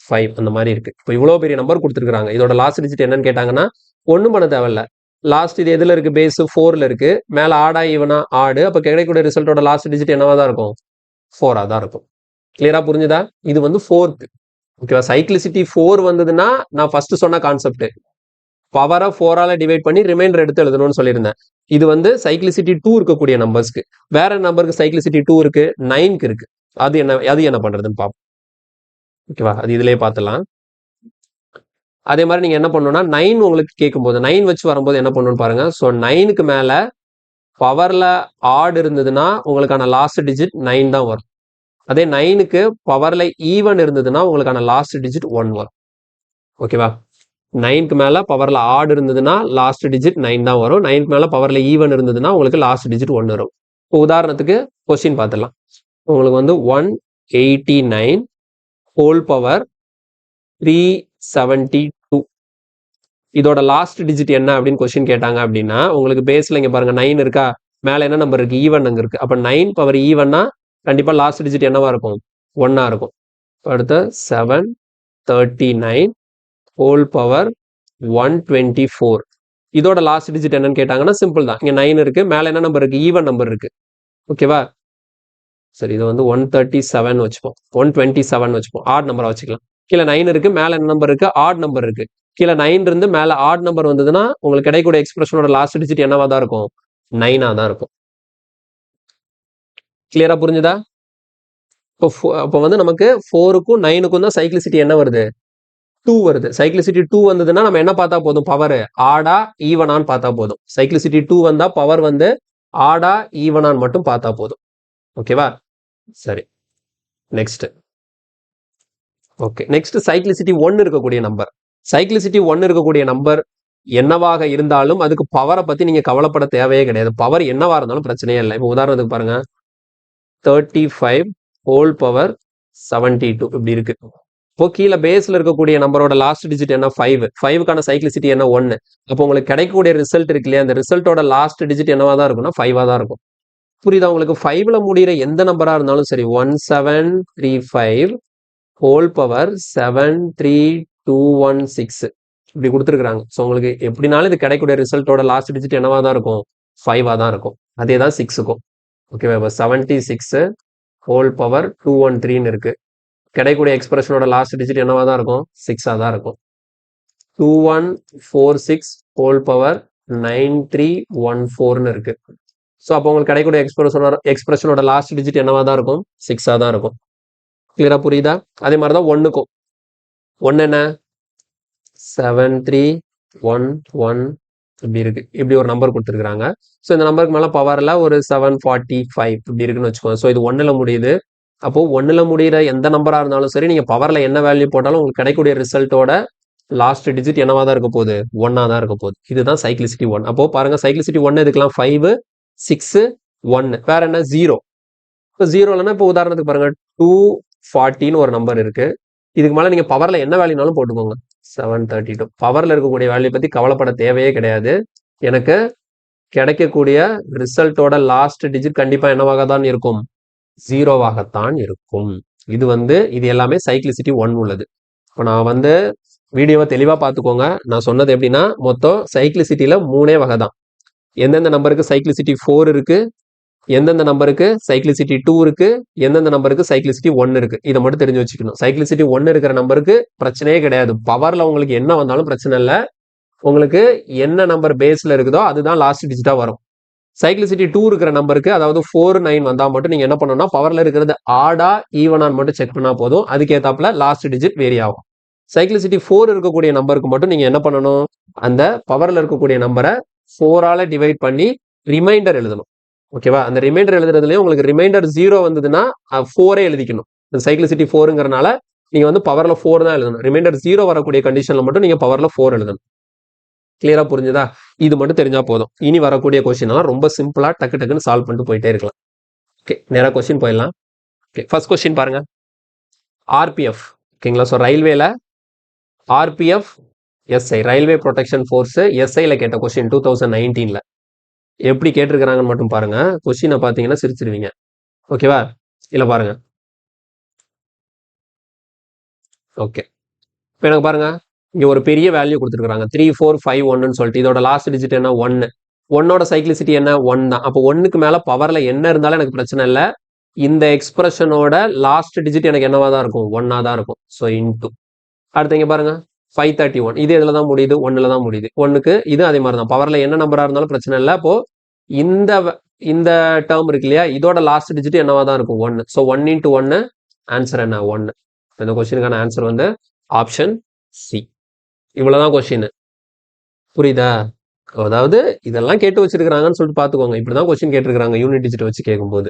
5 அந்த மாதிரி இருக்கு. இப்போ இவ்வளவு பெரிய நம்பர் கொடுத்துருக்காங்க. இதோட லாஸ்ட் டிஜிட் என்னன்னு கேட்டாங்கன்னா ஒன்றும் பண்ண தேவையில்ல. லாஸ்ட் இது எதுல இருக்கு? பேஸ் 4ல இருக்கு. மேல ஆடா ஈவனா? ஆடு. அப்போ கிடைக்கக்கூடிய ரிசல்ட்டோட லாஸ்ட் டிஜிட் என்னவா தான் இருக்கும்? 4ஆ தான் இருக்கும். கிளியரா புரிஞ்சுதா? இது வந்து 4th. ஓகேவா? சைக்ளிசிட்டி 4 வந்ததுன்னா நான் ஃபர்ஸ்ட் சொன்ன கான்செப்ட் பவரை 4ஆல டிவைட் பண்ணி ரிமைண்டர் எடுத்து எழுதணும்னு சொல்லியிருந்தேன். இது வந்து சைக்ளிசிட்டி 2 இருக்கக்கூடிய நம்பர்ஸ்க்கு. வேற நம்பருக்கு சைக்ளிசிட்டி 2 இருக்கு, 9க்கு இருக்கு. அது என்ன பண்றதுன்னு பார்ப்போம். ஓகேவா? அது இதுலயே பார்த்துலாம். அதே மாதிரி நீங்க என்ன பண்ணணும்னா 9 உங்களுக்கு கேட்கும்போது 9 வச்சு வரும்போது என்ன பண்ணணும்னு பாருங்க. ஸோ 9க்கு மேல பவர்ல ஆட் இருந்ததுன்னா உங்களுக்கான லாஸ்ட் டிஜிட் 9 தான் வரும். அதே 9க்கு பவர்ல ஈவன் இருந்ததுன்னா உங்களுக்கான லாஸ்ட் டிஜிட் 1 வரும். ஓகேவா? 9க்கு மேல பவர்ல ஆட் இருந்ததுன்னா லாஸ்ட் டிஜிட் 9 தான் வரும். 9க்கு மேல பவர்ல ஈவன் இருந்ததுன்னா உங்களுக்கு லாஸ்ட் டிஜிட் 1 வரும். இப்போ உதாரணத்துக்கு கொஸ்டின் பார்த்துடலாம். உங்களுக்கு வந்து 189 ஹோல் பவர் 372 இதோட லாஸ்ட் டிஜிட் என்ன அப்படின்னு கொஸ்டின் கேட்டாங்க அப்படின்னா உங்களுக்கு பேஸ்ல இங்க பாருங்க 9 இருக்கா, மேல என்ன நம்பர் இருக்கு? ஈவன் அங்க இருக்கு. அப்ப 9 பவர் ஈவன்னா கண்டிப்பா லாஸ்ட் டிஜிட் என்னவா இருக்கும்? 1ஆ இருக்கும். அடுத்து 739 ஹோல் பவர் 124 இதோட லாஸ்ட் டிஜிட் என்னன்னு கேட்டாங்கன்னா சிம்பிள் தான். இங்க 9 இருக்கு, மேல என்ன நம்பர் இருக்கு? ஈவன் நம்பர் இருக்கு. ஓகேவா? சரி, இது வந்து 137 வச்சுப்போம், 127 வச்சுப்போம். ஆட் நம்பரா வச்சுக்கலாம். கீழே 9 இருக்கு, மேல என்ன நம்பர் இருக்கு? ஆட் நம்பர் இருக்கு. கீழே 9 இருந்து மேல ஆட் நம்பர் வந்ததுன்னா உங்களுக்கு கிடைக்கக்கூடிய எக்ஸ்பிரஷனோட லாஸ்ட் டிஜிட் என்னவா தான் இருக்கும்? 9ஆ தான் இருக்கும். கிளியரா புரிஞ்சுதா? இப்போ வந்து நமக்கு 4க்கும் 9க்கும் தான் சைக்ளிசிட்டி என்ன வருது? 2 வருது. சைக்ளிசிட்டி 2 வந்ததுன்னா நம்ம என்ன பார்த்தா போதும்? பவர் ஆடா ஈவனான்னு பார்த்தா போதும். சைக்ளிசிட்டி 2 வந்தா பவர் வந்து ஆடா ஈவனான்னு மட்டும் பார்த்தா போதும். ஓகேவா? சரி, நெக்ஸ்ட். ஓகே, நெக்ஸ்ட் சைக்ளிசிட்டி 1 இருக்கக்கூடிய நம்பர். சைக்ளிசிட்டி 1 இருக்கக்கூடிய நம்பர் என்னவாக இருந்தாலும் அதுக்கு பவரை பத்தி நீங்க கவலைப்பட தேவையே கிடையாது. பவர் என்னவா இருந்தாலும் பிரச்சனையே இல்லை. இப்போ உதாரணத்துக்கு பாருங்க, 35 ஹோல் பவர் 72 இப்படி இருக்கு. இப்போ கீழே பேஸ்ல இருக்கக்கூடிய நம்பரோட லாஸ்ட் டிஜிட் என்ன? 5. 5க்கான சைக்ளிசிட்டி என்ன? 1. அப்போ உங்களுக்கு கிடைக்கக்கூடிய ரிசல்ட் இருக்கு இல்லையா, அந்த ரிசல்ட்டோட லாஸ்ட் டிஜிட் என்னவா தான் இருக்கும்னா 5ஆ தான் இருக்கும். புரியுதா உங்களுக்கு? 5ல முடிகிற எந்த நம்பரா இருந்தாலும் சரி, 1735 ஹோல் பவர் 73216 இப்படி கொடுத்துருக்காங்க. ஸோ உங்களுக்கு எப்படினாலும் இது கிடைக்கக்கூடிய ரிசல்ட்டோட லாஸ்ட் டிஜிட் என்னவா தான் இருக்கும்? 5ஆ தான் இருக்கும். அதே தான் 6க்கும். ஓகேவா? இப்போ 76 ஹோல் பவர் 213 இருக்கு. கிடைக்கக்கூடிய எக்ஸ்பிரஷனோட லாஸ்ட் டிஜிட் என்னவா தான் இருக்கும்? 6ஆ தான் இருக்கும். 2146 ஹோல் பவர் 9314 இருக்கு. ஸோ அப்போ உங்களுக்கு கிடைக்கக்கூடிய எக்ஸ்பிரஷனோட லாஸ்ட் டிஜிட் என்னவா தான் இருக்கும்? 6ஆ தான் இருக்கும். கிளியரா புரியுதா? அதே மாதிரி தான் 1க்கும். 1 என்ன? 7311 இப்படி இருக்கு. இப்படி ஒரு நம்பர் கொடுத்துருக்காங்க. ஸோ இந்த நம்பருக்கு மேல பவர்ல ஒரு 745 இப்படி இருக்குன்னு வச்சுக்கோங்க. ஸோ இது 1ல முடியுது. அப்போ 1ல முடிகிற எந்த நம்பரா இருந்தாலும் சரி, நீங்க பவர்ல என்ன வேல்யூ போட்டாலும் உங்களுக்கு கிடைக்கக்கூடிய ரிசல்ட்டோட லாஸ்ட் டிஜிட் என்னவா தான் இருக்க போகுது? 1ஆ தான் இருக்க போகுது. இதுதான் சைக்ளிசிட்டி 1. அப்போ பாருங்க, சைக்ளிசிட்டி 1 இதுக்கெல்லாம் 5 6 1 வேற என்ன? 0. இப்போ 0 இல்லைன்னா இப்போ உதாரணத்துக்கு பாருங்க 240 ஒரு நம்பர் இருக்கு. இதுக்கு மேல நீங்க பவர்ல என்ன வேல்யூனாலும் போட்டுக்கோங்க. 732 பவர்ல இருக்கக்கூடிய வேல்யூ பத்தி கவலைப்பட தேவையே கிடையாது. எனக்கு கிடைக்கக்கூடிய ரிசல்ட்டோட லாஸ்ட் டிஜிட் கண்டிப்பா என்னவாக தான் இருக்கும்? 0வாகத்தான் இருக்கும். இது எல்லாமே சைக்ளிசிட்டி 1 உள்ளது. இப்போ நான் வந்து வீடியோவை தெளிவா பார்த்துக்கோங்க. நான் சொன்னது எப்படின்னா மொத்தம் சைக்ளிசிட்டியில 3 வகை தான். எந்தெந்த நம்பருக்கு சைக்ளிசிட்டி 4 இருக்கு, எந்தெந்த நம்பருக்கு சைக்ளிசிட்டி 2 இருக்கு, எந்தெந்த நம்பருக்கு சைக்ளிசிட்டி 1 இருக்கு. இதை மட்டும் தெரிஞ்சு வச்சுக்கணும். சைக்ளிசிட்டி 1 இருக்கிற நம்பருக்கு பிரச்சனையே கிடையாது. பவர்ல உங்களுக்கு என்ன வந்தாலும் பிரச்சனை இல்லை. உங்களுக்கு என்ன நம்பர் பேஸ்ல இருக்குதோ அதுதான் லாஸ்ட் டிஜிட்டா வரும். சைக்ளிசிட்டி 2 இருக்கிற நம்பருக்கு, அதாவது 4, 9 வந்தா மட்டும் நீங்க என்ன பண்ணணும்னா பவர்ல இருக்கிறது ஆடா ஈவனான்னு மட்டும் செக் பண்ணா போதும். அதுக்கேத்தாப்புல லாஸ்ட் டிஜிட் வேரி ஆகும். சைக்ளிசிட்டி 4 இருக்கக்கூடிய நம்பருக்கு மட்டும் நீங்க என்ன பண்ணணும், அந்த பவர்ல இருக்கக்கூடிய நம்பரை 4ஆல டிவைட் பண்ணி ரிமைண்டர் எழுதணும். ஓகேவா? அந்த ரிமைண்டர் எழுதுறதுலயும் உங்களுக்கு ரிமைண்டர் 0 வந்ததுன்னா 4 எழுதிக்கணும். சைக்ளிசிட்டி 4ங்கிறனால நீங்க வந்து பவர்ல 4 தான் எழுதணும். ரிமைண்டர் 0 வரக்கூடிய கண்டிஷன்ல மட்டும் நீங்க பவர்ல 4 எழுதணும். கிளியரா புரிஞ்சுதா? இது மட்டும் தெரிஞ்சா போதும். இனி வரக்கூடிய கொஸ்டின் எல்லாம் ரொம்ப சிம்பிளா டக்கு டக்குன்னு சால்வ் பண்ணிட்டு போயிட்டே இருக்கலாம். ஓகே, நேரா கொஸ்டின் போயிடலாம். ஓகே, ஃபர்ஸ்ட் கொஸ்டின் பாருங்க. ஆர்பிஎஃப், ஓகேங்களா? ஸோ ரயில்வேல RPF SI, railway protection force எஸ்ஐல கேட்ட கொஸ்டின் 2019ல எப்படி கேட்டிருக்கிறாங்கன்னு மட்டும் பாருங்க. கொஸ்டினை பார்த்தீங்கன்னா சிரிச்சிருவீங்க. ஓகேவா? இல்ல பாருங்க. ஓகே, இப்போ எனக்கு பாருங்க, இங்க ஒரு பெரிய வேல்யூ கொடுத்துருக்காங்க 3451 சொல்லிட்டு. இதோட லாஸ்ட் டிஜிட் என்ன? 1. 1ஓட சைக்ளிசிட்டி என்ன? 1 தான். அப்போ 1க்கு மேல பவர்ல என்ன இருந்தாலும் எனக்கு பிரச்சனை இல்லை. இந்த எக்ஸ்பிரஷனோட லாஸ்ட் டிஜிட் எனக்கு என்னவா தான் இருக்கும்? 1ஆ தான் இருக்கும். So into. அடுத்து இங்க பாருங்க 531. இது எதுல தான் முடியுது? 1ல தான் முடியுது. 1க்கு இது அதே மாதிரி தான். பவர்ல என்ன நம்பரா இருந்தாலும் பிரச்சனை இல்லை. அப்போ இந்த இந்த டேர்ம் இருக்கு இல்லையா, இதோட லாஸ்ட் டிஜிட் என்னவா தான் இருக்கும்? 1. ஸோ 1 into 1, ஆன்சர் என்ன? 1. இந்த கொஸ்டினுக்கான ஆன்சர் வந்து ஆப்ஷன் சி. இவ்வளவுதான் கொஸ்டின். புரியுதா? அதாவது இதெல்லாம் கேட்டு வச்சிருக்காங்கன்னு சொல்லிட்டு பாத்துக்கோங்க. இப்படிதான் கொஸ்டின் கேட்டிருக்காங்க யூனிட் டிஜிட் வச்சு கேட்கும்போது.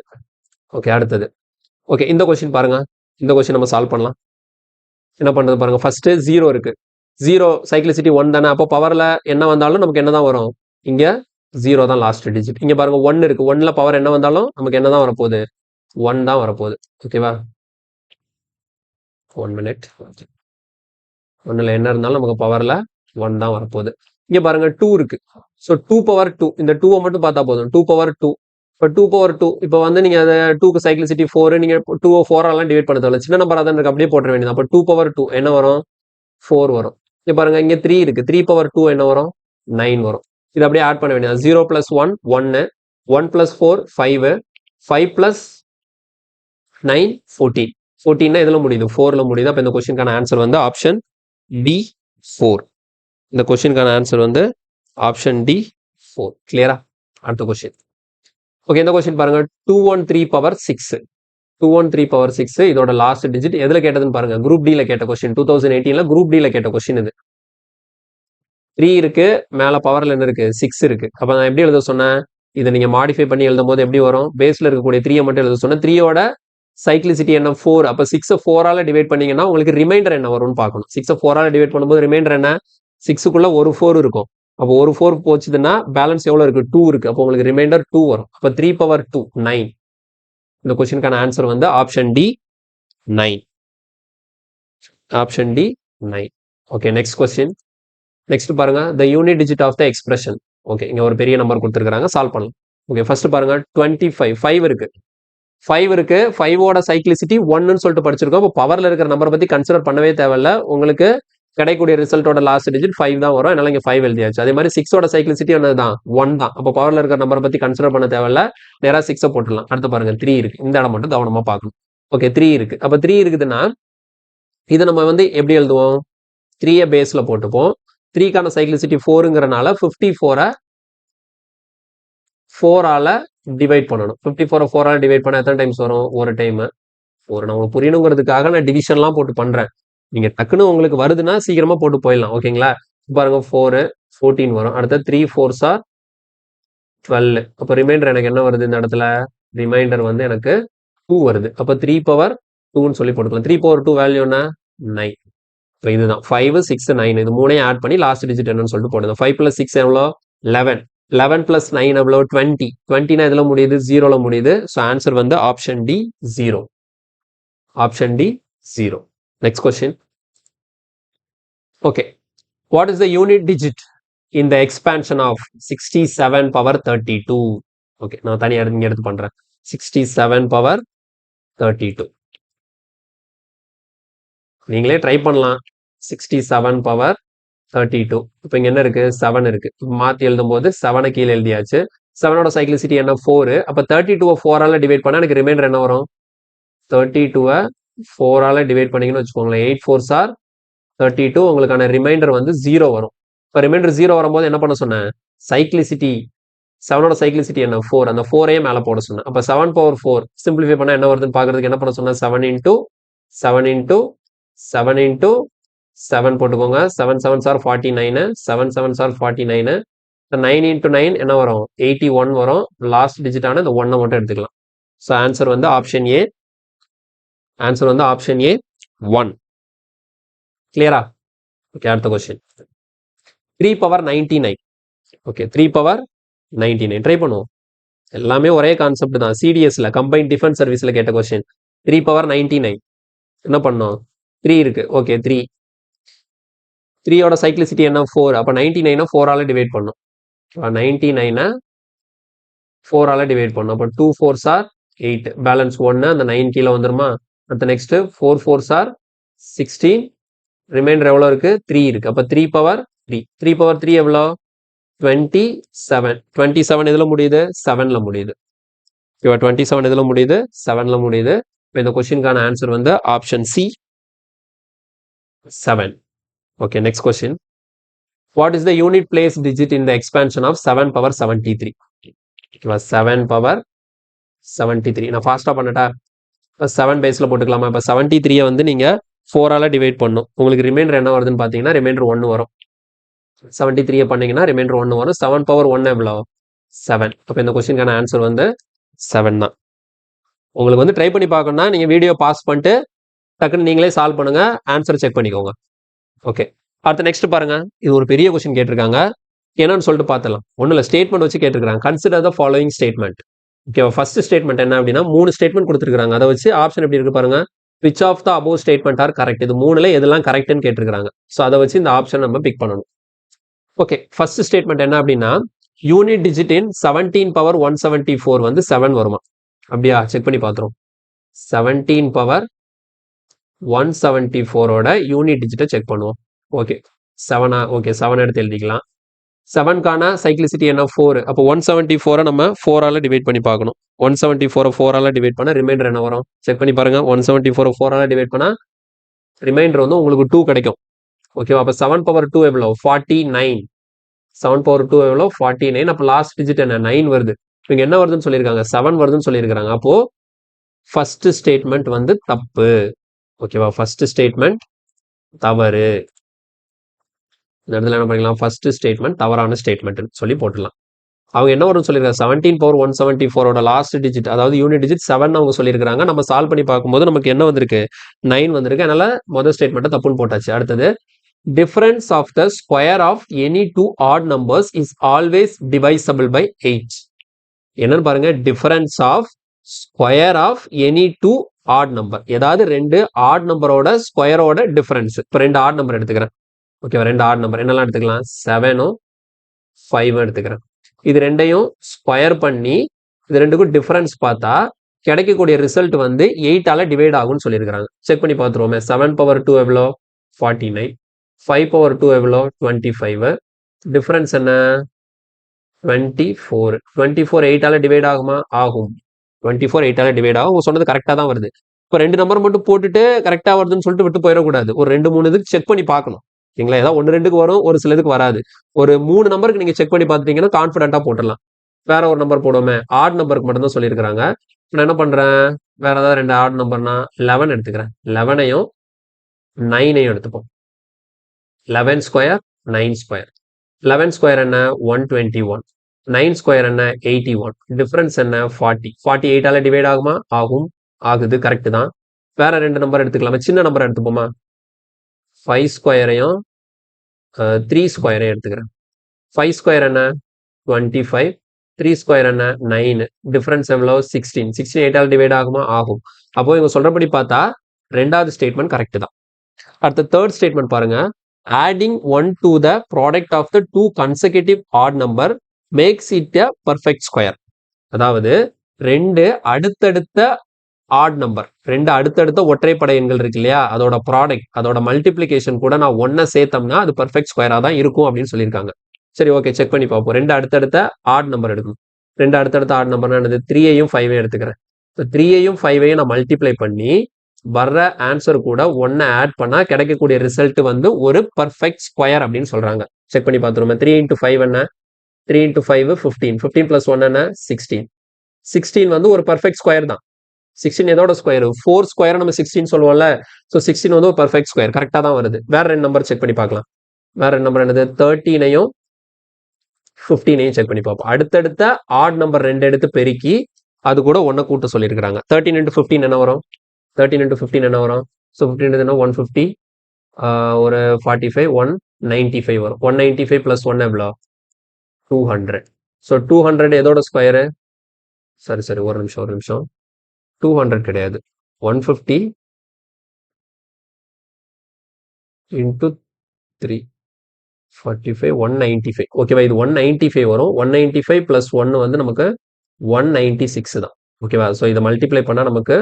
ஓகே, அடுத்தது. ஓகே, இந்த கொஸ்டின் பாருங்க. இந்த கொஸ்டின் நம்ம சால்வ் பண்ணலாம். என்ன பண்றது பாருங்க. ஃபர்ஸ்ட் 0 இருக்கு. 0 சைக்ளிசிட்டி 1 தானே. அப்போ பவர்ல என்ன வந்தாலும் நமக்கு என்ன தான் வரும்? இங்க 0 தான் லாஸ்ட் டிஜிட். இங்க பாருங்க 1 இருக்கு. 1ல பவர் என்ன வந்தாலும் நமக்கு என்ன தான் வரப்போகுது? 1 தான் வரப்போகுது. ஓகேவா? 1 minute. 1ல என்ன இருந்தாலும் நமக்கு பவர்ல 1 தான் வரப்போகுது. இங்க பாருங்க 2 இருக்கு. ஸோ 2 பவர் 2, இந்த 2 மட்டும் பார்த்தா போதும். 2 பவர் 2. இப்போ 2 பவர் 2, இப்போ வந்து நீங்க அதை 2க்கு சைக்ளிசிட்டி 4, நீங்க 2 4ஆலாம் டிவைட் பண்ண தேவையில்ல. சின்ன நம்பரா தான் இருக்கு, அப்படியே போட்ட வேண்டியது. அப்போ 2 பவர் 2 என்ன வரும்? 4 வரும். இங்க பாருங்க இங்க 3 இருக்கு. 3 பவர் 2 என்ன வரும்? 9 வரும். இது அப்படியே ஆட் பண்ண வேண்டியது. 0 plus 1 1, 1 plus 4 5, 5 plus 9 14. 14 இதுல முடியுது, 4ல முடியுது. அப்ப இந்த கொஸ்டினுக்கான ஆன்சர் வந்து ஆப்ஷன் டி 4. இந்த கொஸ்டினுக்கான ஆன்சர் வந்து ஆப்ஷன் டி 4. கிளியரா? அடுத்த கொஸ்டின். ஓகே, இந்த கொஸ்டின் பாருங்க. 213 பவர் 6. 213 பவர் 6 இதோட லாஸ்ட் டிஜிட் எதுல கேட்டதுன்னு பாருங்க. குரூப் டி ல கேட்ட கொஸ்டின். 2018ல குரூப் டி ல கேட்ட கொஸ்டின் இது. 3 இருக்கு, மேல பவர்ல என்ன இருக்கு? 6 இருக்கு. அப்ப நான் எப்படி எழுத சொன்னேன்? இதை நீங்க மாடிஃபை பண்ணி எழுதும் போது எப்படி வரும்? பேஸ்ல இருக்கக்கூடிய 3 மட்டும் எழுத சொன்னேன். 3ஓட சைக்ளிசிட்டி என்ன? 4. அப்ப 6 4ஆல டிவைட் பண்ணீங்கன்னா உங்களுக்கு ரிமைண்டர் என்ன வரும்னு பார்க்கணும். 6 4ஆல டிவைட் பண்ணும்போது ரிமைண்டர் என்ன? 6க்குள்ள ஒரு 4 இருக்கும். அப்போ ஒரு 4 போச்சுதுன்னா பேலன்ஸ் எவ்வளவு இருக்கு? 2 இருக்கு. அப்போ உங்களுக்கு ரிமைண்டர் 2 வரும். அப்ப 3 பவர் 2 9. இந்த கொஸ்டினுக்கான ஆன்சர் வந்து option D 9. Option D 9. Okay, next question. Next பாருங்க, the unit digit of the expression. Okay, இங்க ஒரு பெரிய நம்பர் கொடுத்துருக்காங்க, சால்வ் பண்ணலாம். ஓகே, ஃபர்ஸ்ட் பாருங்க 25. 5 இருக்கு. 5 இருக்கு. 5ஓட சைக்ளிசிட்டி 1ன்னு சொல்லிட்டு படிச்சிருக்கோம். இப்போ பவர்ல இருக்கிற நம்பரை பத்தி கன்சிடர் பண்ணவே தேவையில்ல. உங்களுக்கு கிடைக்கக்கூடிய ரிசல்ட்டோட லாஸ்ட் டிஜிட் 5 தான் வரும். அதனால இங்க 5 எழுதியாச்சு. அதே மாதிரி 6ஓட சைக்ளிசிட்டி என்னதுதான்? 1 தான். அப்போ பவர்ல இருக்கிற நம்பரை பத்தி கன்சிடர் பண்ண தேவையில்ல. நேரா 6 போட்டுடலாம். அடுத்து பாருங்க 3 இருக்கு. இந்த இடம் மட்டும் கவனமா பார்க்கணும். ஓகே, 3 இருக்கு. அப்ப 3 இருக்குதுன்னா இதை நம்ம வந்து எப்படி எழுதுவோம்? 3 பேஸ்ல போட்டுப்போம். 3க்கான சைக்ளிசிட்டி 4ங்கிறனால 54 4ஆல டிவைட் பண்ணணும். 54 4ஆல டிவைட் பண்ண எத்தனை டைம்ஸ் வரும்? ஒரு டைம். ஒரு நான் உங்களுக்கு புரியணுங்கிறதுக்காக நான் டிவிஷன்லாம் போட்டு பண்றேன். நீங்க டக்குன்னு உங்களுக்கு வருதுன்னா சீக்கிரமா போட்டு போயிடலாம். ஓகேங்களா? பாருங்க 4 14 வரும். அடுத்து 3 4s are 12. அப்ப ரிமைண்டர் எனக்கு என்ன வருது இந்த இடத்துல? ரிமைண்டர் வந்து எனக்கு 2 வருது. அப்ப 3 பவர் 2ன்னு சொல்லி போட்டுக்கலாம். 3 பவர் 2 வேல்யூ என்ன? 9. இப்போ இதுதான் 5 6 9 இது மூணையும் ஆட் பண்ணி லாஸ்ட் டிஜிட் என்னன்னு சொல்லிட்டு போடுங்க. 5 plus 6 எவ்வளோ? 11. 11 plus 9 எவ்வளோ? 20. 20னா இதுல முடியுது, 0ல முடியுது. ஸோ ஆன்சர் வந்து option D 0. Option D 0. Next question. Okay, what is the unit digit in the expansion of 67 power 32? Okay, நான் தனியாக இங்கே எடுத்து பண்றேன். 67 பவர் 32 நீங்களே ட்ரை பண்ணலாம். 67 பவர் 32. இப்போ இங்க என்ன இருக்கு? 7 இருக்கு. மாத்தி எழுதும் போது 7 கீழே எழுதியாச்சு. 7ஓட சைக்ளிசிட்டி என்ன 4. அப்போ 32 4ஆல் டிவைட் பண்ணால் எனக்கு ரிமைண்டர் என்ன வரும்? 32 4ஆல் டிவைட் பண்ணிங்கன்னு வச்சுக்கோங்களேன். 8 4s are 32. உங்களுக்கான ரிமைண்டர் வந்து 0 வரும். இப்போ ரிமைண்டர் 0 வரும்போது என்ன பண்ண சொன்னேன்? சைக்ளிசிட்டி 7ஓட சைக்ளிசிட்டி என்ன 4. அந்த 4ஐயே மேலே போட சொன்னேன். அப்போ 7 பவர் 4 சிம்பிளிஃபை பண்ணால் என்ன வருதுன்னு பார்க்கறதுக்கு என்ன பண்ண சொன்னேன்? 7 into 7 into 7 into 7 போட்டுக்கோங்க. 7 7s are 49. 7 7s are 49. 9 into 9 என்ன வரும்? 81 வரும். லாஸ்ட் டிஜிட்டான இந்த 1 மட்டும் எடுத்துக்கலாம். ஸோ ஆன்சர் வந்து ஆப்ஷன் ஏ. ஆன்சர் வந்து ஆப்ஷன் ஏ 1. கிளியரா? ஓகே, அடுத்த question. 3 power 99. Okay, 3 power 99 try பண்ணுவோம். எல்லாமே ஒரே கான்செப்ட் தான். சிடிஎஸ்ல கம்பைன்ட் டிஃபென்ஸ் சர்வீஸ்ல கேட்ட கொஸ்டின். 3 power 99 என்ன பண்ணோம்? 3 இருக்கு. ஓகே, 3. 3ஓட சைக்ளிசிட்டி என்ன 4. அப்போ 99 4ஆல் டிவைட் பண்ணும். 99 4ஆல் டிவைட் பண்ணும். அப்போ 2 4s are 8. பேலன்ஸ் 1. அந்த 9 கீழே வந்துருமா? அடுத்த நெக்ஸ்ட் 4 4s are 16. ரிமைண்டர் எவ்வளோ இருக்கு? 3 இருக்கு. அப்போ 3 power 3. 3 power 3 எவ்வளோ? 27. 27 எதில் முடியுது? 7ல முடியுது. ஓகேவா? 27 எதில் முடியுது? 7ல முடியுது. இப்போ இந்த கொஸ்டினுக்கான ஆன்சர் வந்து option C 7. Okay, next question. What is the unit place digit in the expansion of 7 power 73? Okay, 7 power 73. நான் ஃபாஸ்ட்டாக பண்ணட்டா? 7 பேஸில் போட்டுக்கலாமா? இப்போ 73 வந்து நீங்கள் 4ஆல் டிவைட் பண்ணும். உங்களுக்கு ரிமைண்டர் என்ன வருதுன்னு பார்த்தீங்கன்னா ரிமைண்டர் 1 வரும். 73 பண்ணீங்கன்னா ரிமைண்டர் 1 வரும். 7 பவர் 1 எவ்வளோ? 7. அப்போ இந்த கொஸ்டினுக்கான ஆன்சர் வந்து 7 தான். உங்களுக்கு வந்து ட்ரை பண்ணி பார்க்கணும்னா நீங்கள் வீடியோ பாஸ் பண்ணிட்டு டக்குன்னு நீங்களே சால்வ் பண்ணுங்க, ஆன்சர் செக் பண்ணிக்கோங்க. ஓகே, அடுத்த நெக்ஸ்ட் பாருங்க. இது ஒரு பெரிய கொஸ்டின் கேட்டிருக்காங்க. என்னன்னு சொல்லிட்டு பார்த்துலாம். ஒன்றும் இல்லை, ஸ்டேட்மெண்ட் வச்சு கேட்டிருக்காங்க. Consider the following statement. ஓகேவா? ஃபர்ஸ்ட் ஸ்டேட்மெண்ட் என்ன அப்படின்னா 3 ஸ்டேட்மெண்ட் கொடுத்துருக்காங்க. அதை வச்சு ஆப்ஷன் எப்படி இருக்கு பாருங்க. Which of the above statement are correct. இது 3ல எதெல்லாம் கரெக்ட்னு கேட்டிருக்காங்க. ஸோ அதை வச்சு இந்த ஆப்ஷன் நம்ம பிக் பண்ணணும். ஓகே, ஃபர்ஸ்ட் ஸ்டேட்மெண்ட் என்ன அப்படின்னா யூனிட் டிஜிட் இன் 17 பவர் 174 வந்து 7 வருமா? அப்படியா? செக் பண்ணி பார்த்துரும். 17 பவர் 174ஓட யூனிட் டிஜிட்டை செக் பண்ணுவோம். ஓகே, 7. ஓகே, 7 எடுத்து எழுதிக்கலாம். 7க்கான சைக்ளிசிட்டி என்ன 4. அப்போ 174 நம்ம 4ஆல் டிவைட் பண்ணி பார்க்கணும். 174 4ஆல் டிவைட் பண்ணால் ரிமைண்டர் என்ன வரும்? செக் பண்ணி பாருங்க. 174 4ஆல் டிவைட் பண்ணால் ரிமைண்டர் வந்து உங்களுக்கு 2 கிடைக்கும். ஓகேவா? அப்போ 7 பவர் 2 எவ்வளோ? 49. 7 பவர் 2 எவ்வளோ? 49. அப்போ லாஸ்ட் டிஜிட் என்ன? 9 வருது. இவங்க என்ன வருதுன்னு சொல்லியிருக்காங்க? 7 வருதுன்னு சொல்லியிருக்காங்க. அப்போ ஃபர்ஸ்ட் ஸ்டேட்மெண்ட் வந்து தப்பு. ஓகேவா? ஃபர்ஸ்ட் ஸ்டேட்மெண்ட் தவறு. இந்த இடத்துல என்ன பண்ணிக்கலாம்? ஃபர்ஸ்ட் ஸ்டேட்மெண்ட் தவறான ஸ்டேட்மெண்ட் சொல்லி போட்டுடலாம். அவங்க என்ன வரும்னு சொல்லியிருக்காங்க? 17 பவர் 174ஓட லாஸ்ட் டிஜிட், அதாவது யூனிட் டிஜிட் 7 அவங்க சொல்லியிருக்காங்க. நம்ம சால்வ் பண்ணி பார்க்கும்போது நமக்கு என்ன வந்திருக்கு? 9 வந்திருக்கு. அதனால முதல் ஸ்டேட்மெண்ட்டை தப்புன்னு போட்டாச்சு. அடுத்தது, difference of the square of any 2 odd numbers is always divisible by 8. என்னன்னு பாருங்க. Difference of square of any 2 odd number. ஏதாவது 2 ஆட் நம்பரோட ஸ்கொயரோட டிஃபரன்ஸ். இப்போ 2 ஆட் நம்பர் எடுத்துக்கிறேன். ஓகேவா? 2 ஆட் நம்பர் என்னெல்லாம் எடுத்துக்கலாம்? 7ம் 5ம் எடுத்துக்கிறேன். இது ரெண்டையும் ஸ்கொயர் பண்ணி இது ரெண்டுக்கும் டிஃபரன்ஸ் பார்த்தா கிடைக்கக்கூடிய ரிசல்ட் வந்து 8ஆல டிவைட் ஆகும்னு சொல்லியிருக்காங்க. செக் பண்ணி பார்த்துருவோமே. 7 பவர் 2 எவ்வளோ? 49. 5 பவர் 2 எவ்வளோ? 25. டிஃபரன்ஸ் என்ன? 24. 24 8ஆல டிவைட் ஆகுமா? ஆகும். 24 8ஆல டிவைட் ஆகும். உங்க சொன்னது கரெக்டாக தான் வருது. இப்போ 2 நம்பர் மட்டும் போட்டுட்டு கரெக்டாக வருதுன்னு சொல்லிட்டு விட்டு போயிடக்கூடாது. ஒரு 2 3 இதுக்கு செக் பண்ணி பார்க்கணும். ஓகேங்களா? ஏதாவது 1 2க்கு வரும், ஒரு சிலதுக்கு வராது. ஒரு 3 நம்பருக்கு நீங்க செக் பண்ணி பார்த்துட்டீங்கன்னா கான்ஃபிடென்ட்டா போட்டுடலாம். வேற ஒரு நம்பர் போடுவோமே. ஆட் நம்பருக்கு மட்டும் தான் சொல்லியிருக்காங்க. நான் என்ன பண்றேன்? வேற ஏதாவது 2 ஆட் நம்பர்னா 11 எடுத்துக்கிறேன். 11ஐயும் 9ஐயும் எடுத்துப்போம். 11 ஸ்கொயர் 9 ஸ்கொயர். 11 ஸ்கொயர் என்ன? 121. 9 ஸ்கொயர் என்ன? 81. டிஃபரன்ஸ் என்ன? 40. 40 8ஆல டிவைட் ஆகுமா? ஆகும். ஆகுது. கரெக்ட் தான். வேற 2 நம்பர் எடுத்துக்கலாமா? சின்ன நம்பர் எடுத்துப்போமா? 5 ஸ்கொயரையும் 3 ஸ்கொயரையும் எடுத்துக்கிறேன். 5 ஸ்கொயர் என்ன? 25. 3 ஸ்கொயர் என்ன? 9. டிஃபரன்ஸ் எவ்வளோ? 16. 16 8ஆல் டிவைட் ஆகுமா? ஆகும். அப்போ இவங்க சொல்றபடி பார்த்தா 2வது ஸ்டேட்மெண்ட் கரெக்ட் தான். அடுத்த தேர்ட் ஸ்டேட்மெண்ட் பாருங்க. Adding 1 to the product of the 2 consecutive odd number makes it a perfect square. அதாவது 2 அடுத்தடுத்த ஆட் நம்பர், 2 அடுத்தடுத்த ஒற்றைப்படை எண்கள் இருக்கு இல்லையா, அதோட ப்ராடக்ட், அதோட மல்டிப்ளிகேஷன் கூட நான் 1 சேர்த்தோம்னா அது பர்ஃபெக்ட் ஸ்கொயரா தான் இருக்கும் அப்படின்னு சொல்லியிருக்காங்க. சரி, ஓகே, செக் பண்ணி பார்ப்போம். 2 அடுத்தடுத்த ஆட் நம்பர் எடுக்கணும். ரெண்டு அடுத்தடுத்த ஆட் நம்பர்னா என்னது 3ஐயும் 5ஐயும் எடுத்துக்கிறேன். இப்போ 3ஐயும் 5ஐயும் நான் மல்டிப்ளை பண்ணி வர்ற ஆன்சர் கூட 1 ஆட் பண்ணா கிடைக்கக்கூடிய ரிசல்ட் வந்து ஒரு பர்ஃபெக்ட் ஸ்கொயர் அப்படின்னு சொல்றாங்க. செக் பண்ணி பார்த்துருவோம். 3 into 5 என்ன? 3 into 5 15. 15 plus 1 என்ன? 16. 16 வந்து ஒரு பர்ஃபெக்ட் ஸ்கொயர் தான். 16 எதோட ஸ்கொயர்? 4 ஸ்கொயர் நம்ம 16 சொல்லுவோம்ல. ஸோ 16 வந்து ஒரு பர்ஃபெக்ட் ஸ்கொயர். கரெக்டாக தான் வருது. வேற ரெண்டு நம்பர் செக் பண்ணி பார்க்கலாம். வேற ரெண்டு நம்பர் என்னது? 13ஐயும் 15ஐயும் செக் பண்ணி பார்ப்போம். அடுத்தடுத்த ஆட் நம்பர் ரெண்டு எடுத்து பெருக்கி அது கூட ஒன்றை கூட்ட சொல்லியிருக்காங்க. 13 into 15 என்ன வரும்? 13 into 15 என்ன வரும்? ஸோ 15 என்ன? 150, ஒரு 45, 195 வரும். 195 plus 1 எவ்வளோ? 200. ஸோ 200 எதோட ஸ்கொயரு? சரி ஒரு நிமிஷம் 200 கிடையாது. 150 into 3 45 195. ஓகேவா? இது 195 வரும். 195 plus 1 வந்து நமக்கு 196 தான். ஓகேவா? ஸோ இதை மல்டிப்ளை பண்ணா நமக்கு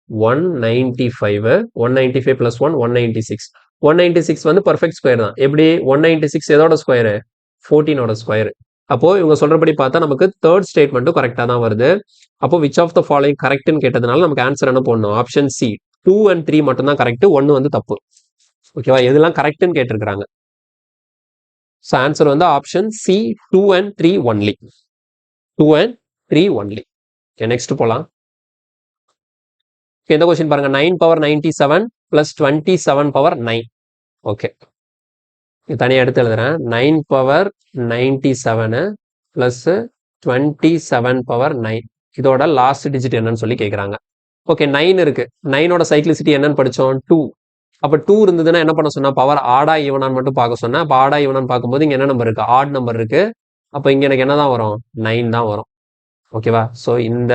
195 195 plus 1 196. 196 வந்து பர்ஃபெக்ட் ஸ்கொயர் தான். எப்படி? 196 எதோட ஸ்கொயரு? 14ஓட ஸ்கொயர். அப்போ இவங்க சொல்றபடி பார்த்தா நமக்கு தேர்ட் ஸ்டேட்மெண்ட்டும் கரெக்டா தான் வருது. அப்போ விச் ஆஃப் த ஃபாலோயிங் கரெக்ட்னு கேட்டதுனால நமக்கு ஆன்சர் என்ன போடணும்? ஆப்ஷன் சி 2 and 3 மட்டும் தான் கரெக்ட், 1 வந்து தப்பு. ஓகேவா? எதெல்லாம் கரெக்ட்னு கேட்டிருக்காங்க. ஸோ ஆன்சர் வந்து option C 2 and 3 only. 2 and 3 only. Okay, next போலாம். இந்த கொஸ்டின் பாருங்க. 9 power 97 plus 27 power 9. ஓகே, தனியாக எடுத்து எழுதுறேன். 9 power 97 plus 27 power 9. இதோட லாஸ்ட் டிஜிட் என்னன்னு சொல்லி கேட்குறாங்க. ஓகே, 9 இருக்கு. 9ஓட சைக்ளிசிட்டி என்னன்னு படித்தோம்? 2. அப்போ 2 இருந்ததுன்னா என்ன பண்ண சொன்னா? பவர் ஆடா ஈவனான்னு மட்டும் பார்க்க சொன்னேன். அப்போ ஆடா ஈவனான்னு பார்க்கும்போது இங்கே என்ன நம்பர் இருக்கு? ஆட் நம்பர் இருக்கு. அப்போ இங்கே எனக்கு என்ன தான் வரும்? 9 தான் வரும். ஓகேவா? ஸோ இந்த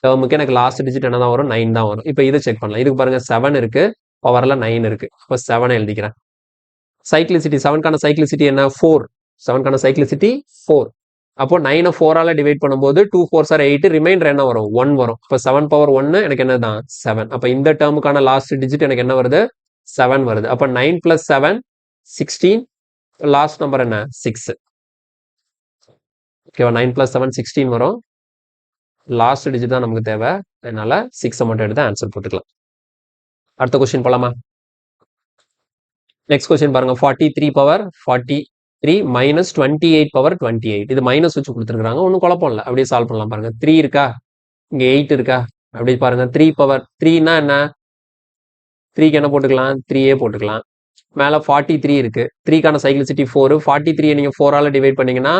டேர்முக்கு எனக்கு லாஸ்ட் டிஜிட் என்ன தான் வரும்? 9 தான் வரும். இப்போ இதை செக் பண்ணலாம். இதுக்கு பாருங்க 7 இருக்கு, பவர்ல 9 இருக்கு. அப்போ 7 எழுதிக்கிறேன். சைக்ளிசிட்டி 7க்கான சைக்ளிசிட்டி என்ன? 4. 7க்கான சைக்ளிசிட்டி 4. அப்போ 9 4ஆல டிவைட் பண்ணும்போது 2 4s are 8, ரிமைண்டர் என்ன வரும்? 1 வரும். இப்போ 7 power 1 எனக்கு என்னதான்? 7. அப்போ இந்த டேர்முக்கான லாஸ்ட் டிஜிட் எனக்கு என்ன வருது? 7 வருது. அப்போ 9 plus 7 16. லாஸ்ட் நம்பர் என்ன? 6. ஓகேவா? 9 plus 7 16 வரும். லாஸ்ட் டிஜிட் தான் நமக்கு தேவை. அதனால 6 மட்டும் எடுத்து ஆன்சர் போட்டுக்கலாம். அடுத்த கொஸ்டின் போலாமா? நெக்ஸ்ட் கொஸ்டின் பாருங்க. 43 power 43 minus 28 power 28. இது மைனஸ் வச்சு கொடுத்துருக்காங்க. ஒன்றும் குழப்பம் இல்லை, அப்படியே சால்வ் பண்ணலாம். பாருங்க, 3 இருக்கா, இங்க 8 இருக்கா, அப்படி பாருங்க. 3 பவர் 3னா என்ன? 3க்கு என்ன போட்டுக்கலாம்? 3a போட்டுக்கலாம். மேல 43 இருக்கு. 3க்கான சைக்ளிசிட்டி 4. 43 நீங்க 4ஆல டிவைட் பண்ணீங்கன்னா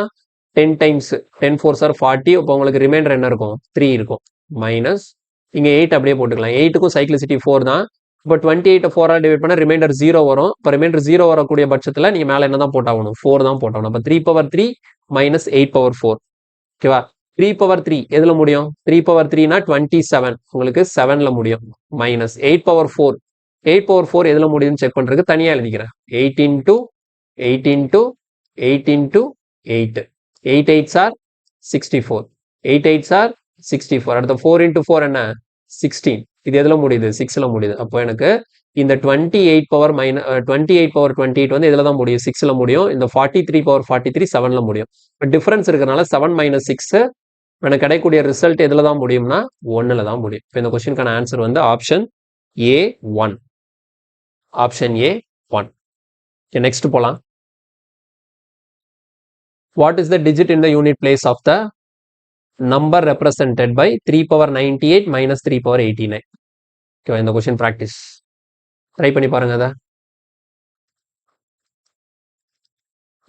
10 டைம்ஸ் 10 4s are 40. அப்போ உங்களுக்கு ரிமைண்டர் என்ன இருக்கும்? 3 இருக்கும். மைனஸ் இங்க 8 அப்படியே போட்டுக்கலாம். 8க்கும் சைக்ளிசிட்டி 4 தான். இப்போ 28 4ஆல டிவைட் பண்ண ரிமைண்டர் 0 வரும். இப்போ ரிமைண்டர் 0 வரக்கூடிய பட்சத்தில் நீங்க மேல என்ன தான் போட்டாகணும்? 4 தான் போட்டாகணும். அப்போ 3 power 3 minus 8 power 4. ஓகேவா? 3 power 3 எதுல முடியும்? 3 power 3னா 27, உங்களுக்கு 7ல முடியும். Minus 8 power 4. 8 power 4 எதுல முடியும்னு செக் பண்றதுக்கு தனியா எழுதிக்கிறேன். 8 into 8 into 8 into 8. 8 8s are 64. 8 8s are 64. அடுத்த 4 into 4 என்ன? 16. இது எதுல முடியுது? 6ல முடியுது. அப்போ எனக்கு இந்த 28 பவர் 28 வந்து எதுல தான் முடியும்? 6ல முடியும். இந்த 43 power 43 7ல முடியும். டிஃபரன்ஸ் இருக்கிறனால 7 minus 6 எனக்கு கிடைக்கக்கூடிய ரிசல்ட் எதுல தான் முடியும்னா 1ல தான் முடியும். இப்போ இந்த கொஸ்டினுக்கான ஆன்சர் வந்து option A1. Option A1. Next போலாம். What is the digit in the unit place of the number represented by 3 power 98 minus 3 power 89? ஓகேவா? இந்த கொஸ்டின் ப்ராக்டிஸ் ட்ரை பண்ணி பாருங்க. அதை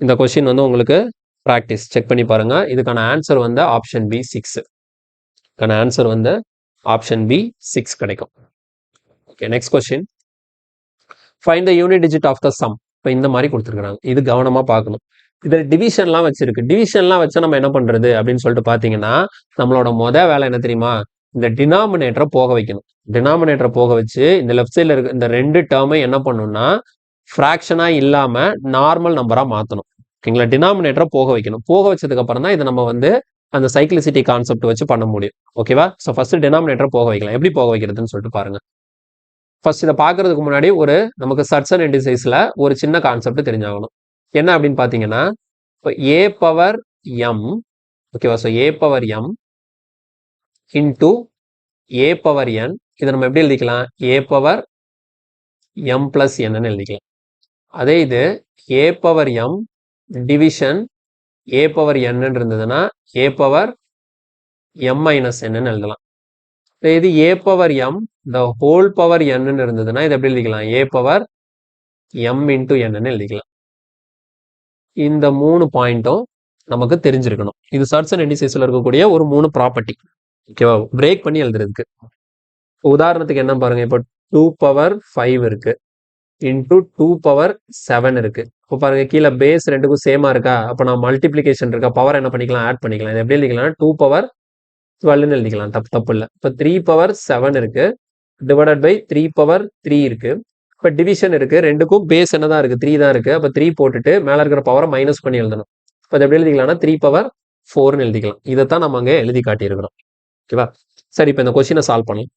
இந்த கொஸ்டின் வந்து உங்களுக்கு ப்ராக்டிஸ் செக் பண்ணி பாருங்க. இதுக்கான ஆன்சர் வந்து ஆப்ஷன் பி 6. இதுக்கான ஆன்சர் வந்து ஆப்ஷன் பி 6 கிடைக்கும். Okay, next question. Find the unit digit of the sum. இப்போ இந்த மாதிரி கொடுத்துருக்காங்க. இது கவனமா பார்க்கணும். இதில் டிவிஷன்லாம் வச்சிருக்கு. டிவிஷன்லாம் வச்சா நம்ம என்ன பண்றது அப்படின்னு சொல்லிட்டு பார்த்தீங்கன்னா, நம்மளோட வேலை என்ன தெரியுமா? இந்த டினாமினேட்டரை போக வைக்கணும். டினாமினேட்டரை போக வச்சு இந்த லெஃப்ட் சைடில் இருக்க இந்த 2 டேர்மை என்ன பண்ணணும்னா ஃப்ராக்ஷனா இல்லாம நார்மல் நம்பரா மாற்றணும். ஓகேங்களா? டினாமினேட்டரை போக வைக்கணும். போக வச்சதுக்கு அப்புறம் தான் இதை நம்ம வந்து அந்த சைக்ளிசிட்டி கான்செப்ட் வச்சு பண்ண முடியும். ஓகேவா? ஸோ ஃபர்ஸ்ட் டினாமினேட்டரை போக வைக்கலாம். எப்படி போக வைக்கிறதுன்னு சொல்லிட்டு பாருங்க. ஃபர்ஸ்ட் இதை பார்க்கறதுக்கு முன்னாடி நமக்கு சட்சன் இண்டிசைஸ்ல ஒரு சின்ன கான்செப்ட் தெரிஞ்சாகணும். என்ன அப்படின்னு பார்த்தீங்கன்னா, இப்போ a பவர் m ஓகேவா? So A power M into a power n, இதை நம்ம எப்படி எழுதிக்கலாம்? ஏ பவர் எம் பிளஸ் என்னன்னு எழுதிக்கலாம். அதே இது A power M division A power என்னன்னு இருந்ததுன்னா ஏ பவர் எம் மைனஸ் என்னன்னு எழுதலாம். இது A power M the whole power என்னன்னு இருந்ததுன்னா இது எப்படி எழுதிக்கலாம்? ஏ பவர் எம் இன்டூ என்னன்னு எழுதிக்கலாம். இந்த 3 பாயிண்ட்டும் நமக்கு தெரிஞ்சிருக்கணும். இது சர்ட்ஸ் அண்ட் இண்டிசஸ்ல இருக்கக்கூடிய ஒரு 3 ப்ராப்பர்ட்டி. ஓகேவா? பிரேக் பண்ணி எழுதுறதுக்கு. உதாரணத்துக்கு என்ன பாருங்க, இப்போ 2 பவர் 5 இருக்கு இன்டூ 2 பவர் 7 இருக்கு. இப்போ பாருங்க கீழே பேஸ் ரெண்டுக்கும் சேமா இருக்கா? அப்போ நான் மல்டிப்ளிகேஷன் இருக்கா, பவர் என்ன பண்ணிக்கலாம்? ஆட் பண்ணிக்கலாம். இது எப்படி எழுதிக்கலாம்? 2 பவர் 12ன்னு எழுதிக்கலாம். தப்பு இல்லை. இப்போ 3 பவர் 7 இருக்கு டிவைடட் பை 3 பவர் 3 இருக்கு. இப்போ டிவிஷன் இருக்கு, ரெண்டுக்கும் பேஸ் என்னதான் இருக்கு? 3 தான் இருக்கு. அப்போ 3 போட்டுட்டு மேல இருக்கிற பவரை மைனஸ் பண்ணி எழுதணும். இப்போ எப்படி எழுதிக்கலாம்னா 3 பவர் 4ன்னு எழுதிக்கலாம். இதைத்தான் நம்ம அங்கே எழுதி காட்டியிருக்கிறோம். ஓகேவா? சரி, இப்போ இந்த கொஸ்டினை சால்வ் பண்ணலாம்.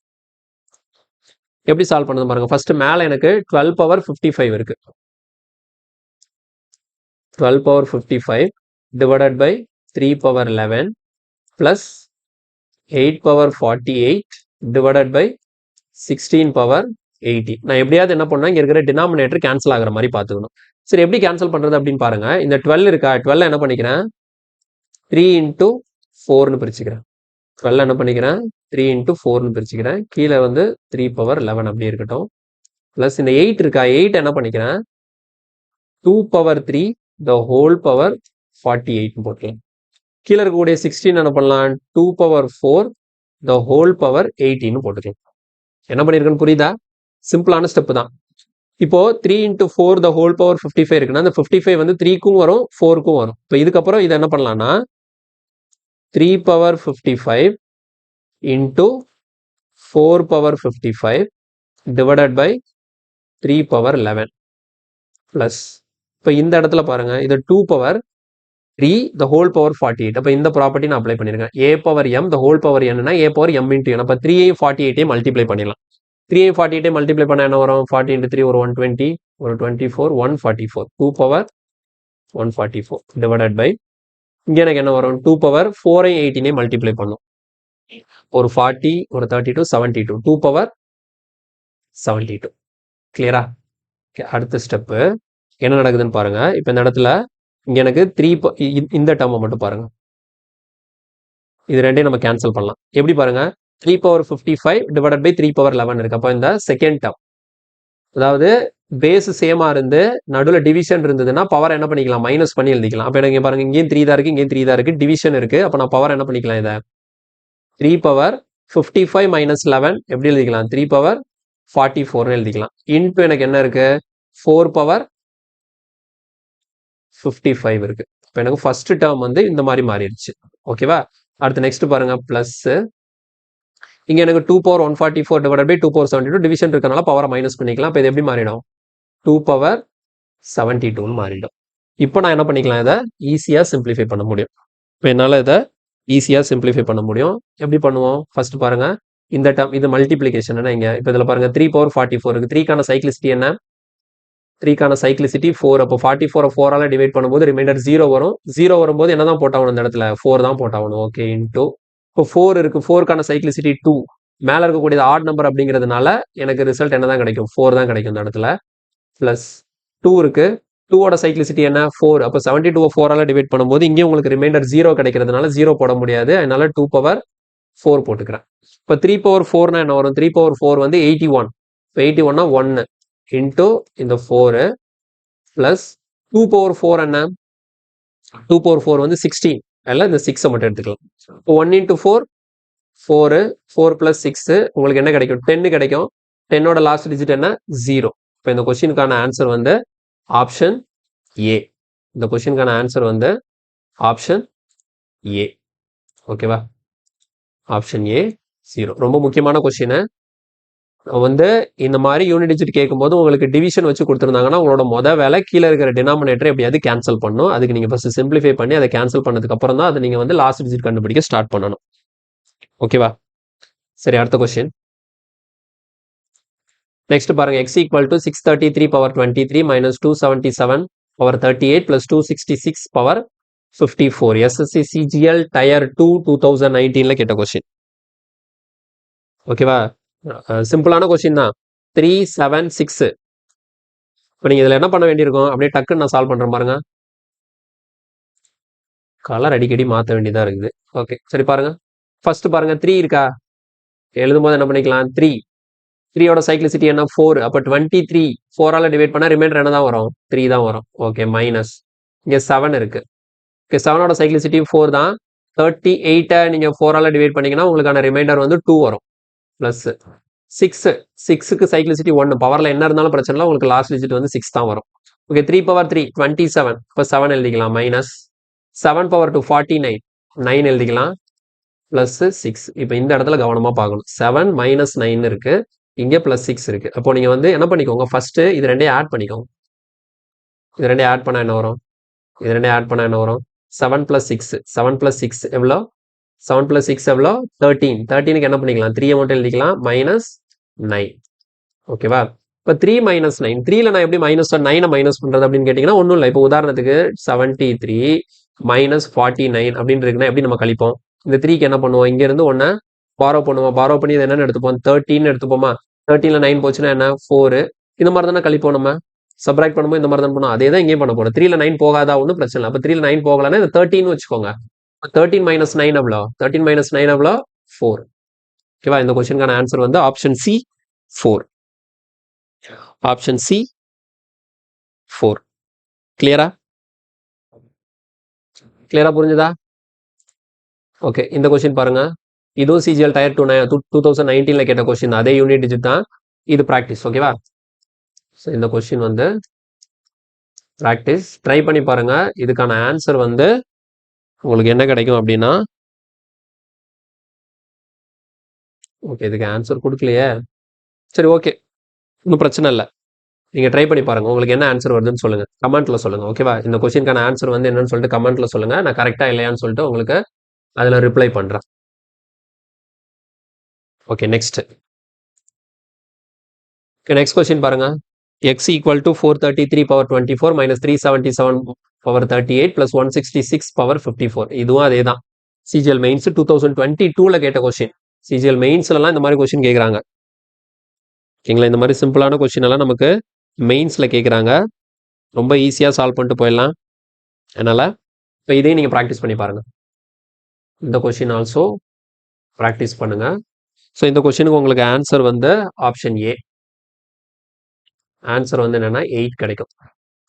எப்படி சால்வ் பண்ணுது பாருங்க. ஃபர்ஸ்ட் மேல எனக்கு 12 பவர் 55 இருக்கு. 12 power 55 divided by 3 power 11 plus 8 power 48 divided by 16 power 80. நான் எப்படியாவது என்ன பண்ணா இங்க இருக்கிற டினாமினேட்டர் கேன்சல் ஆகிற மாதிரி பார்த்துக்கணும். சரி, எப்படி கேன்சல் பண்றது அப்படின்னு பாருங்க. இந்த 12 இருக்கா, 12 என்ன பண்ணிக்கிறேன்? 3 இன்டூ 4ன்னு பிரிச்சுக்கிறேன். 12 என்ன பண்ணிக்கிறேன்? 3 இன்டூ 4ன்னு பிரிச்சுக்கிறேன். கீழே வந்து 3 பவர் 11 அப்படியே இருக்கட்டும். பிளஸ் இந்த 8 இருக்கா, 8 என்ன பண்ணிக்கிறேன்? 2 பவர் 3 த ஹோல் பவர் 48 போட்டுக்கலாம். கீழே இருக்கக்கூடிய 16 என்ன பண்ணலாம்? 2 பவர் 4 த ஹோல் பவர் 18 போட்டுக்கலாம். என்ன பண்ணிருக்கேன்னு புரியுதா? சிம்பிளான ஸ்டெப் தான். இப்போ 3 இன்டூ 4 த ஹோல் பவர் 55 இருக்குன்னா அந்த 55 வந்து 3க்கும் வரும் 4க்கும் வரும். இப்போ இதுக்கப்புறம் இதை என்ன பண்ணலாம்னா 3 power 55 into 4 power 55 divided by 3 power 11 plus இப்போ இந்த இடத்துல பாருங்க, இது 2 பவர் 3 த ஹோல் பவர் 48. அப்போ இந்த ப்ராப்பர்ட்டி நான் அப்ளை பண்ணிருக்கேன். A power M the whole power என்னன்னா A power M into N. அப்போ 3ஐயும் 48ஐயும் மல்டிப்ளை பண்ணிடலாம். 3ஐயும் 48ஐயும் மல்டிப்ளை பண்ண என்ன வரும்? 40 இன்டூ 3 ஒரு 120, ஒரு 24, 144. 2 பவர் 144 டிவைடட் பை இங்கே எனக்கு என்ன வரும்? 2 பவர் 4ஐயும் 18ஐயும் மல்டிப்ளை பண்ணும். ஒரு 40, ஒரு 32, 72. 2 பவர் 72. கிளியரா? அடுத்த ஸ்டெப்பு என்ன நடக்குதுன்னு பாருங்க. இப்போ இந்த இடத்துல இங்க எனக்கு 3 இந்த டேர்மை மட்டும் பாருங்க. இது ரெண்டையும் நம்ம கேன்சல் பண்ணலாம். எப்படி பாருங்க? 3 பவர் 55 டிவைடட் பை 3 பவர் 11 இருக்கு. அப்போ இந்த செகண்ட் டேர்ம், அதாவது பேஸ் சேமா இருந்து நடுவில் டிவிஷன் இருந்ததுன்னா பவர் என்ன பண்ணிக்கலாம்? மைனஸ் பண்ணி எழுதிக்கலாம். அப்போ எனக்கு பாருங்க இங்கேயும் 3 தான் இருக்கு, இங்கேயும் 3 தான் இருக்கு, டிவிஷன் இருக்கு. அப்போ நான் பவர் என்ன பண்ணிக்கலாம்? இதை 3 பவர் 55 மைனஸ் 11 எப்படி எழுதிக்கலாம்? 3 பவர் 44ன்னு எழுதிக்கலாம். இன்ட்டு எனக்கு என்ன இருக்கு? 4 பவர் 55 இருக்கு. இப்போ எனக்கு ஃபர்ஸ்ட் டேர்ம் வந்து இந்த மாதிரி மாறிடுச்சு. ஓகேவா? அடுத்து நெக்ஸ்ட் பாருங்க, பிளஸ் இங்க எனக்கு 2 power 144 divided by 2 power 72 division இருக்கனால பவரை மைனஸ் பண்ணிக்கலாம். இப்போ இது எப்படி மாறிடும்? 2 பவர் 72ன்னு மாறிடும். இப்போ நான் என்ன பண்ணிக்கலாம்? இதை ஈஸியா சிம்பிளிஃபை பண்ண முடியும். இப்போ என்னால் இதை ஈஸியா சிம்பிளிஃபை பண்ண முடியும். எப்படி பண்ணுவோம்? ஃபர்ஸ்ட் பாருங்க, இந்த டேர்ம் இது மல்டிப்ளிகேஷன் என்ன இங்க? இப்போ இதில் பாருங்க 3 பவர் 44 இருக்கு. 3க்கான சைக்ளிசிட்டி என்ன? 3க்கான சைக்ளிசிட்டி 4. அப்போ 44 4ஆல டிவைட் பண்ணும்போது ரிமைண்டர் 0 வரும். 0 வரும்போது என்னதான் போட்டாகணும்? இந்த இடத்துல 4 தான் போட்டாகணும். ஓகே, இன்டூ இப்போ 4 இருக்கு. 4க்கான சைக்ளிசிட்டி 2. மேல இருக்கக்கூடியது ஆட் நம்பர் அப்படிங்கிறதுனால எனக்கு ரிசல்ட் என்ன தான் கிடைக்கும்? 4 தான் கிடைக்கும் இந்த இடத்துல. பிளஸ் 2 இருக்கு. 2ஓட சைக்ளிசிட்டி என்ன? 4. அப்போ 72 4ஆல டிவைட் பண்ணும்போது இங்கே உங்களுக்கு ரிமைண்டர் 0 கிடைக்கிறதுனால 0 போட முடியாது. அதனால 2 பவர் 4 போட்டுக்கிறேன். இப்போ 3 பவர் 4னா என்ன வரும்? 3 பவர் 4 வந்து 81. இப்போ 81னா 1 இன்டூ இந்த 4 பிளஸ் 2 பவர் 4 என்ன? 2 பவர் 4 வந்து 16. அதில் இந்த 6 மட்டும் எடுத்துக்கலாம். இப்போ 1 இன்டூ 4 4, 4 பிளஸ் 6 உங்களுக்கு என்ன கிடைக்கும்? 10 கிடைக்கும். 10ஓட லாஸ்ட் டிஜிட் என்ன? 0. இப்போ இந்த கொஸ்டினுக்கான ஆன்சர் வந்து ஆப்ஷன் ஏ. இந்த கொஸ்டினுக்கான ஆன்சர் வந்து ஆப்ஷன் ஏ. ஓகேவா? Option A 0. ரொம்ப முக்கியமான கொஸ்டின். வந்து இந்த மாதிரி யூனிட் டிஜிட் கேட்கும்போது உங்களுக்கு டிவிஷன் வச்சு கொடுத்துருந்தாங்கன்னா உங்களோட மொதல் வேலை கீழே இருக்கிற டினாமினேட்டர் எப்படியாவது கேன்சல் பண்ணும். அதுக்கு நீங்க ஃபர்ஸ்ட் சிம்பிளிஃபை பண்ணி அதை கேன்சல் பண்ணதுக்கு அப்புறம் தான் அதை நீங்க வந்து லாஸ்ட் டிஜிட் கண்டுபிடிக்க ஸ்டார்ட் பண்ணணும். ஓகேவா? சரி, அடுத்த கொஸ்டின். நெக்ஸ்ட் பாருங்க, x equal to 633 power 23 minus 277 power 38 plus 266 power 54 SSC CGL tier 2 2019ல கேட்ட கொஸ்டின். ஓகேவா? சிம்பிளான கொஸ்டின் தான். 3 7 6. இப்போ நீங்க இதுல என்ன பண்ண வேண்டியிருக்கும்? அப்படியே டக்குன்னு நான் சால்வ் பண்றேன் பாருங்க. கலர் அடிக்கடி மாற்ற வேண்டியதா இருக்குது. ஓகே, சரி பாருங்க. ஃபர்ஸ்ட் பாருங்க 3 இருக்கா? எழுதும்போது என்ன பண்ணிக்கலாம்? 3 3யோட சைக்ளிசிட்டி என்ன? 4. அப்போ 23 4ஆல டிவைட் பண்ணா ரிமைண்டர் என்ன தான் வரும்? 3 தான் வரும். ஓகே, மைனஸ் இங்க 7 இருக்கு. ஓகே, 7ஓட சைக்ளிசிட்டி 4 தான். 38 நீங்க 4ஆல டிவைட் பண்ணீங்கன்னா உங்களுக்கான ரிமைண்டர் வந்து 2 வரும். பிளஸ் 6 6க்கு சைக்ளிசிட்டி 1. பவர்ல என்ன இருந்தாலும் பிரச்சனை இல்லை, உங்களுக்கு லாஸ்ட் டிஜிட் வந்து 6 தான் வரும். Okay, 3 power 3 27. இப்போ 7 எழுதிக்கலாம். மைனஸ் 7 பவர் 2 49 9 எழுதிக்கலாம். பிளஸ் 6. இப்போ இந்த இடத்துல கவனமா பார்க்கணும். 7 மைனஸ் 9 இருக்கு, இங்கே பிளஸ் 6 இருக்கு. அப்போ நீங்க வந்து என்ன பண்ணிக்கோங்க? ஃபர்ஸ்ட் இது ரெண்டையும் ஆட் பண்ணிக்கோங்க. இது ரெண்டையும் ஆட் பண்ணா என்ன வரும்? இது ரெண்டையும் ஆட் பண்ணா என்ன வரும்? 7 பிளஸ் 6 7 பிளஸ் 6 எவ்வளோ? 7 பிளஸ் 6 எவ்வளோ? 13. 13க்கு என்ன பண்ணிக்கலாம்? 3 மட்டும் எழுதிக்கலாம். மைனஸ் 9. ஓகேவா? இப்போ 3 மைனஸ் 9. 3ல நான் எப்படி மைனஸ் 9 மைனஸ் பண்றது அப்படின்னு கேட்டீங்கன்னா ஒன்றும் இல்லை. இப்போ உதாரணத்துக்கு 73 மைனஸ் 49 அப்படின்னு இருக்குன்னா எப்படி நம்ம கழிப்போம்? இந்த 3க்கு என்ன பண்ணுவோம்? இங்க இருந்து ஒன்று பாரோ பண்ணுவோம். பாரோ பண்ணி இது என்னன்னு எடுத்துப்போம்? 13 எடுத்துப்போமா? 13ல 9 போச்சுன்னா என்ன? 4. இந்த மாதிரி தானே கழிப்போம் நம்ம. சப்ராக்ட் பண்ணும்போது இந்த மாதிரி தான் பண்ணுவோம். அதே தான் இங்கேயும் பண்ண போறோம். 3ல 9 போகாதா? ஒன்றும் பிரச்சனை இல்லை. அப்போ 3ல 9 போகலன்னா இந்த 13 வச்சுக்கோங்க. 13 மைனஸ் 9 எவ்வளோ? 13 மைனஸ் 9 எவ்வளோ? 4. ஓகேவா? இந்த கொஸ்டினுக்கான ஆன்சர் வந்து ஆப்ஷன் சி 4. Option C 4. கிளியரா? கிளியரா புரிஞ்சுதா? ஓகே, இந்த கொஸ்டின் பாருங்க. இதுவும் சிஜிஎல் டயர் 2019ல கேட்ட கொஸ்டின். அதே யூனிட் டிஜிட் தான். இது ப்ராக்டிஸ். ஓகேவா? ஸோ இந்த கொஸ்டின் வந்து ப்ராக்டிஸ் ட்ரை பண்ணி பாருங்க. இதுக்கான ஆன்சர் வந்து உங்களுக்கு என்ன கிடைக்கும் அப்படின்னா, ஓகே இதுக்கு ஆன்சர் கொடுக்கலையே. சரி, ஓகே, ஒன்றும் பிரச்சனை இல்லை. நீங்க ட்ரை பண்ணி பாருங்க. உங்களுக்கு என்ன ஆன்சர் வருதுன்னு சொல்லுங்க, கமெண்ட்ல சொல்லுங்க. ஓகேவா? இந்த கொஸ்டினுக்கான ஆன்சர் வந்து என்னன்னு சொல்லிட்டு கமெண்ட்ல சொல்லுங்க. நான் கரெக்டா இல்லையான்னு சொல்லிட்டு உங்களுக்கு அதுல ரிப்ளை பண்றேன். ஓகே, நெக்ஸ்ட் கொஸ்டின் பாருங்க. x equal to 433 power 24 minus 377 power 38 plus 166 power 54. இதுவும் அதே தான். சிஜிஎல் மெயின்ஸ் 2022ல கேட்ட கொஸ்டின். சிஜிஎல் மெயின்ஸ்லாம் இந்த மாதிரி கொஸ்டின் கேட்குறாங்க. ஓகேங்களா? இந்த மாதிரி சிம்பிளான கொஸ்டின் எல்லாம் நமக்கு மெயின்ஸ்ல கேட்குறாங்க. ரொம்ப ஈஸியாக சால்வ் பண்ணிட்டு போயிடலாம். அதனால இப்போ இதையும் நீங்கள் ப்ராக்டிஸ் பண்ணி பாருங்க. இந்த கொஸ்டின் ஆல்சோ ப்ராக்டிஸ் பண்ணுங்க. ஸோ இந்த கொஸ்டினுக்கு உங்களுக்கு ஆன்சர் வந்து ஆப்ஷன் ஏ. ஆன்சர் வந்து என்னன்னா 8 கிடைக்கும்.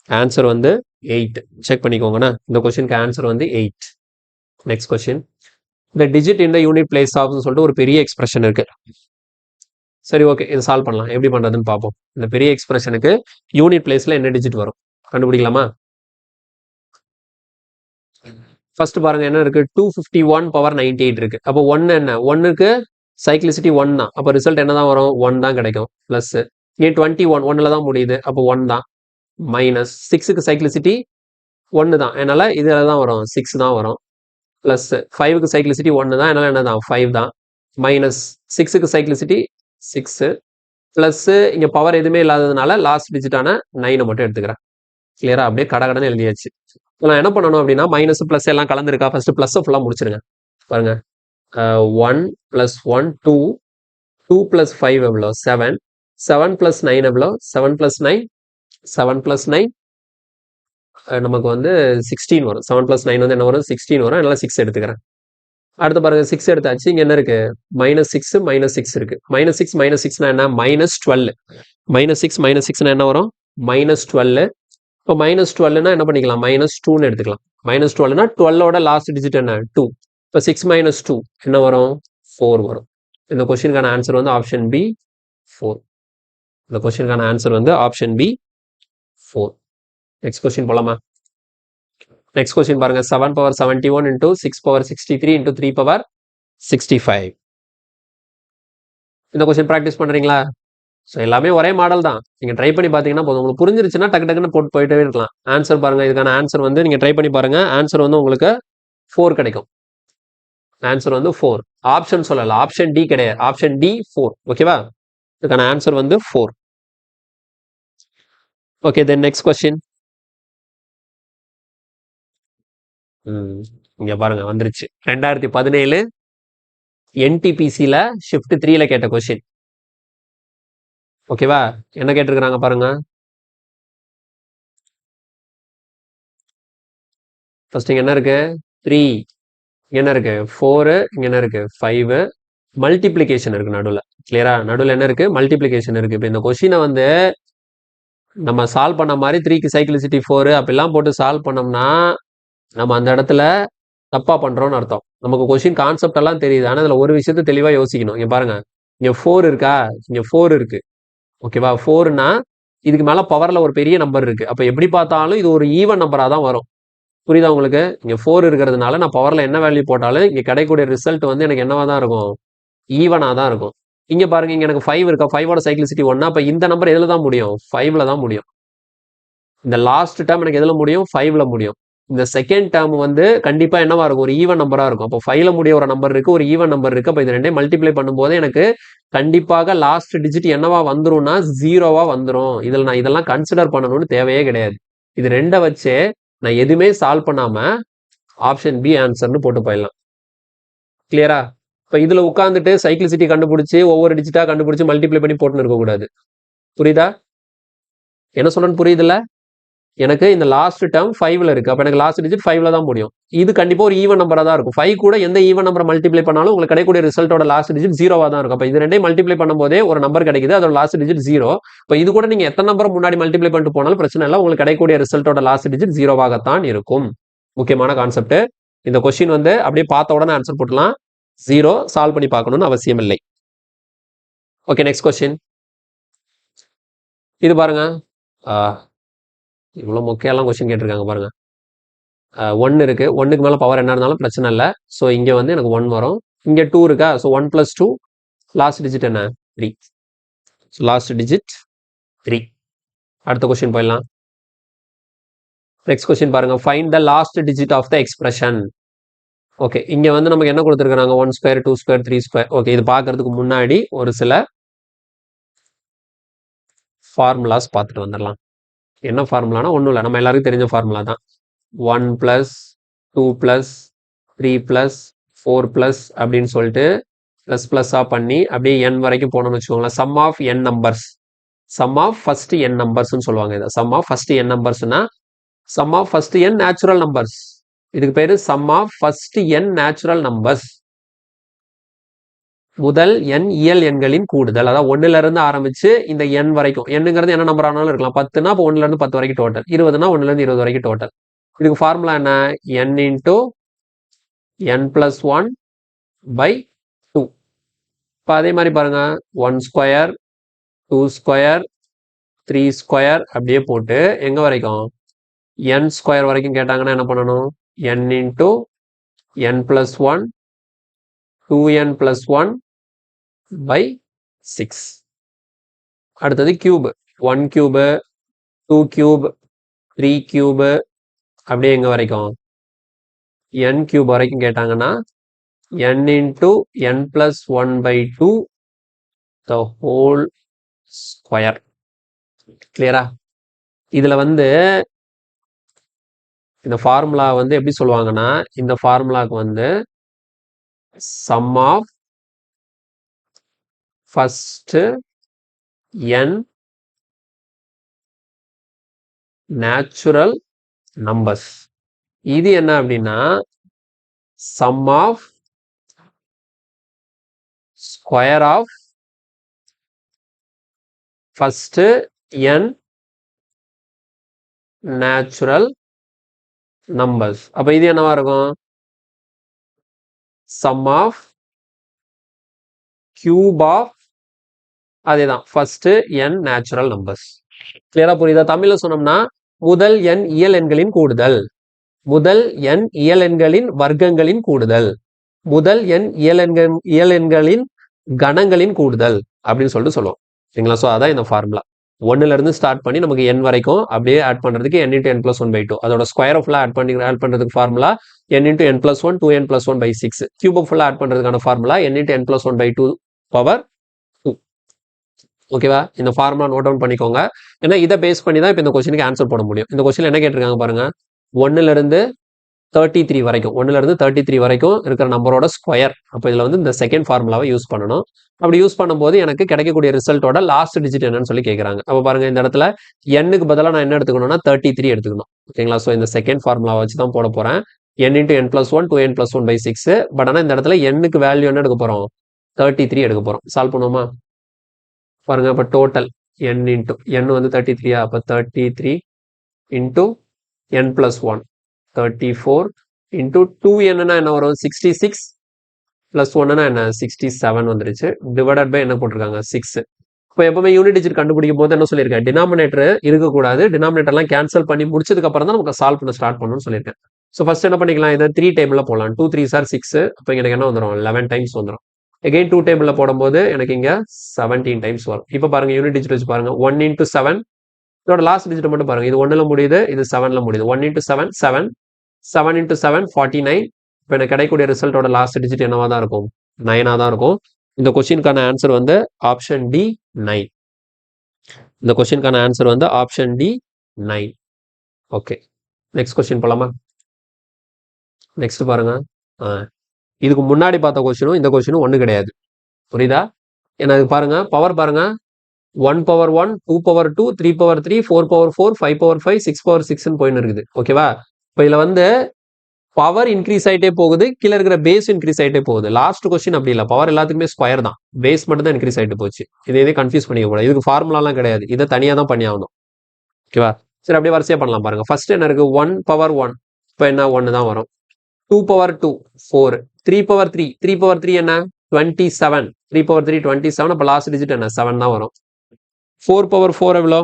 ஆன்சர் வந்து 8. செக் பண்ணிக்கோங்கண்ணா. இந்த கொஸ்டினுக்கு ஆன்சர் வந்து 8. Next question. இந்த டிஜிட் இந்த யூனிட் பிளேஸ் ஆஃப்னு சொல்லிட்டு ஒரு பெரிய எக்ஸ்பிரஷன் இருக்கு. சரி, ஓகே, இது சால்வ் பண்ணலாம். எப்படி பண்றதுன்னு பார்ப்போம். இந்த பெரிய எக்ஸ்பிரஷனுக்கு யூனிட் பிளேஸ்ல என்ன டிஜிட் வரும் கண்டுபிடிக்கலாமா? ஃபர்ஸ்ட் பாருங்க என்ன இருக்கு? 251 பவர் 98 இருக்கு. அப்போ 1 என்ன? 1க்கு சைக்ளிசிட்டி 1 தான். அப்போ ரிசல்ட் என்ன தான் வரும்? 1 தான் கிடைக்கும். பிளஸ் இங்கே 21 1ல தான் முடியுது. அப்போ 1 தான். மைனஸ் 6க்கு சைக்ளிசிட்டி 1 தான். அதனால இதுல தான் வரும், 6 தான் வரும். பிளஸ் 5க்கு சைக்ளிசிட்டி 1 தான். அதனால என்ன தான்? 5 தான். மைனஸ் 6க்கு சைக்ளிசிட்டி 6 பிளஸ் இங்க பவர் எதுவுமே இல்லாததுனால லாஸ்ட் டிஜிட்டான 9 மட்டும் எடுத்துக்கிறேன். கிளியரா? அப்படியே கடகடன்னு எழுதியாச்சு. நான் என்ன பண்ணணும் அப்படின்னா மைனஸ் பிளஸ் எல்லாம் கலந்துருக்கா? ஃபர்ஸ்ட் பிளஸ் ஃபுல்லா முடிச்சிருங்க. பாருங்க, 1 பிளஸ் 1 2 2 பிளஸ் 5 எவ்வளோ? 7 7 பிளஸ் 9 எவ்வளோ? 7 பிளஸ் 9 7 பிளஸ் 9 நமக்கு வந்து 16 வரும். 7 பிளஸ் 9 வந்து என்ன வரும்? 16 வரும். அதனால 6 எடுத்துக்கிறேன். அடுத்து பாருங்க, 6 எடுத்தாச்சு. இங்க என்ன இருக்கு? மைனஸ் 6 மைனஸ் 6 இருக்கு. மைனஸ் 6 மைனஸ் 6 என்ன? மைனஸ் 12. மைனஸ் 6 மைனஸ் 6 என்ன வரும்? மைனஸ் 12. இப்போ மைனஸ் 12னா என்ன பண்ணிக்கலாம்? மைனஸ் 2ன்னு எடுத்துக்கலாம். மைனஸ் 12னா 12ஓட லாஸ்ட் டிஜிட் என்ன? 2. இப்போ 6 மைனஸ் 2 என்ன வரும்? 4 வரும். இந்த கொஸ்டினுக்கான ஆன்சர் வந்து ஆப்ஷன் பி 4. இந்த கொஸ்டினுக்கான ஆன்சர் வந்து ஆப்ஷன் பி 4. நெக்ஸ்ட் கொஸ்டின் போலாமா? நெக்ஸ்ட் கொஸ்டின் பாருங்க. 7 power 71 into 6 power 63 into 3 power 65. இந்த கொஸ்டின் ப்ராக்டிஸ் பண்றீங்களா? ஸோ எல்லாமே ஒரே மாடல் தான். நீங்க ட்ரை பண்ணி பார்த்தீங்கன்னா போதும். உங்களுக்கு புரிஞ்சிருச்சுன்னா டக்கு டக்குன்னு போட்டு போயிட்டே இருக்கலாம். ஆன்சர் பாருங்க. இதுக்கான ஆன்சர் வந்து நீங்க ட்ரை பண்ணி பாருங்க. ஆன்சர் வந்து உங்களுக்கு 4 கிடைக்கும். ஆன்சர் வந்து 4. ஆப்ஷன் சொல்லல. ஆப்ஷன் டி கிடையாது. Option D 4. ஓகேவா? இதுக்கான ஆன்சர் வந்து 4. Okay, then next question. இங்க பாருங்க வந்துருச்சு 2017 என்டிபிசியில் ஷிஃப்ட் 3ல கேட்ட கொஸ்டின். ஓகேவா? என்ன கேட்டிருக்கிறாங்க பாருங்க. ஃபர்ஸ்ட் இங்க என்ன இருக்கு 3, இங்க என்ன இருக்கு 4, இங்க என்ன இருக்கு 5, மல்டிப்ளிகேஷன் இருக்கு நடுவில். கிளியரா? நடுவில் என்ன இருக்கு மல்டிப்ளிகேஷன் இருக்கு. இப்போ இந்த கொஸ்டினை வந்து நம்ம சால்வ் பண்ண மாதிரி 3க்கு சைக்கிளிசிட்டி 4 அப்படிலாம் போட்டு சால்வ் பண்ணோம்னா நம்ம அந்த இடத்துல தப்பா பண்றோம்னு அர்த்தம். நமக்கு கொஸ்டின் கான்செப்ட் எல்லாம் தெரியுது, ஆனா இதுல ஒரு விஷயத்த தெளிவா யோசிக்கணும். இங்க பாருங்க, இங்க 4 இருக்கா, இங்க 4 இருக்கு. ஓகேவா? 4னா இதுக்கு மேல பவர்ல ஒரு பெரிய நம்பர் இருக்கு. அப்ப எப்படி பார்த்தாலும் இது ஒரு ஈவன் நம்பரா தான் வரும். புரியுதா உங்களுக்கு? இங்க 4 இருக்கிறதுனால நான் பவர்ல என்ன வேல்யூ போட்டாலும் இங்க கிடைக்கக்கூடிய ரிசல்ட் வந்து எனக்கு என்னவா தான் இருக்கும், ஈவனா தான் இருக்கும். இங்க பாருங்க, இங்க எனக்கு 5 இருக்கா, 5ஓட சைக்கிளிசிட்டி 1. அப்ப இந்த நம்பர் எதுல தான் முடியும், 5ல தான் முடியும். இந்த லாஸ்ட் டேர்ம் எனக்கு எதுல முடியும், 5ல முடியும். இந்த செகண்ட் டேர்ம் வந்து கண்டிப்பா என்னவா இருக்கும், ஒரு ஈவன் நம்பரா இருக்கும். அப்போ 5ல முடிய ஒரு நம்பர் இருக்கு, ஒரு ஈவன் நம்பர் இருக்கு. அப்போ இது ரெண்டையும் மல்டிப்ளை பண்ணும்போது எனக்கு கண்டிப்பாக லாஸ்ட் டிஜிட் என்னவா வந்துரும்னா 0வா வந்துரும். இதில் நான் இதெல்லாம் கன்சிடர் பண்ணணும்னு தேவையே கிடையாது. இது ரெண்டை வச்சே நான் எதுவுமே சால்வ் பண்ணாம ஆப்ஷன் பி ஆன்சர்னு போட்டு போயிடலாம். கிளியரா? இப்போ இதுல உட்காந்துட்டு சைக்கிளிசிட்டி கண்டுபிடிச்சு ஒவ்வொரு டிஜிட்டா கண்டுபிடிச்சு மல்டிப்ளை பண்ணி போட்டுன்னு இருக்கக்கூடாது. புரியுதா? என்ன சொல்றேன்னு புரியுதுல்ல? எனக்கு இந்த லாஸ்ட் டேர்ம் 5ல இருக்கு. அப்ப எனக்கு லாஸ்ட் டிஜிட் 5ல தான் முடியும். இது கண்டிப்பா ஒரு ஈவன் நம்பரா தான் இருக்கும். 5 கூட எந்த ஈவன் நம்பரை மல்டிப்ளை பண்ணாலும் உங்களுக்கு கிடைக்கக்கூடிய ரிசல்ட்டோட லாஸ்ட் டிஜிட் 0வா தான் இருக்கும். அப்ப இது ரெண்டையும் மல்டிப்ளை பண்ணும்போதே ஒரு நம்பர் கிடைக்குது, அதோட லாஸ்ட் டிஜிட் 0. இப்ப இது கூட நீங்க எத்தனை நம்பர் முன்னாடி மல்டிப்ளை பண்ணிட்டு போனாலும் பிரச்சனை இல்லை, உங்களுக்கு கிடைக்கக்கூடிய ரிசல்ட்டோட லாஸ்ட் டிஜிட் 0வாகத்தான் இருக்கும். முக்கியமான கான்செப்ட். இந்த கொஸ்டின் வந்து அப்படியே பார்த்த உடனே ஆன்சர் போட்டலாம். 0 சால்வ் பண்ணி பார்க்கணும்னு அவசியம் இல்லை. Okay, next question. இது பாருங்க, இவ்வளவு முக்கியம்லாம் கொஸ்டின் கேட்டிருக்காங்க பாருங்க. 1 இருக்கு, 1க்கு மேல பவர் என்ன இருந்தாலும் பிரச்சனை இல்லை. ஸோ இங்க வந்து எனக்கு 1 வரும். இங்க 2 இருக்கா, ஸோ 1 + 2, லாஸ்ட் டிஜிட் என்ன 3. So last digit 3. அடுத்த கொஸ்டின் போயிடலாம். நெக்ஸ்ட் கொஸ்டின் பாருங்க, find the last digit of the expression. Okay, இங்க வந்து நமக்கு என்ன கொடுத்துருக்காங்க, 1 ஸ்கொயர், 2 ஸ்கொயர், 3 ஸ்கொயர். ஓகே, இது பார்க்கறதுக்கு முன்னாடி ஒரு சில ஃபார்முலாஸ் பார்த்துட்டு வந்துடலாம். என்ன ஃபார்முலானா ஒன்றும் இல்லை, நம்ம எல்லாருக்கும் தெரிஞ்ச ஃபார்முலா தான். 1 + 2 + 3 + 4 + அப்படின்னு சொல்லிட்டு ++ஆ பண்ணி அப்படியே n வரைக்கும் போனோம்னு வச்சுக்கோங்களேன். Sum of n numbers, sum of first n நம்பர்ஸ்னு சொல்லுவாங்க. இதை சம் ஆஃப் ஃபர்ஸ்ட் n நம்பர்ஸ்னா sum of first n natural numbers. இதுக்கு பேரு sum of first n natural numbers. முதல் n இயல் எண்களின் கூடுதல். அதாவது 1ல இருந்து ஆரம்பிச்சு இந்த n வரைக்கும். nங்கிறது என்ன நம்பர் ஆனாலும் இருக்கலாம். 10னா அப்போ 1ல இருந்து 10 வரைக்கும் டோட்டல். 20னா 1ல இருந்து 20 வரைக்கும் டோட்டல். இதுக்கு ஃபார்முலா என்ன, n × n + 1 / 2. இப்போ அதே மாதிரி பாருங்க, 1 ஸ்கொயர், 2 ஸ்கொயர், 3 ஸ்கொயர் அப்படியே போட்டு எங்க வரைக்கும் n ஸ்கொயர் வரைக்கும் கேட்டாங்கன்னா என்ன பண்ணணும், n × n + 1 2n + 1 / 6. அடுத்தது கியூப், 1 கியூப், 2 கியூப், 3 கியூப் அப்படியே எங்க வரைக்கும் n கியூப் வரைக்கும் கேட்டாங்கன்னா n × n + 1/2 the whole square. கிளியரா? இதுல வந்து இந்த ஃபார்முலா வந்து எப்படி சொல்லுவாங்கன்னா, இந்த ஃபார்முலாக்கு வந்து sum of first n natural numbers. இது என்ன அப்படின்னா sum of square of first n natural numbers. அப்ப இது என்னவா இருக்கும், சம் ஆஃப் கியூப் ஆஃப் அதேதான் ஃபர்ஸ்ட் n நேச்சுரல் நம்பர்ஸ். கிளியரா புரியுதா? தமிழ்ல சொன்னோம்னா முதல் n இயல் எண்களின் கூடுதல், முதல் n இயல் எண்களின் வர்க்கங்களின் கூடுதல், முதல் n இயல் எண்களின் கணங்களின் கூடுதல் அப்படின்னு சொல்லிட்டு சொல்லுவோம். சரிங்களா? ஸோ அதான் இந்த ஃபார்முலா. 1ல இருந்து ஸ்டார்ட் பண்ணி நமக்கு n வரைக்கும் அப்படியே ஆட் பண்றதுக்கு n × n + 1/2. அதோட ஸ்கொயர் ஃபுல்லா ஆட் பண்றதுக்கு formula n × n + 1 2n + 1/6. Cube ஃபுல்லா ஆட் பண்றதுக்கான ஃபார்முலா n × n + 1/2 பவர் 2. ஓகேவா? இந்த ஃபார்முலா நோட் டவுன் பண்ணிக்கோங்க. ஏன்னா இதை பேஸ் பண்ணி தான் இப்போ இந்த கொஸ்டினுக்கு ஆன்சர் போட முடியும். இந்த கொஸ்டின் என்ன கேட்டிருக்காங்க பாருங்க, 1ல இருந்து 33 வரைக்கும் 1ல இருந்து 33 வரைக்கும் இருக்கிற நம்பரோட ஸ்கொயர். அப்போ இதில் வந்து இந்த செகண்ட் ஃபார்முலாவை யூஸ் பண்ணணும். அப்படி யூஸ் பண்ணும்போது எனக்கு கிடைக்கக்கூடிய ரிசல்ட்டோட லாஸ்ட் டிஜிட் என்னன்னு சொல்லி கேட்குறாங்க. அப்போ பாருங்க இந்த இடத்துல எண்ணுக்கு பதிலாக நான் என்ன எடுத்துக்கணும்னா 33 எடுத்துக்கணும். ஓகேங்களா? ஸோ இந்த செகண்ட் ஃபார்முலாவை வச்சு தான் போட போகிறேன். n into n plus 1 2n plus 1 by 6. But ஆனால் இந்த இடத்துல எண்ணுக்கு வேல்யூ என்ன எடுக்க போகிறோம்? 33 எடுக்க போகிறோம். சால்வ் பண்ணுவோமா? பாருங்க இப்போ டோட்டல் n into n வந்து 33. அப்போ 33 into n plus 1 34 into 2n என்ன வரும்? 66 plus 1 என்ன 67 வந்துருச்சு. டிவைடட் பை என்ன போட்டிருக்காங்க? 6. இப்போ எப்பவுமே யூனிட் டிஜிட் கண்டுபிடிக்கும் போது என்ன சொல்லியிருக்கேன்? டினாமினேட்டர் இருக்கக்கூடாது. டினாமினேட்டர்லாம் கேன்சல் பண்ணி முடிச்சதுக்கு அப்புறம் தான் நமக்கு சால்வ் பண்ண ஸ்டார்ட் பண்ணணும்னு சொல்லியிருக்கேன். ஸோ ஃபர்ஸ்ட் என்ன பண்ணிக்கலாம்? இதை 3 டேபிளில் போடலாம். 2 3s are 6. அப்போ எனக்கு என்ன வந்துடும்? 11 டைம்ஸ் வந்துடும். எகெயின் 2 டேபிளில் போடும்போது எனக்கு இங்கே 17 டைம்ஸ் வரும். இப்போ பாருங்க யூனிட் டிஜிட் வச்சு பாருங்க. 1 into 7. இதோட லாஸ்ட் டிஜிட் மட்டும் பாருங்க. இது 1ல் முடியுது, இது 7ல் முடியுது. 1 into 7 7. 7 into 7 49. இப்போ எனக்கு கிடைக்கக்கூடிய ரிசல்ட்டோட லாஸ்ட் டிஜிட் என்னவா தான் இருக்கும்? 9ஆக தான் இருக்கும். இந்த கொஸ்டினுக்கான ஆன்சர் வந்து ஆப்ஷன் டி 9. இந்த கொஸ்டினுக்கான ஆன்சர் வந்து option D 9. Okay, next question போலாமா? நெக்ஸ்ட் பாருங்க. இதுக்கு முன்னாடி பார்த்த கொஸ்டினும் இந்த கொஸ்டினும் ஒன்று கிடையாது. புரியுதா? எனக்கு பாருங்க பவர் பாருங்க. 1 power 1 2 power 2 3 power 3 4 power 4 5 power 5 6 power 6ன்னு போயின்னு இருக்குது. ஓகேவா? இப்போ இதில் வந்து பவர் இன்க்ரீஸ் ஆகிட்டே போகுது, கீழே இருக்கிற பேஸ் இன்க்ரீஸ் ஆகிட்டே போகுது. லாஸ்ட் கொஸ்டின் அப்படி இல்லை. பவர் எல்லாத்துக்குமே ஸ்கொயர் தான், பேஸ் மட்டும் தான் இன்க்ரீஸ் ஆகிட்டு போச்சு. இதே கன்ஃபியூஸ் பண்ணிக்க கூடாது. இதுக்கு ஃபார்முலாலாம் கிடையாது, இதை தனியாக தான் பண்ணி ஆகணும். ஓகேவா? சரி, அப்படியே வரிசையாக பண்ணலாம் பாருங்க. ஃபர்ஸ்ட் என்ன இருக்கு? 1 power 1. இப்போ என்ன 1 தான் வரும். 2 power 2 4. 3 power 3 3 power 3 என்ன 27. 3 power 3 27. அப்போ லாஸ்ட் டிஜிட் என்ன 7 தான் வரும். 4 power 4 எவ்வளோ?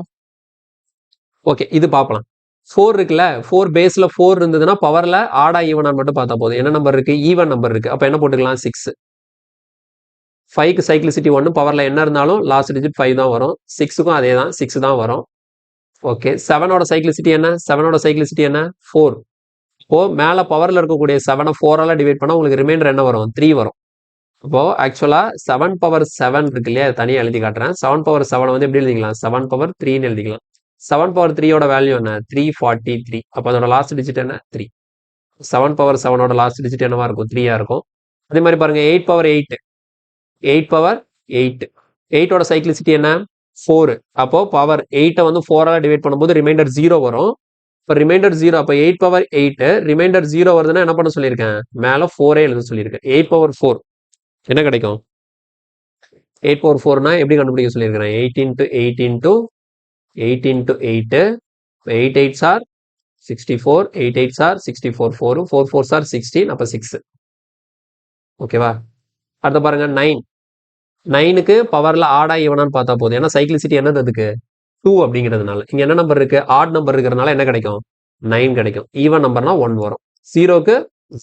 ஓகே, இது பார்க்கலாம். 4 இருக்குல்ல, 4 பேஸ்ல 4 இருந்ததுன்னா பவர்ல ஆடா ஈவனான்னு மட்டும் பார்த்தா போதும். என்ன நம்பர் இருக்கு? ஈவன் நம்பர் இருக்கு. அப்போ என்ன போட்டுக்கலாம்? 6. 5க்கு சைக்ளிசிட்டி 1. பவர்ல என்ன இருந்தாலும் லாஸ்ட் டிஜிட் 5 தான் வரும். 6க்கும் அதே தான், 6 தான் வரும். ஓகே, 7ஓட சைக்ளிசிட்டி என்ன? 7ஓட சைக்ளிசிட்டி என்ன? 4. இப்போ மேலே பவரில் இருக்கக்கூடிய 7 4ஆல் டிவைட் பண்ணால் உங்களுக்கு ரிமைண்டர் என்ன வரும்? 3 வரும். இப்போ ஆக்சுவலாக 7 power 7 இருக்கு இல்லையா, தனியாக எழுதி காட்டுறேன். 7 power 7 வந்து எப்படி எழுதிக்கலாம்? 7 power 3ன்னு எழுதிக்கலாம். 7 power 3யோட வேல்யூ என்ன? 343. அப்போ அதோட லாஸ்ட் டிஜிட் என்ன? 3. 7 power 7ஓட லாஸ்ட் டிஜிட் என்னவா இருக்கும்? 3ஆ இருக்கும். அதே மாதிரி பாருங்க 8 power 8. 8 power 8. 8ஓட சைக்ளிசிட்டி என்ன? 4. அப்போ பவர் 8 வந்து 4ஆல் டிவைட் பண்ணும்போது ரிமைண்டர் 0 வரும். இப்போ ரிமைண்டர் 0. அப்போ 8 power 8 ரிமைண்டர் 0 வருதுன்னா என்ன பண்ண சொல்லியிருக்கேன்? மேலே 4 எழுத சொல்லியிருக்கேன். 8 power 4 என்ன கிடைக்கும்? 8 power 4னா எப்படி கண்டுபிடிக்க சொல்லியிருக்கிறேன்? 8 into 8 into 8 into 8. 8 8s are 64. 8 8s are 64. 4 4 4s are 16. அப்போ 6. ஓகேவா? அடுத்த பாருங்க 9. 9க்கு பவர்ல ஆடா ஈவனான்னு பார்த்தா போதும். ஏன்னா சைக்ளிசிட்டி என்னது அதுக்கு? 2 அப்படிங்கிறதுனால. இங்க என்ன நம்பர் இருக்கு? ஆட் நம்பர் இருக்கிறதுனால என்ன கிடைக்கும்? 9 கிடைக்கும். ஈவன் நம்பர்னா 1 வரும். 0க்கு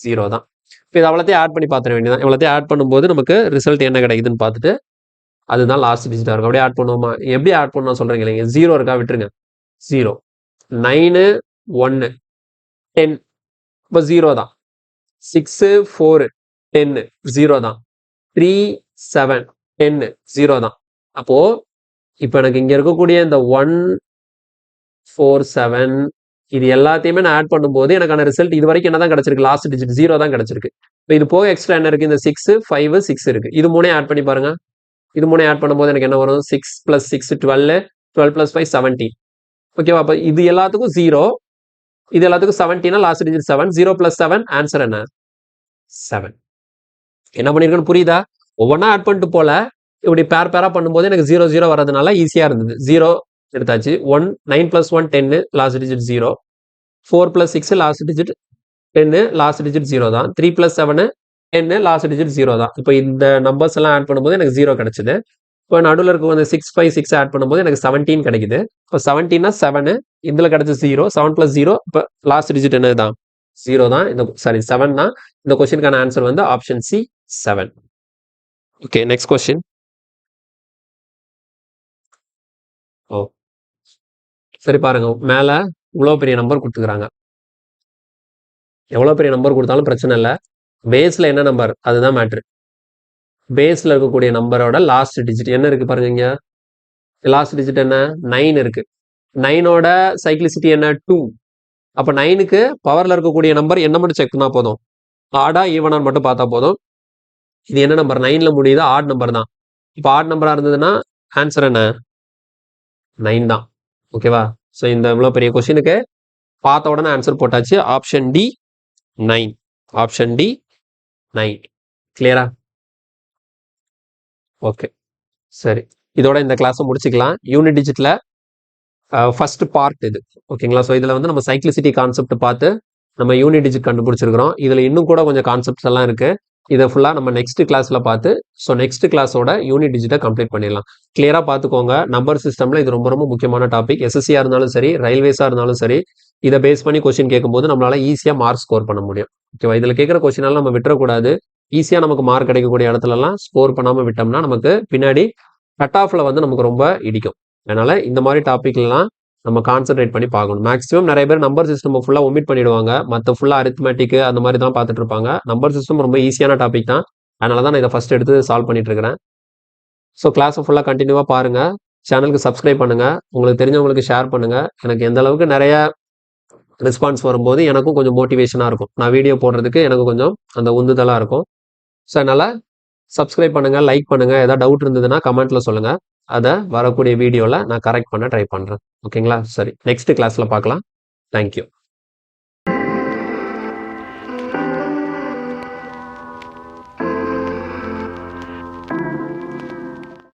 0 தான். இப்போ இது அவ்வளோத்தையும் ஆட் பண்ணி பார்த்துட வேண்டியதான். இவ்வளோத்தையும் ஆட் பண்ணும்போது நமக்கு ரிசல்ட் என்ன கிடைக்குதுன்னு பார்த்துட்டு அதுதான் லாஸ்ட் டிஜிட்டாக இருக்கும். அப்படியே ஆட் பண்ணுவோமா? எப்படி ஆட் பண்ணணும் சொல்கிறீங்க இல்லைங்க? 0 இருக்கா? விட்டுருங்க. 0 9 1 10. இப்போ 0 தான். 6 4 10 0 தான். 3 7 10 0 தான். அப்போ இப்போ எனக்கு இங்கே இருக்கக்கூடிய இந்த 1 4 7 இது எல்லாத்தையுமே நான் ஆட் பண்ணும்போது எனக்கான ரிசல்ட் இது வரைக்கும் என்ன தான் கிடைச்சிருக்கு? லாஸ்ட் டிஜிட் 0 தான் கிடைச்சிருக்கு. இப்போ இது போக எக்ஸ்ட்ரா என்ன இருக்கு? இந்த 6 5 6 இருக்கு. இது மூணே ஆட் பண்ணி பாருங்க. இது மூணே ஆட் பண்ணும்போது எனக்கு என்ன வரும்? 6 plus 6 12. 12 plus 5 17. ஓகேவா? அப்போ இது எல்லாத்துக்கும் 0, இது எல்லாத்துக்கும் 17. Last digit 7. 0 plus 7 ஆன்சர் என்ன? 7. என்ன பண்ணிருக்கேன்னு புரியுதா? ஒவ்வொன்றா ஆட் பண்ணிட்டு போல இப்படி பேரா பண்ணும்போது எனக்கு 0 0 வரதுனால ஈஸியா இருந்தது. 0 எடுத்தாச்சு. 1 9 plus 1 10. Last digit 0. 4 plus 6 last digit 10. Last digit 0 தான். 3 plus 7 10. லாஸ்ட் டிஜிட் 0 தான். இப்போ இந்த நம்பர்ஸ் எல்லாம் ஆட் பண்ணும்போது எனக்கு 0 கிடைச்சது. இப்போ நடுவில் இருக்க வந்து 6 5 6 ஆட் பண்ணும்போது எனக்கு 17 கிடைக்குது. இப்போ 17னா 7, இதில் கிடைச்ச 0. 7 plus 0. இப்போ லாஸ்ட் டிஜிட் என்ன தான்? 0 தான். இந்த 7 தான். இந்த கொஸ்டினுக்கான ஆன்சர் வந்து option C 7. Okay, next question. ஓ சரி பாருங்க, மேலே இவ்வளோ பெரிய நம்பர் கொடுத்துக்கிறாங்க. எவ்வளோ பெரிய நம்பர் கொடுத்தாலும் பிரச்சனை இல்லை. பேஸில் என்ன நம்பர் அதுதான் மேட்ரு. பேஸில் இருக்கக்கூடிய நம்பரோட லாஸ்ட் டிஜிட் என்ன இருக்கு பாருங்க. இங்க லாஸ்ட் டிஜிட் என்ன? 9 இருக்கு. 9ஓட சைக்ளிசிட்டி என்ன? 2. அப்போ 9க்கு பவரில் இருக்கக்கூடிய நம்பர் என்ன மட்டும் செக் பண்ணால் போதும், ஆடா ஈவனான்னு மட்டும் பார்த்தா போதும். இது என்ன நம்பர், 9ல் முடியுது, ஆட் நம்பர் தான். இப்போ ஆட் நம்பராக இருந்ததுன்னா ஆன்சர் என்ன, 9 தான். ஓகேவா? ஸோ இந்த இவ்வளோ பெரிய கொஸ்டினுக்கு பார்த்த உடனே ஆன்சர் போட்டாச்சு. Option D 9. Option D 9. கிளியரா? ஓகே, சரி. இதோட இந்த கிளாஸை முடிச்சுக்கலாம். யூனிட் டிஜிட்டில் ஃபர்ஸ்ட் பார்ட் இது. ஓகேங்களா? ஸோ இதில் வந்து நம்ம சைக்ளிசிட்டி கான்செப்ட் பார்த்து நம்ம யூனிட் டிஜிட் கண்டுபிடிச்சிருக்கிறோம். இதில் இன்னும் கூட கொஞ்சம் கான்செப்ட்ஸ் எல்லாம் இருக்குது. இதை ஃபுல்லாக நம்ம நெக்ஸ்ட் கிளாஸில் பார்த்து ஸோ நெக்ஸ்ட் கிளாஸோட யூனிட் டிஜிட்டை கம்ப்ளீட் பண்ணிடலாம். கிளியராக பார்த்துக்கோங்க. நம்பர் சிஸ்டமில் இது ரொம்ப ரொம்ப முக்கியமான டாபிக். எஸ்எஸ்சியாக இருந்தாலும் சரி, ரயில்வேஸாக இருந்தாலும் சரி, இதை பேஸ் பண்ணி கொஸ்டின் கேட்கும்போது நம்மளால ஈஸியாக மார்க் ஸ்கோர் பண்ண முடியும். ஓகேவா? இதில் கேட்குற கொஸ்டினால நம்ம விட்டுறக்கூடாது. ஈஸியாக நமக்கு மார்க் கிடைக்கக்கூடிய இடத்துலலாம் ஸ்கோர் பண்ணாமல் விட்டோம்னா நமக்கு பின்னாடி கட் ஆஃபில் வந்து நமக்கு ரொம்ப இடிக்கும். அதனால இந்த மாதிரி டாபிக்லாம் நம்ம கான்சென்ட்ரேட் பண்ணி பார்க்கணும். மேக்ஸிமம் நிறைய பேர் நம்பர் சிஸ்டம் ஃபுல்லாக ஒமிட் பண்ணிடுவாங்க. மற்ற ஃபுல்லாக அரித்மெட்டிக் அந்த மாதிரி தான் பார்த்துட்டு இருப்பாங்க. நம்பர் சிஸ்டம் ரொம்ப ஈஸியான டாபிக் தான். அதனால தான் நான் இதை ஃபர்ஸ்ட் எடுத்து சால்வ் பண்ணிட்டு இருக்கிறேன். ஸோ கிளாஸை ஃபுல்லாக கண்டினியூவாக பாருங்க. சேனலுக்கு சப்ஸ்கிரைப் பண்ணுங்க. உங்களுக்கு தெரிஞ்சவங்களுக்கு ஷேர் பண்ணுங்க. எனக்கு எந்த அளவுக்கு நிறைய ரெஸ்பான்ஸ் வரும்போது எனக்கும் கொஞ்சம் மோட்டிவேஷனாக இருக்கும். நான் வீடியோ போடுறதுக்கு எனக்கு கொஞ்சம் அந்த உந்துதலாக இருக்கும். ஸோ அதனால் சப்ஸ்கிரைப் பண்ணுங்கள், லைக் பண்ணுங்கள். ஏதாவது டவுட் இருந்ததுன்னா கமெண்ட்டில் சொல்லுங்கள். அதை வரக்கூடிய வீடியோவில் நான் கரெக்ட் பண்ண ட்ரை பண்ணுறேன். ஓகேங்களா? சரி, நெக்ஸ்ட் கிளாஸில் பார்க்கலாம். தேங்க்யூ.